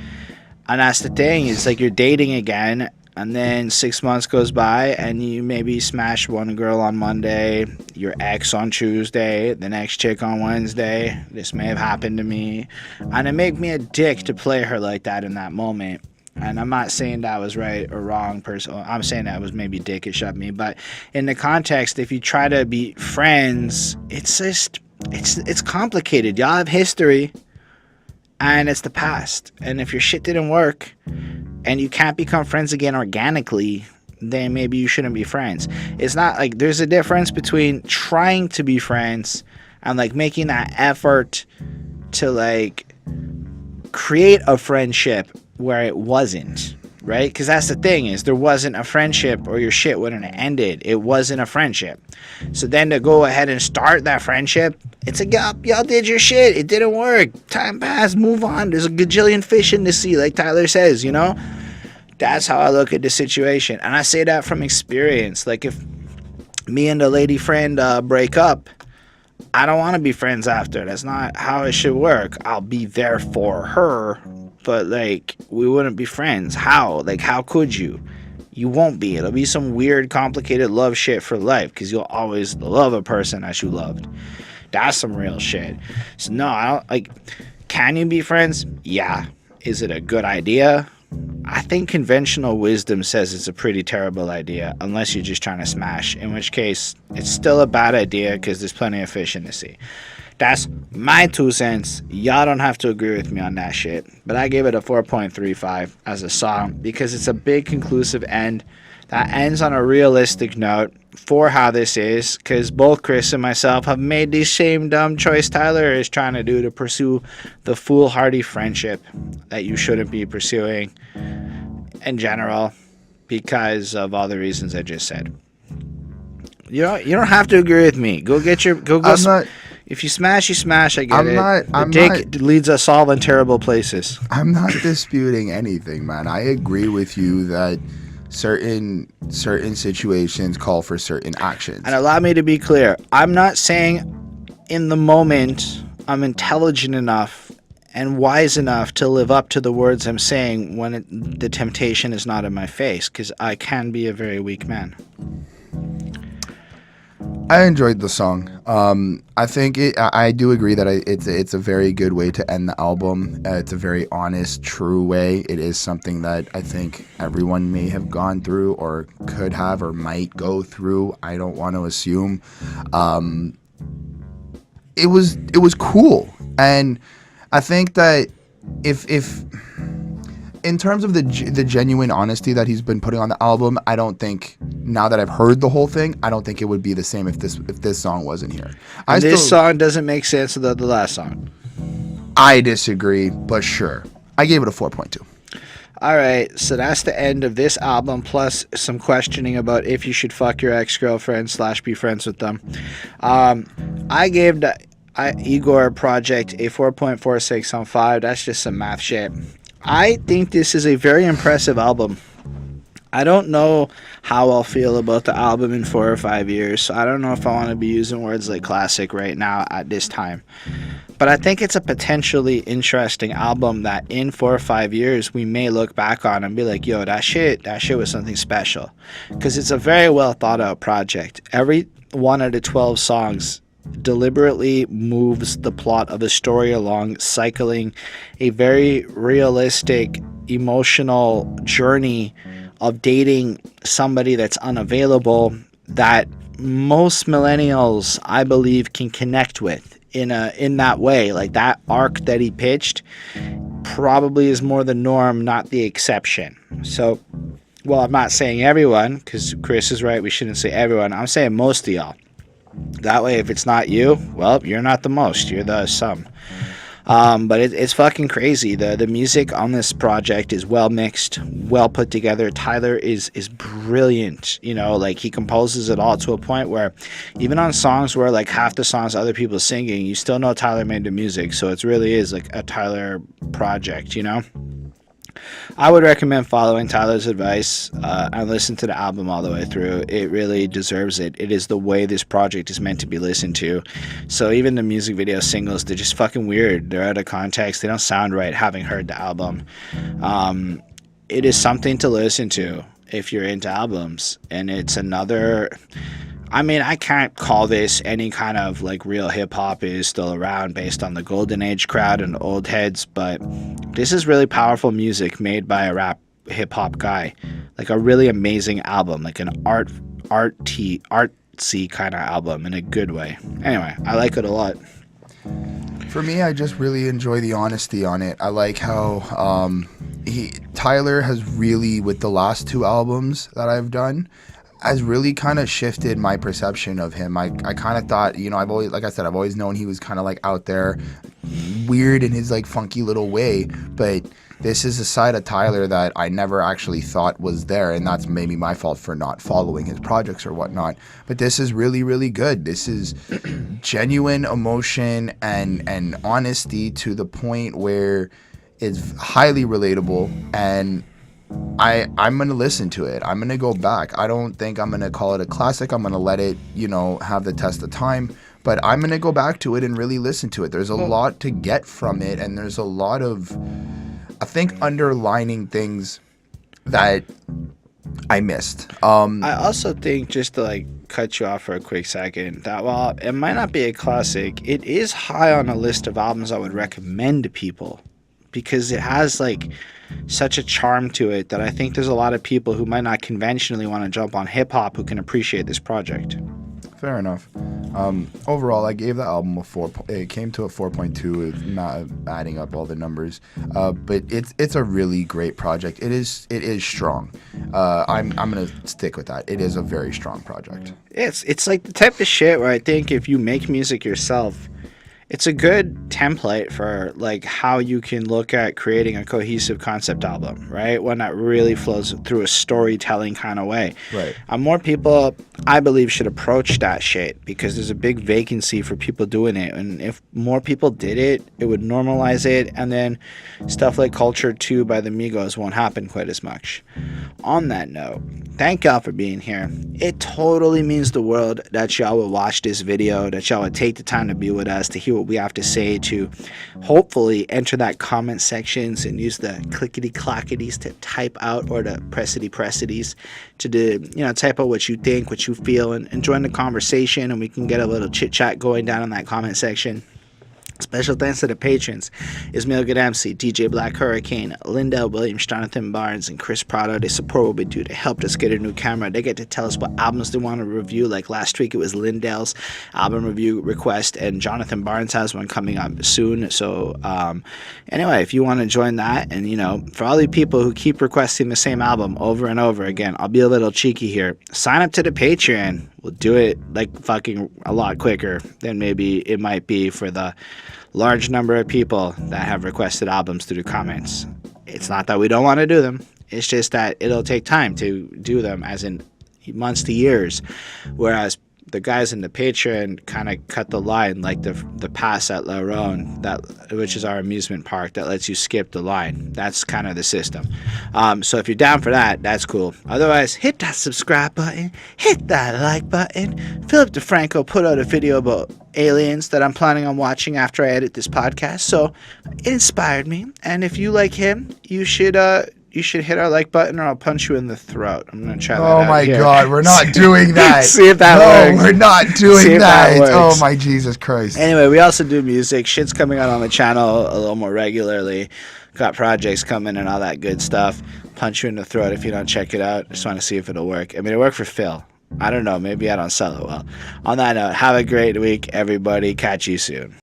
And that's the thing, it's like you're dating again, and then 6 months goes by, and you maybe smash one girl on Monday, your ex on Tuesday, the next chick on Wednesday. This may have happened to me. And it made me a dick to play her like that in that moment. And I'm not saying that was right or wrong, personally. I'm saying that was maybe dickish of me. But in the context, if you try to be friends, it's just, it's complicated. Y'all have history. And it's the past. And if your shit didn't work and you can't become friends again organically, then maybe you shouldn't be friends. It's not like there's a difference between trying to be friends and like making that effort to like create a friendship where it wasn't, right? Because that's the thing, is there wasn't a friendship or your shit wouldn't have ended. It wasn't a friendship. So then to go ahead and start that friendship, it's like, y'all did your shit. It didn't work. Time passed. Move on. There's a gajillion fish in the sea, like Tyler says, you know? That's how I look at the situation. And I say that from experience. Like, if me and a lady friend break up, I don't want to be friends after. That's not how it should work. I'll be there for her, but, like, we wouldn't be friends. How? Like, how could you? You won't be. It'll be some weird, complicated love shit for life, because you'll always love a person that you loved. That's some real shit. So, no, I don't, like, can you be friends? Yeah. Is it a good idea? I think conventional wisdom says it's a pretty terrible idea, unless you're just trying to smash, in which case, it's still a bad idea, because there's plenty of fish in the sea. That's my 2 cents. Y'all don't have to agree with me on that shit. But I gave it a 4.35 as a song because it's a big conclusive end that ends on a realistic note for how this is, because both Chris and myself have made the same dumb choice Tyler is trying to do to pursue the foolhardy friendship that you shouldn't be pursuing in general because of all the reasons I just said. You don't have to agree with me. Go. I'm not. If you smash, you smash. I get I'm it. not- The I'm dick leads us all in terrible places. I'm not disputing anything, man. I agree with you that certain situations call for certain actions. And allow me to be clear. I'm not saying in the moment I'm intelligent enough and wise enough to live up to the words I'm saying when the temptation is not in my face, because I can be a very weak man. I enjoyed the song. I think I do agree that it's a very good way to end the album. It's a very honest, true way. It is something that I think everyone may have gone through or could have or might go through. I don't want to assume. It was cool, and I think that if in terms of the genuine honesty that he's been putting on the album, I don't think, now that I've heard the whole thing, I don't think it would be the same if this song wasn't here. This song doesn't make sense without the last song. I disagree, but sure. I gave it a 4.2. All right, so that's the end of this album, plus some questioning about if you should fuck your ex-girlfriend / be friends with them. I gave the Igor project a 4.46 on 5. That's just some math shit. I think this is a very impressive album. I don't know how I'll feel about the album in 4 or 5 years, so I don't know if I want to be using words like classic right now at this time. But I think it's a potentially interesting album that in 4 or 5 years we may look back on and be like, yo, that shit was something special. Because it's a very well thought out project. Every one of the 12 songs deliberately moves the plot of a story along, cycling a very realistic emotional journey of dating somebody that's unavailable that most millennials, I believe, can connect with in that way. Like, that arc that he pitched probably is more the norm, not the exception. So, well, I'm not saying everyone, because Chris is right, we shouldn't say everyone. I'm saying most of y'all. That way, if it's not you, well, you're not the most. You're the some. But it's fucking crazy. The music on this project is well mixed, well put together. Tyler is brilliant. You know, like, he composes it all to a point where even on songs where like half the songs other people singing, you still know Tyler made the music. So it really is like a Tyler project, you know? I would recommend following Tyler's advice and listen to the album all the way through. It really deserves it. It is the way this project is meant to be listened to. So even the music video singles, they're just fucking weird. They're out of context. They don't sound right having heard the album. It is something to listen to if you're into albums. And it's another... I mean, I can't call this any kind of like real hip-hop is still around based on the golden age crowd and old heads, but this is really powerful music made by a rap hip-hop guy. Like a really amazing album, like an artsy kind of album in a good way. Anyway, I like it a lot. For me, I just really enjoy the honesty on it. I like how Tyler has really, with the last 2 albums that I've done, has really kind of shifted my perception of him. I kind of thought, you know, I've always known he was kind of like out there, weird in his like funky little way, but this is a side of Tyler that I never actually thought was there, and that's maybe my fault for not following his projects or whatnot. But this is really, really good. This is genuine emotion and honesty to the point where it's highly relatable, and I'm going to listen to it. I'm going to go back. I don't think I'm going to call it a classic. I'm going to let it, you know, have the test of time. But I'm going to go back to it and really listen to it. There's a lot to get from it. And there's a lot of, I think, underlining things that I missed. I also think, just to like cut you off for a quick second, that while it might not be a classic, it is high on a list of albums I would recommend to people. Because it has like such a charm to it that I think there's a lot of people who might not conventionally want to jump on hip hop who can appreciate this project. Fair enough. Overall, I gave the album a 4. It came to a 4.2, not adding up all the numbers. But it's a really great project. It is strong. I'm gonna stick with that. It is a very strong project. It's like the type of shit where I think if you make music yourself, it's a good template for like how you can look at creating a cohesive concept album, right? One that really flows through a storytelling kind of way. Right. More people, I believe, should approach that shit because there's a big vacancy for people doing it. And if more people did it, it would normalize it. And then stuff like Culture 2 by the Migos won't happen quite as much. On that note, thank y'all for being here. It totally means the world that y'all will watch this video, that y'all would take the time to be with us, to hear what we have to say, to hopefully enter that comment sections and use the clickety-clackities to type out, or the pressity-pressities to do, type out what you think, what you feel, and join the conversation, and we can get a little chit-chat going down in that comment section. Special thanks to the patrons: Ismail Gadamsi, DJ Black Hurricane, Lindell Williams, Jonathan Barnes, and Chris Prado. They support what we do. They helped us get a new camera. They get to tell us what albums they want to review. Like last week, it was Lindell's album review request, and Jonathan Barnes has one coming up soon. So, anyway, if you want to join that, and for all the people who keep requesting the same album over and over again, I'll be a little cheeky here. Sign up to the Patreon. We'll do it like fucking a lot quicker than maybe it might be for the large number of people that have requested albums through the comments. It's not that we don't want to do them. It's just that it'll take time to do them, as in months to years. Whereas the guys in the Patreon kind of cut the line, like the pass at La Ronde, which is our amusement park that lets you skip the line. That's kind of the system. So if you're down for that, that's cool. Otherwise, hit that subscribe button, hit that like button. Philip DeFranco put out a video about aliens that I'm planning on watching after I edit this podcast, so it inspired me. And if you like him, you should hit our like button, or I'll punch you in the throat. I'm gonna try that out. Oh my here. God, we're not doing that. See if that works. No, we're not doing that. Works. Oh my Jesus Christ. Anyway, we also do music. Shit's coming out on the channel a little more regularly. Got projects coming and all that good stuff. Punch you in the throat if you don't check it out. Just want to see if it'll work. I mean, it worked for Phil. I don't know. Maybe I don't sell it well. On that note, have a great week, everybody. Catch you soon.